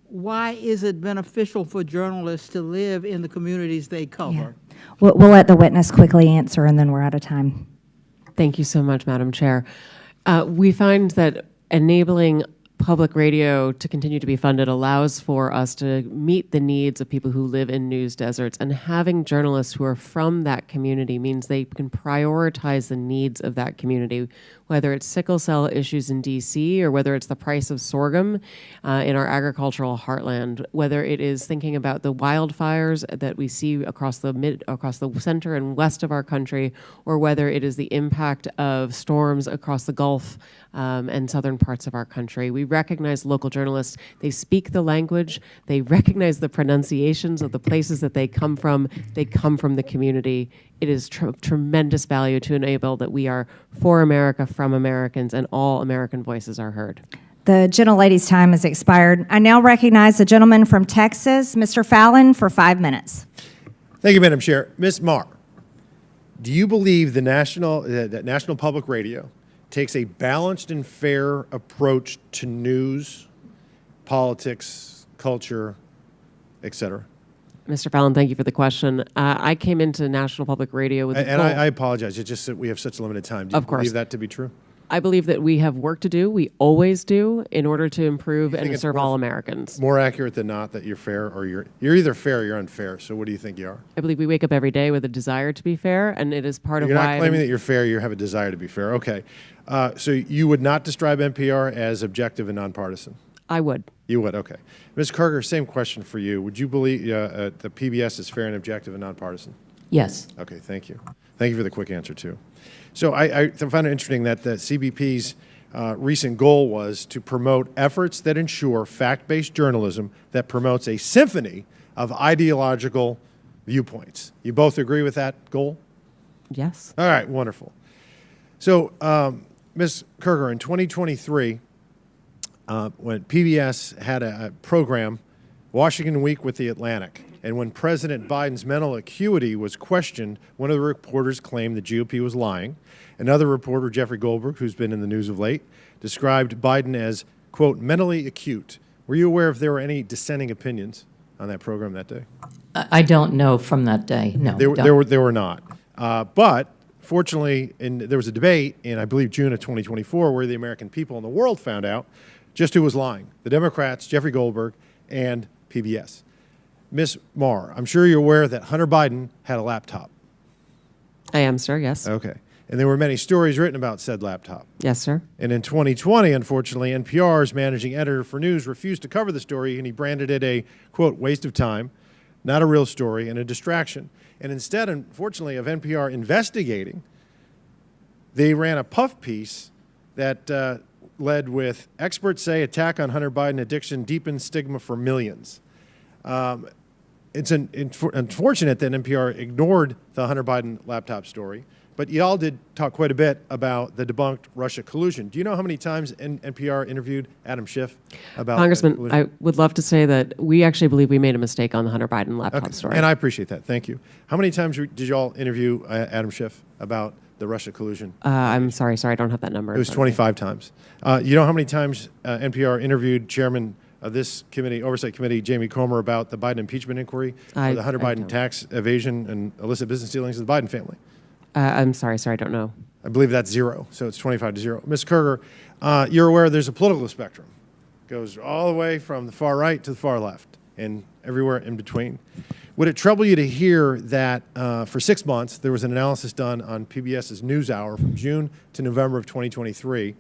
[SPEAKER 18] why is it beneficial for journalists to live in the communities they cover?
[SPEAKER 1] We'll let the witness quickly answer, and then we're out of time.
[SPEAKER 3] Thank you so much, Madam Chair. We find that enabling public radio to continue to be funded allows for us to meet the needs of people who live in news deserts, and having journalists who are from that community means they can prioritize the needs of that community, whether it's sickle cell issues in DC or whether it's the price of sorghum in our agricultural heartland, whether it is thinking about the wildfires that we see across the center and west of our country, or whether it is the impact of storms across the Gulf and southern parts of our country. We recognize local journalists. They speak the language. They recognize the pronunciations of the places that they come from. They come from the community. It is tremendous value to enable that we are for America, from Americans, and all American voices are heard.
[SPEAKER 1] The gentlelady's time has expired. I now recognize the gentleman from Texas, Mr. Fallon, for 5 minutes.
[SPEAKER 19] Thank you, Madam Chair. Ms. Marr, do you believe that National Public Radio takes a balanced and fair approach to news, politics, culture, et cetera?
[SPEAKER 3] Mr. Fallon, thank you for the question. I came into National Public Radio with
[SPEAKER 19] I apologize. It's just that we have such limited time. Do you believe that to be true?
[SPEAKER 3] I believe that we have work to do. We always do, in order to improve and to serve all Americans.
[SPEAKER 19] More accurate than not that you're fair, or you're either fair or you're unfair. So what do you think you are?
[SPEAKER 3] I believe we wake up every day with a desire to be fair, and it is part of why.
[SPEAKER 19] You're not claiming that you're fair. You have a desire to be fair. Okay. So you would not describe NPR as objective and nonpartisan?
[SPEAKER 3] I would.
[SPEAKER 19] You would, okay. Ms. Kerger, same question for you. Would you believe the PBS is fair and objective and nonpartisan?
[SPEAKER 4] Yes.
[SPEAKER 19] Okay, thank you. Thank you for the quick answer, too. So I found it interesting that the CBP's recent goal was to promote efforts that ensure fact-based journalism that promotes a symphony of ideological viewpoints. You both agree with that goal?
[SPEAKER 3] Yes.
[SPEAKER 19] All right, wonderful. So, Ms. Kerger, in 2023, when PBS had a program, Washington Week with the Atlantic, and when President Biden's mental acuity was questioned, one of the reporters claimed the GOP was lying. Another reporter, Jeffrey Goldberg, who's been in the news of late, described Biden as, quote, mentally acute. Were you aware if there were any dissenting opinions on that program that day?
[SPEAKER 4] I don't know from that day, no.
[SPEAKER 19] There were not. But fortunately, there was a debate in, I believe, June of 2024, where the American people and the world found out just who was lying. The Democrats, Jeffrey Goldberg, and PBS. Ms. Marr, I'm sure you're aware that Hunter Biden had a laptop.
[SPEAKER 3] I am, sir, yes.
[SPEAKER 19] Okay. And there were many stories written about said laptop.
[SPEAKER 3] Yes, sir.
[SPEAKER 19] And in 2020, unfortunately, NPR's managing editor for news refused to cover the story, and he branded it a, quote, waste of time, not a real story, and a distraction. And instead, unfortunately, of NPR investigating, they ran a puff piece that led with, experts say attack on Hunter Biden addiction deepens stigma for millions. it's unfortunate that NPR ignored the Hunter Biden laptop story, but y'all did talk quite a bit about the debunked Russia collusion. Do you know how many times NPR interviewed Adam Schiff about
[SPEAKER 3] Congressman,
[SPEAKER 19] collusion?
[SPEAKER 3] I would love to say that we actually believe we made a mistake on the Hunter Biden laptop story.
[SPEAKER 19] And I appreciate that. Thank you. How many times did y'all interview Adam Schiff about the Russia collusion?
[SPEAKER 3] I'm sorry, I don't have that number.
[SPEAKER 19] It was 25 times. You know how many times NPR interviewed Chairman of this committee, Oversight Committee, Jamie Comer, about the Biden impeachment inquiry or the Hunter Biden tax evasion and illicit business dealings of the Biden family?
[SPEAKER 3] I'm sorry, I don't know.
[SPEAKER 19] I believe that's 0, so it's 25-0. Ms. Kerger, you're aware there's a political spectrum. It goes all the way from the far right to the far left and everywhere in between. Would it trouble you to hear that for 6 months there was an analysis done on PBS's NewsHour from June to November of 2023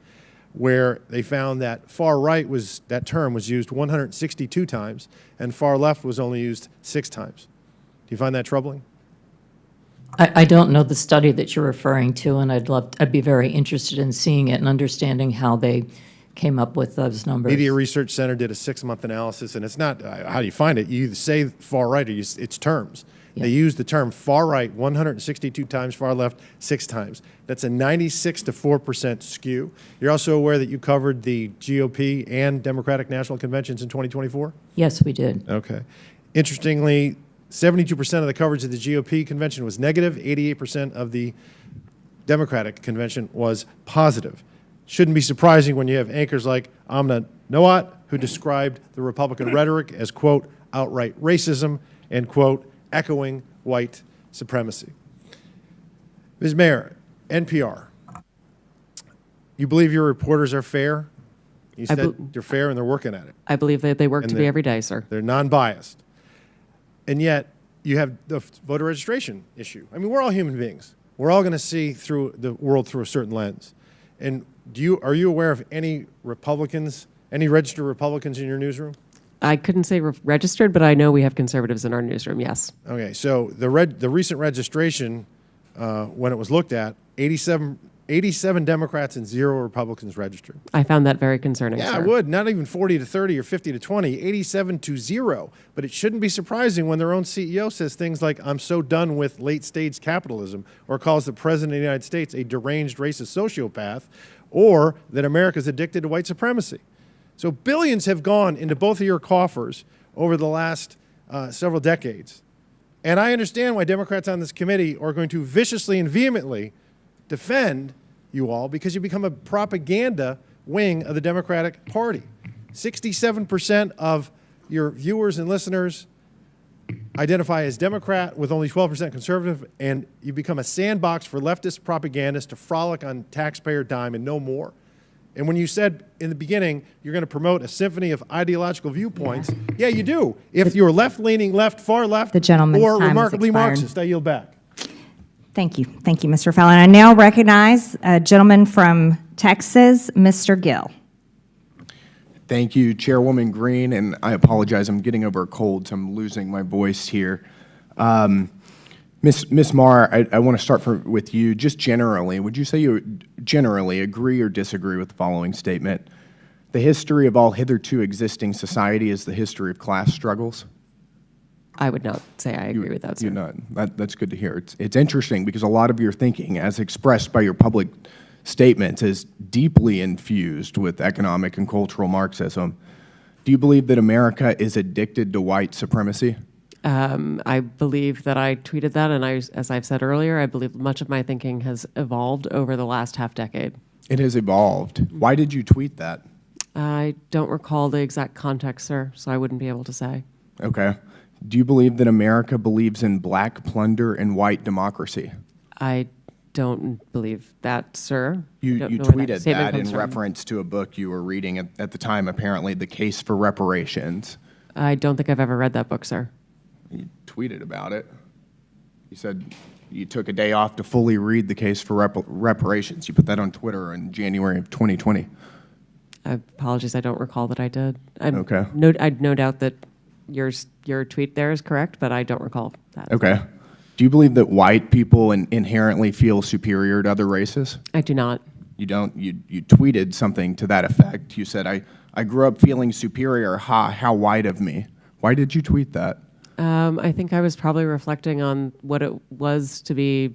[SPEAKER 19] where they found that far right that term was used 162 times and far left was only used 6 times? Do you find that troubling?
[SPEAKER 4] I don't know the study that you're referring to, and I'd be very interested in seeing it and understanding how they came up with those numbers.
[SPEAKER 19] Media Research Center did a 6-month analysis, and it's not how do you find it? You either say far right or it's terms. Yeah. They use the term far right 162 times, far left 6 times. That's a 96 to 4% skew. You're also aware that you covered the GOP and Democratic National Conventions in 2024?
[SPEAKER 4] Yes, we did.
[SPEAKER 19] Okay. Interestingly, 72% of the coverage of the GOP convention was negative. 88% of the Democratic convention was positive. Shouldn't be surprising when you have anchors like Amna Noat, who described the Republican rhetoric as, quote, outright racism and, quote, echoing white supremacy. Ms. Mayor, NPR, you believe your reporters are fair? You said they're fair and they're working at it.
[SPEAKER 3] I believe that they work to be every day, sir.
[SPEAKER 19] They're non-biased. And yet, you have the voter registration issue. I mean, we're all human beings. We're all going to see through the world through a certain lens. And are you aware of any Republicans, any registered Republicans in your newsroom?
[SPEAKER 3] I couldn't say registered, but I know we have conservatives in our newsroom, yes.
[SPEAKER 19] Okay, so the recent registration, when it was looked at, 87 Democrats and 0 Republicans registered.
[SPEAKER 3] I found that very concerning,
[SPEAKER 19] Yeah,
[SPEAKER 3] sir.
[SPEAKER 19] I would. Not even 40 to 30 or 50 to 20, 87 to 0. But it shouldn't be surprising when their own CEO says things like, I'm so done with late-stage capitalism, or calls the President of the United States a deranged racist sociopath, or that America's addicted to white supremacy. So billions have gone into both of your coffers over the last several decades. And I understand why Democrats on this committee are going to viciously and vehemently defend you all, because you become a propaganda wing of the Democratic Party. 67% of your viewers and listeners identify as Democrat with only 12% conservative, and you become a sandbox for leftist propagandists to frolic on taxpayer dime and no more. And when you said in the beginning you're going to promote a symphony of ideological viewpoints, yeah, you do. If you're left-leaning, left, far left,
[SPEAKER 1] The gentleman's
[SPEAKER 19] or
[SPEAKER 1] time has
[SPEAKER 19] remarkably
[SPEAKER 1] expired.
[SPEAKER 19] Marxist, I yield back.
[SPEAKER 1] Thank you, Mr. Fallon. I now recognize a gentleman from Texas, Mr. Gill.
[SPEAKER 20] Thank you, Chairwoman Green, and I apologize. I'm getting over a cold, so I'm losing my voice here. Ms. Marr, I want to start with you. Just generally, would you say you generally agree or disagree with the following statement? The history of all hitherto existing society is the history of class struggles?
[SPEAKER 3] I would not say I agree with that, sir.
[SPEAKER 20] You're not. That's good to hear. It's interesting because a lot of your thinking, as expressed by your public statements, is deeply infused with economic and cultural Marxism. Do you believe that America is addicted to white supremacy?
[SPEAKER 3] I believe that I tweeted that, and as I've said earlier, I believe much of my thinking has evolved over the last half-decade.
[SPEAKER 20] It has evolved. Why did you tweet that?
[SPEAKER 3] I don't recall the exact context, sir, so I wouldn't be able to say.
[SPEAKER 20] Okay. Do you believe that America believes in black plunder and white democracy?
[SPEAKER 3] I don't believe that, sir.
[SPEAKER 20] You tweeted that in reference to a book you were reading at the time, apparently, The Case for Reparations.
[SPEAKER 3] I don't think I've ever read that book, sir.
[SPEAKER 20] You tweeted about it. You said you took a day off to fully read The Case for Reparations. You put that on Twitter in January of 2020.
[SPEAKER 3] Apologies, I don't recall that I did.
[SPEAKER 20] Okay.
[SPEAKER 3] I'd no doubt that your tweet there is correct, but I don't recall that.
[SPEAKER 20] Okay. Do you believe that white people inherently feel superior to other races?
[SPEAKER 3] I do not.
[SPEAKER 20] You don't? You tweeted something to that effect. You said, I grew up feeling superior. Ha, how white of me. Why did you tweet that?
[SPEAKER 3] I think I was probably reflecting on what it was to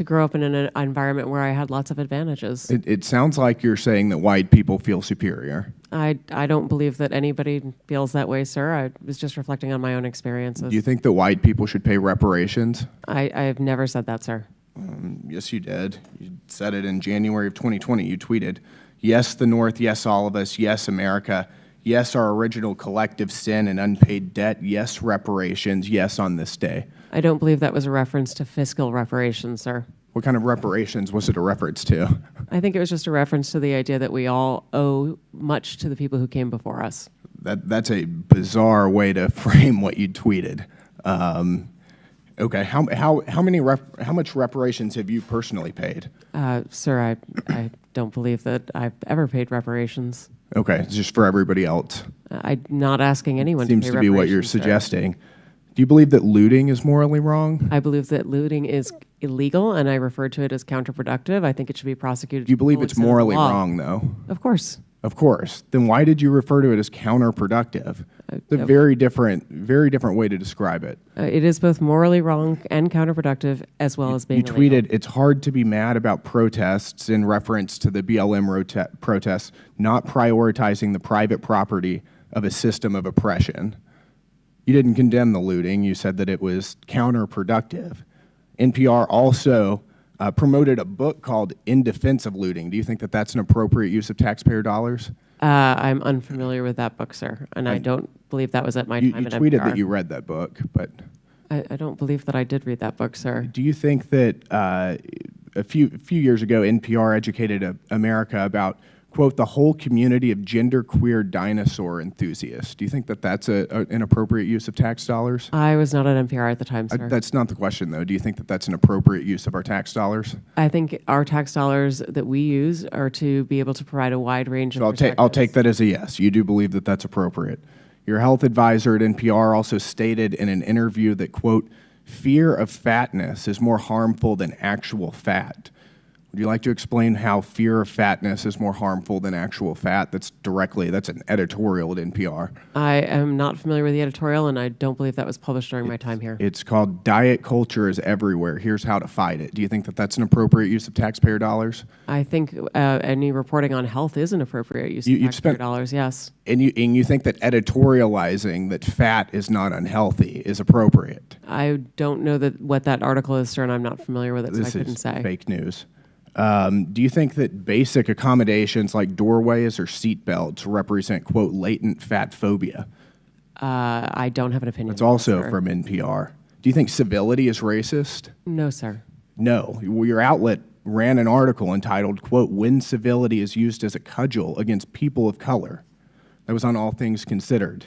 [SPEAKER 3] grow up in an environment where I had lots of advantages.
[SPEAKER 20] It sounds like you're saying that white people feel superior.
[SPEAKER 3] I don't believe that anybody feels that way, sir. I was just reflecting on my own experiences.
[SPEAKER 20] Do you think that white people should pay reparations?
[SPEAKER 3] I've never said that, sir.
[SPEAKER 20] Yes, you did. You said it in January of 2020. You tweeted, "Yes, the North. Yes, all of us. Yes, America. Yes, our original collective sin and unpaid debt. Yes, reparations. Yes, on this day."
[SPEAKER 3] I don't believe that was a reference to fiscal reparations, sir.
[SPEAKER 20] What kind of reparations was it a reference to?
[SPEAKER 3] I think it was just a reference to the idea that we all owe much to the people who came before us.
[SPEAKER 20] That's a bizarre way to frame what you tweeted. Okay, how much reparations have you personally paid?
[SPEAKER 3] Sir, I don't believe that I've ever paid reparations.
[SPEAKER 20] Okay, it's just for everybody else.
[SPEAKER 3] I'm not asking anyone to pay
[SPEAKER 20] Seems to be what you're
[SPEAKER 3] reparations, sir.
[SPEAKER 20] suggesting. Do you believe that looting is morally wrong?
[SPEAKER 3] I believe that looting is illegal, and I refer to it as counterproductive. I think it should be prosecuted.
[SPEAKER 20] Do you believe
[SPEAKER 3] to the
[SPEAKER 20] it's
[SPEAKER 3] full extent of the
[SPEAKER 20] morally
[SPEAKER 3] law.
[SPEAKER 20] wrong, though?
[SPEAKER 3] Of course.
[SPEAKER 20] Of course. Then why did you refer to it as counterproductive? It's a very different way to describe it.
[SPEAKER 3] It is both morally wrong and counterproductive, as well as being
[SPEAKER 20] You
[SPEAKER 3] illegal.
[SPEAKER 20] tweeted, "It's hard to be mad about protests," in reference to the BLM protests, not prioritizing the private property of a system of oppression. You didn't condemn the looting. You said that it was counterproductive. NPR also promoted a book called In Defense of Looting. Do you think that that's an appropriate use of taxpayer dollars?
[SPEAKER 3] I'm unfamiliar with that book, sir, and I don't believe that was at my
[SPEAKER 20] You
[SPEAKER 3] time at
[SPEAKER 20] tweeted
[SPEAKER 3] NPR.
[SPEAKER 20] that you read that book, but
[SPEAKER 3] I don't believe that I did read that book, sir.
[SPEAKER 20] do you think that a few years ago, NPR educated America about, quote, the whole community of genderqueer dinosaur enthusiasts? Do you think that that's an appropriate use of tax dollars?
[SPEAKER 3] I was not at NPR at the time, sir.
[SPEAKER 20] That's not the question, though. Do you think that that's an appropriate use of our tax dollars?
[SPEAKER 3] I think our tax dollars that we use are to be able to provide a wide range of
[SPEAKER 20] So I'll take that as a yes. You do believe that that's appropriate. Your health advisor at NPR also stated in an interview that, quote, fear of fatness is more harmful than actual fat. Would you like to explain how fear of fatness is more harmful than actual fat? That's an editorial at NPR.
[SPEAKER 3] I am not familiar with the editorial, and I don't believe that was published during my time here.
[SPEAKER 20] It's called Diet Culture is Everywhere. Here's how to fight it. Do you think that that's an appropriate use of taxpayer dollars?
[SPEAKER 3] I think any reporting on health is an appropriate use of taxpayer dollars, yes.
[SPEAKER 20] And you think that editorializing that fat is not unhealthy is appropriate?
[SPEAKER 3] I don't know what that article is, sir, and I'm not familiar with it, so I
[SPEAKER 20] This
[SPEAKER 3] couldn't
[SPEAKER 20] is
[SPEAKER 3] say.
[SPEAKER 20] fake news. Do you think that basic accommodations like doorways or seat belts represent, quote, latent fat phobia?
[SPEAKER 3] I don't have an opinion.
[SPEAKER 20] It's
[SPEAKER 3] on that,
[SPEAKER 20] also
[SPEAKER 3] sir.
[SPEAKER 20] from NPR. Do you think civility is racist?
[SPEAKER 3] No, sir.
[SPEAKER 20] No. Your outlet ran an article entitled, quote, when civility is used as a cudgel against people of color. That was on All Things Considered.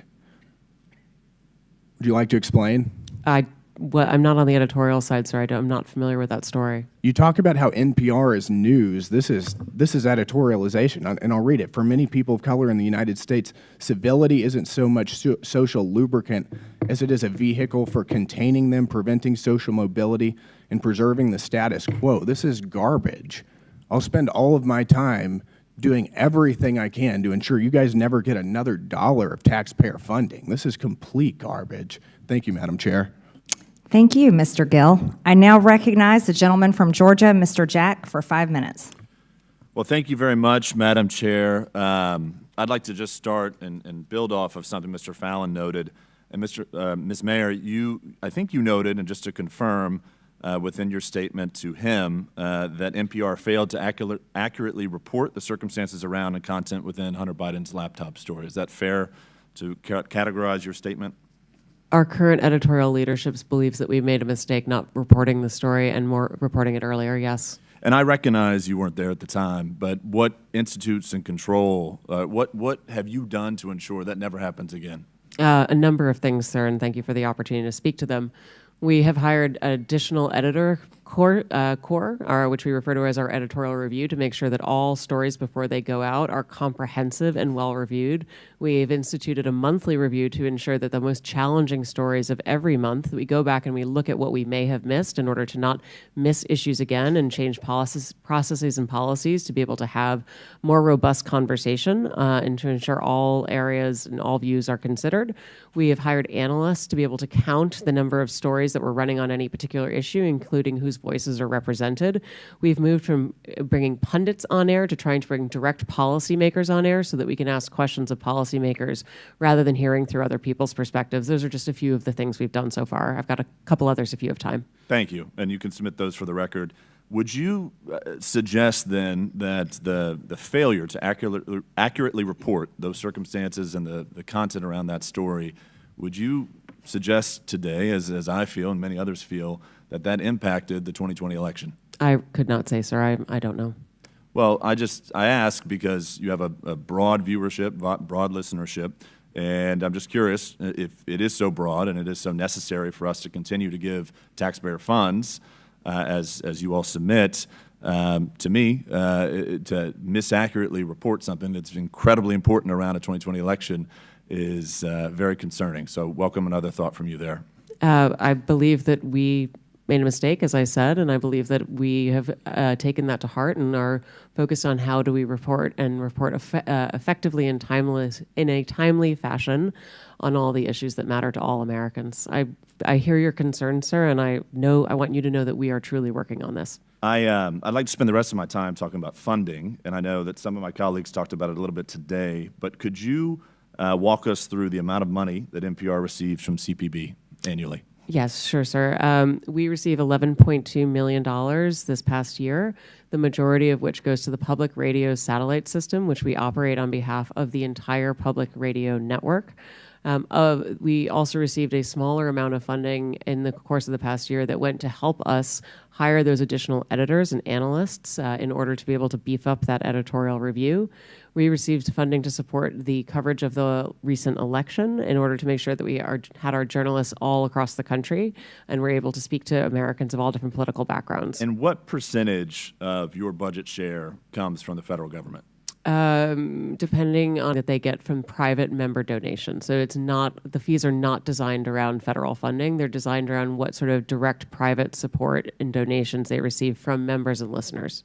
[SPEAKER 20] Would you like to explain?
[SPEAKER 3] I'm not on the editorial side, sir. I'm not familiar with that story.
[SPEAKER 20] You talk about how NPR is news. This is editorialization, and I'll read it. For many people of color in the United States, civility isn't so much social lubricant as it is a vehicle for containing them, preventing social mobility, and preserving the status quo. This is garbage. I'll spend all of my time doing everything I can to ensure you guys never get another dollar of taxpayer funding. This is complete garbage. Thank you, Madam Chair.
[SPEAKER 1] Thank you, Mr. Gill. I now recognize the gentleman from Georgia, Mr. Jack, for 5 minutes.
[SPEAKER 21] Well, thank you very much, Madam Chair. I'd like to just start and build off of something Mr. Fallon noted. And Ms. Mayor, I think you noted, and just to confirm within your statement to him, that NPR failed to accurately report the circumstances around and content within Hunter Biden's laptop story. Is that fair to categorize your statement?
[SPEAKER 3] Our current editorial leadership believes that we made a mistake not reporting the story and more reporting it earlier, yes.
[SPEAKER 21] And I recognize you weren't there at the time, but what institutes and control, what have you done to ensure that never happens again?
[SPEAKER 3] A number of things, sir, and thank you for the opportunity to speak to them. We have hired an additional editor core, which we refer to as our editorial review, to make sure that all stories before they go out are comprehensive and well reviewed. We've instituted a monthly review to ensure that the most challenging stories of every month, we go back and we look at what we may have missed in order to not miss issues again and change processes and policies to be able to have more robust conversation and to ensure all areas and all views are considered. We have hired analysts to be able to count the number of stories that we're running on any particular issue, including whose voices are represented. We've moved from bringing pundits on air to trying to bring direct policymakers on air so that we can ask questions of policymakers rather than hearing through other people's perspectives. Those are just a few of the things we've done so far. I've got a couple others if you have time.
[SPEAKER 21] Thank you, and you can submit those for the record. Would you suggest then that the failure to accurately report those circumstances and the content around that story, would you suggest today, as I feel and many others feel, that impacted the 2020 election?
[SPEAKER 3] I could not say, sir. I don't know.
[SPEAKER 21] Well, I ask because you have a broad viewership, broad listenership, and I'm just curious if it is so broad and it is so necessary for us to continue to give taxpayer funds, as you all submit, to me, to misaccurately report something that's incredibly important around a 2020 election is very concerning. So welcome another thought from you there.
[SPEAKER 3] I believe that we made a mistake, as I said, and I believe that we have taken that to heart and are focused on how do we report and report effectively and in a timely fashion on all the issues that matter to all Americans. I hear your concern, sir, and I want you to know that we are truly working on this.
[SPEAKER 21] I'd like to spend the rest of my time talking about funding, and I know that some of my colleagues talked about it a little bit today, but could you walk us through the amount of money that NPR receives from CPB annually?
[SPEAKER 3] Yes, sure, sir. We receive $11.2 million this past year, the majority of which goes to the public radio satellite system, which we operate on behalf of the entire public radio network. We also received a smaller amount of funding in the course of the past year that went to help us hire those additional editors and analysts in order to be able to beef up that editorial review. We received funding to support the coverage of the recent election in order to make sure that we had our journalists all across the country and were able to speak to Americans of all different political backgrounds.
[SPEAKER 21] And what percentage of your budget share comes from the federal government?
[SPEAKER 3] Depending on what they get from private member donations. So the fees are not designed around federal funding. They're designed around what sort of direct private support and donations they receive from members and listeners.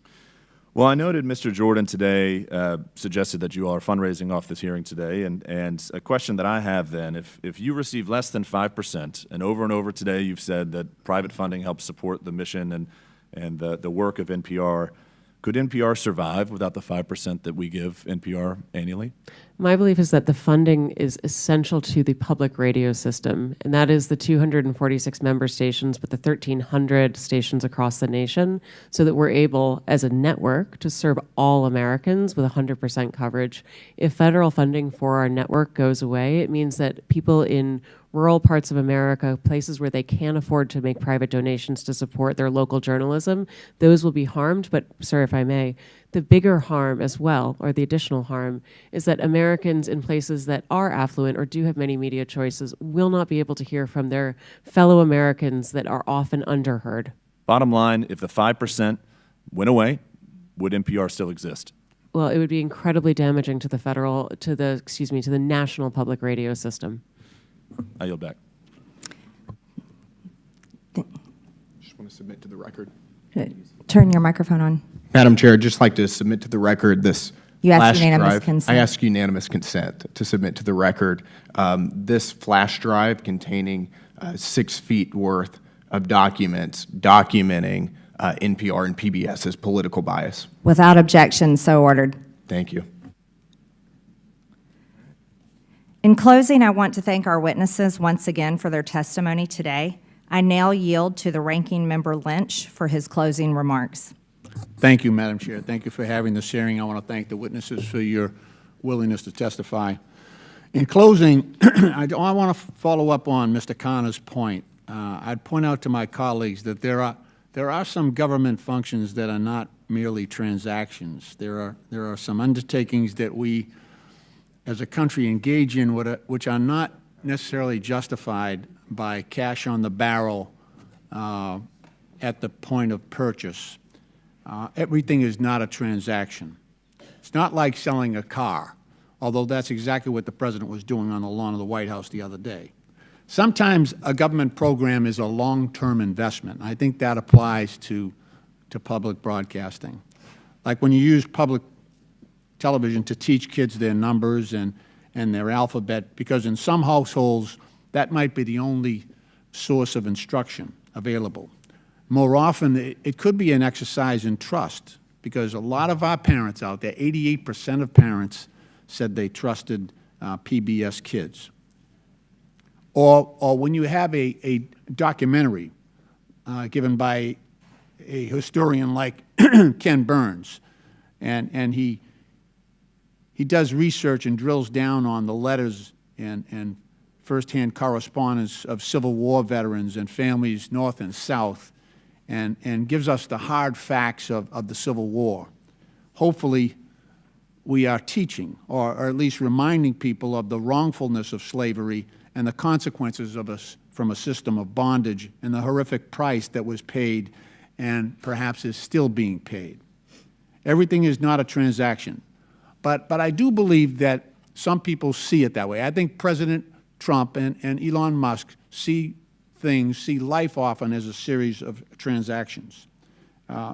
[SPEAKER 21] Well, I noted Mr. Jordan today suggested that you all are fundraising off this hearing today, and a question that I have then, if you receive less than 5%, and over today you've said that private funding helps support the mission and the work of NPR, could NPR survive without the 5% that we give NPR annually?
[SPEAKER 3] My belief is that the funding is essential to the public radio system, and that is the 246 member stations, but the 1,300 stations across the nation, so that we're able, as a network, to serve all Americans with 100% coverage. If federal funding for our network goes away, it means that people in rural parts of America, places where they can't afford to make private donations to support their local journalism, those will be harmed. But, sir, if I may, the bigger harm as well, or the additional harm, is that Americans in places that are affluent or do have many media choices will not be able to hear from their fellow Americans that are often underheard.
[SPEAKER 21] Bottom line, if the 5% went away, would NPR still exist?
[SPEAKER 3] Well, it would be incredibly damaging to the national public radio system.
[SPEAKER 21] I yield back.
[SPEAKER 20] Just want to submit to the record.
[SPEAKER 1] Turn your microphone on.
[SPEAKER 20] Madam Chair, I'd just like to submit to the record this
[SPEAKER 1] You asked
[SPEAKER 20] flash
[SPEAKER 1] unanimous
[SPEAKER 20] drive.
[SPEAKER 1] consent.
[SPEAKER 20] I ask unanimous consent to submit to the record this flash drive containing 6 feet worth of documents documenting NPR and PBS's political bias.
[SPEAKER 1] Without objection, so ordered.
[SPEAKER 20] Thank you.
[SPEAKER 1] In closing, I want to thank our witnesses once again for their testimony today. I now yield to the Ranking Member Lynch for his closing remarks.
[SPEAKER 2] Thank you, Madam Chair. Thank you for having this hearing. I want to thank the witnesses for your willingness to testify. In closing, I want to follow up on Mr. Connor's point. I'd point out to my colleagues that there are some government functions that are not merely transactions. There are some undertakings that we, as a country, engage in which are not necessarily justified by cash on the barrel at the point of purchase. Everything is not a transaction. It's not like selling a car, although that's exactly what the President was doing on the lawn of the White House the other day. Sometimes a government program is a long-term investment. I think that applies to public broadcasting. Like when you use public television to teach kids their numbers and their alphabet, because in some households that might be the only source of instruction available. More often, it could be an exercise in trust, because a lot of our parents out there, 88% of parents said they trusted PBS Kids. Or when you have a documentary given by a historian like Ken Burns, and he does research and drills down on the letters and firsthand correspondence of Civil War veterans and families north and south, and gives us the hard facts of the Civil War. Hopefully, we are teaching, or at least reminding people of the wrongfulness of slavery and the consequences of us from a system of bondage and the horrific price that was paid and perhaps is still being paid. Everything is not a transaction. But I do believe that some people see it that way. I think President Trump and Elon Musk see life often as a series of transactions.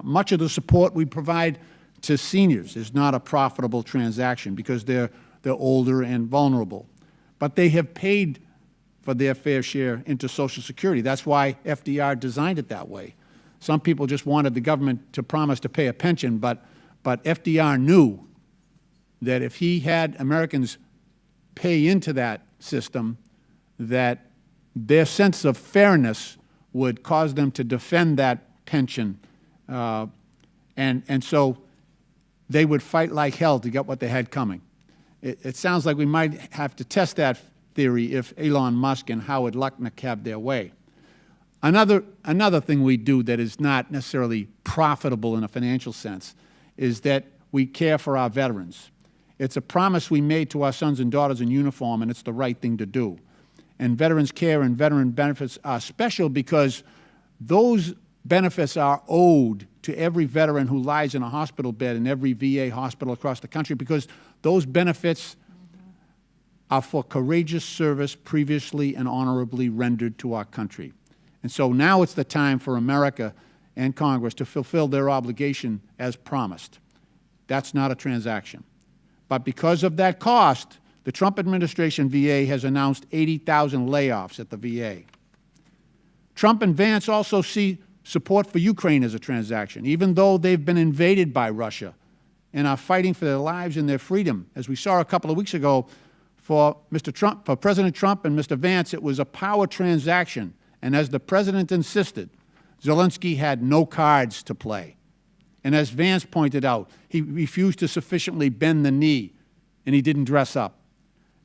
[SPEAKER 2] Much of the support we provide to seniors is not a profitable transaction because they're older and vulnerable. But they have paid for their fair share into Social Security. That's why FDR designed it that way. Some people just wanted the government to promise to pay a pension, but FDR knew that if he had Americans pay into that system, that their sense of fairness would cause them to defend that pension, and so they would fight like hell to get what they had coming. It sounds like we might have to test that theory if Elon Musk and Howard Lutnick have their way. Another thing we do that is not necessarily profitable in a financial sense is that we care for our veterans. It's a promise we made to our sons and daughters in uniform, and it's the right thing to do. And veterans care and veteran benefits are special because those benefits are owed to every veteran who lies in a hospital bed in every VA hospital across the country, because those benefits are for courageous service previously and honorably rendered to our country. And so now it's the time for America and Congress to fulfill their obligation as promised. That's not a transaction. But because of that cost, the Trump administration VA has announced 80,000 layoffs at the VA. Trump and Vance also see support for Ukraine as a transaction, even though they've been invaded by Russia and are fighting for their lives and their freedom. As we saw a couple of weeks ago, for President Trump and Mr. Vance, it was a power transaction. And as the President insisted, Zelensky had no cards to play. And as Vance pointed out, he refused to sufficiently bend the knee, and he didn't dress up.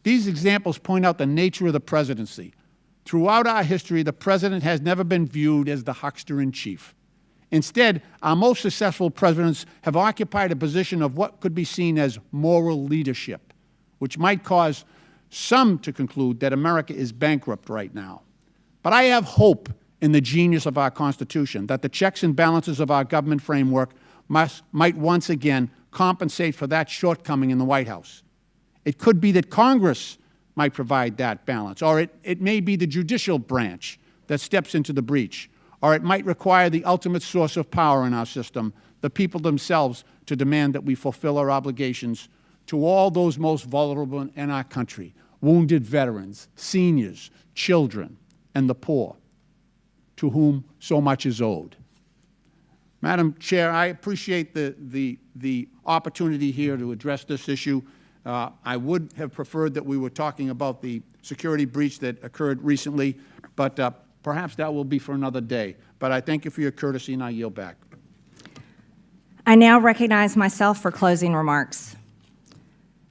[SPEAKER 2] These examples point out the nature of the presidency. Throughout our history, the President has never been viewed as the huckster-in-chief. Instead, our most successful presidents have occupied a position of what could be seen as moral leadership, which might cause some to conclude that America is bankrupt right now. But I have hope in the genius of our Constitution, that the checks and balances of our government framework might once again compensate for that shortcoming in the White House. It could be that Congress might provide that balance, or it may be the judicial branch that steps into the breach, or it might require the ultimate source of power in our system, the people themselves, to demand that we fulfill our obligations to all those most vulnerable in our country, wounded veterans, seniors, children, and the poor, to whom so much is owed. Madam Chair, I appreciate the opportunity here to address this issue. I would have preferred that we were talking about the security breach that occurred recently, but perhaps that will be for another day. But I thank you for your courtesy, and I yield back.
[SPEAKER 1] I now recognize myself for closing remarks.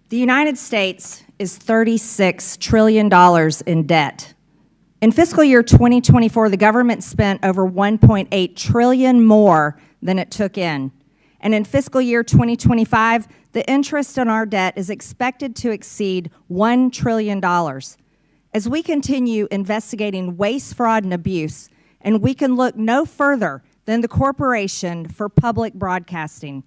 [SPEAKER 1] The United States is $36 trillion in debt. In fiscal year 2024, the government spent over $1.8 trillion more than it took in. And in fiscal year 2025, the interest on our debt is expected to exceed $1 trillion. As we continue investigating waste, fraud, and abuse, and we can look no further than the Corporation for Public Broadcasting.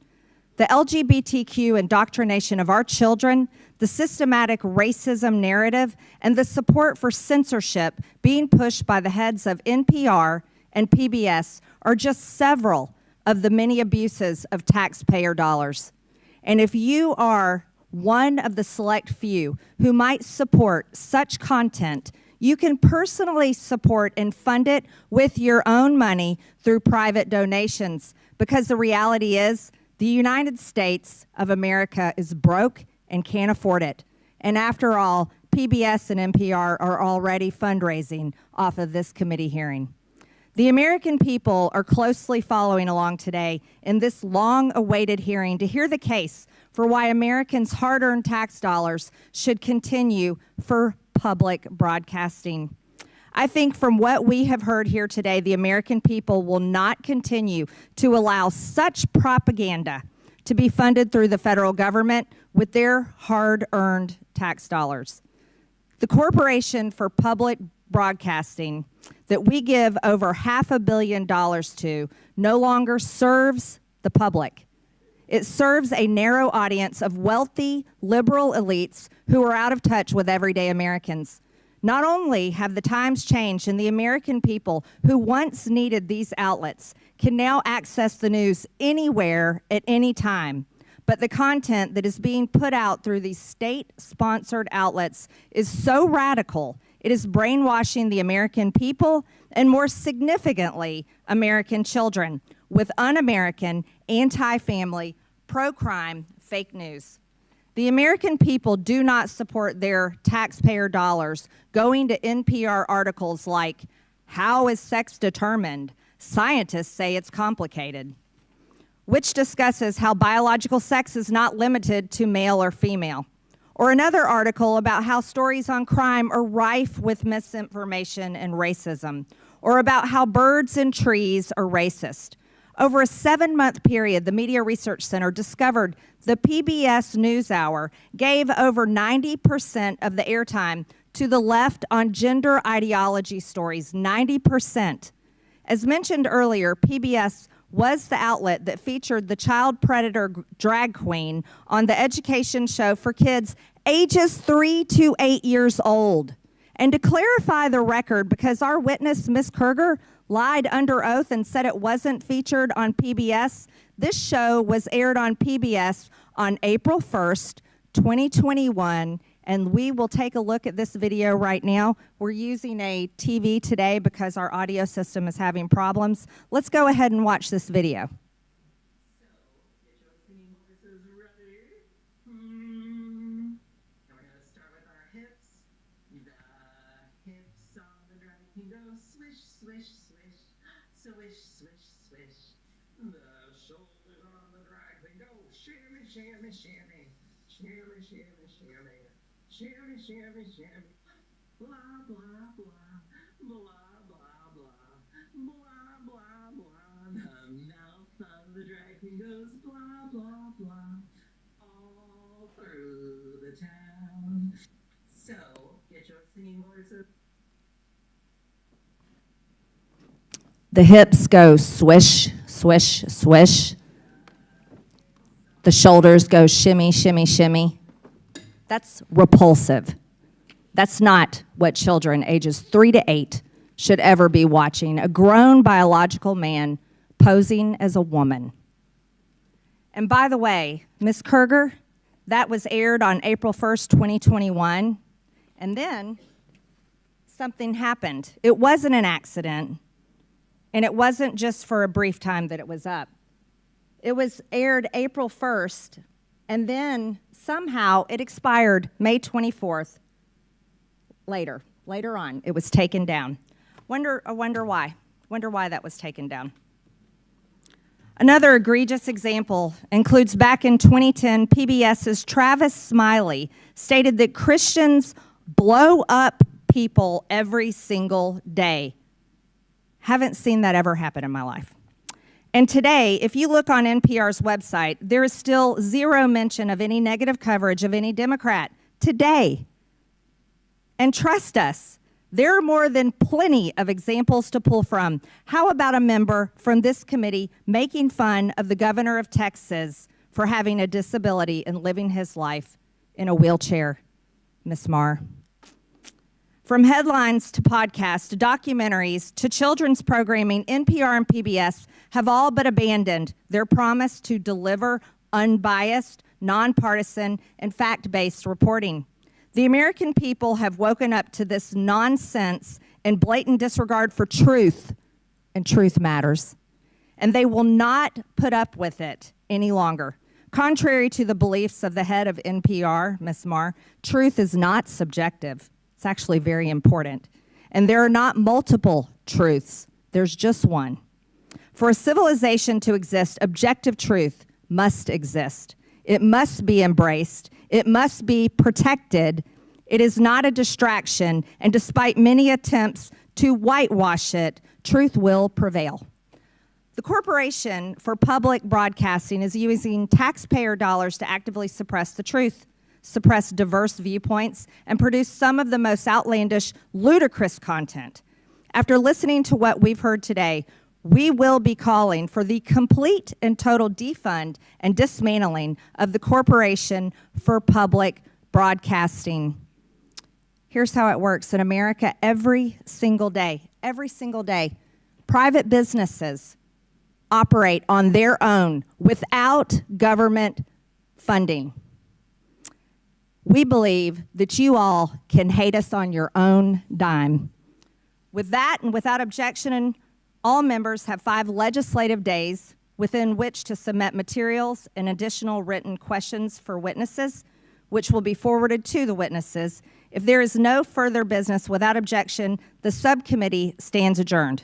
[SPEAKER 1] The LGBTQ indoctrination of our children, the systematic racism narrative, and the support for censorship being pushed by the heads of NPR and PBS are just several of the many abuses of taxpayer dollars. And if you are one of the select few who might support such content, you can personally support and fund it with your own money through private donations, because the reality is the United States of America is broke and can't afford it. And after all, PBS and NPR are already fundraising off of this committee hearing. The American people are closely following along today in this long-awaited hearing to hear the case for why Americans' hard-earned tax dollars should continue for public broadcasting. I think from what we have heard here today, the American people will not continue to allow such propaganda to be funded through the federal government with their hard-earned tax dollars. The Corporation for Public Broadcasting that we give over $500 million to no longer serves the public. It serves a narrow audience of wealthy, liberal elites who are out of touch with everyday Americans. Not only have the times changed and the American people who once needed these outlets can now access the news anywhere at any time, but the content that is being put out through these state-sponsored outlets is so radical, it is brainwashing the American people and, more significantly, American children with un-American, anti-family, pro-crime fake news. The American people do not support their taxpayer dollars going to NPR articles like, "How is sex determined? Scientists say it's complicated," which discusses how biological sex is not limited to male or female. Or another article about how stories on crime are rife with misinformation and racism. Or about how birds and trees are racist. Over a 7-month period, the Media Research Center discovered the PBS NewsHour gave over 90% of the airtime to the left on gender ideology stories, 90%. As mentioned earlier, PBS was the outlet that featured the child predator drag queen on the education show for kids ages 3 to 8 years old. And to clarify the record, because our witness, Ms. Kerger, lied under oath and said it wasn't featured on PBS, this show was aired on PBS on April 1st, 2021, and we will take a look at this video right now. We're using a TV today because our audio system is having problems. Let's go ahead and watch this video.
[SPEAKER 7] Shimmy, blah, blah, blah, blah, blah, blah, blah, blah, blah. The mouth of the dragon goes blah, blah, blah, all through the town. So, get your singing voices.
[SPEAKER 1] The hips go swish, swish, swish. The shoulders go shimmy, shimmy, shimmy. That's repulsive. That's not what children ages 3 to 8 should ever be watching. A grown biological man posing as a woman. And by the way, Ms. Kerger, that was aired on April 1st, 2021. And then something happened. It wasn't an accident. And it wasn't just for a brief time that it was up. It was aired April 1st, and then somehow it expired May 24th. Later on, it was taken down. I wonder why. Wonder why that was taken down. Another egregious example includes back in 2010, PBS's Travis Smiley stated that Christians blow up people every single day. Haven't seen that ever happen in my life. And today, if you look on NPR's website, there is still zero mention of any negative coverage of any Democrat today. And trust us, There are more than plenty of examples to pull from. How about a member from this committee making fun of the governor of Texas for having a disability and living his life in a wheelchair? Ms. Marr. From headlines to podcasts to documentaries to children's programming, NPR and PBS have all but abandoned their promise to deliver unbiased, nonpartisan, and fact-based reporting. The American people have woken up to this nonsense and blatant disregard for truth, and truth matters. And they will not put up with it any longer. Contrary to the beliefs of the head of NPR, Ms. Marr, truth is not subjective. It's actually very important. And there are not multiple truths. There's just one. For a civilization to exist, objective truth must exist. It must be embraced. It must be protected. It is not a distraction, and despite many attempts to whitewash it, truth will prevail. The Corporation for Public Broadcasting is using taxpayer dollars to actively suppress the truth, suppress diverse viewpoints, and produce some of the most outlandish, ludicrous content. After listening to what we've heard today, we will be calling for the complete and total defund and dismantling of the Corporation for Public Broadcasting. Here's how it works in America every single day, private businesses operate on their own without government funding. We believe that you all can hate us on your own dime. With that and without objection, all members have 5 legislative days within which to submit materials and additional written questions for witnesses, which will be forwarded to the witnesses. If there is no further business without objection, the subcommittee stands adjourned.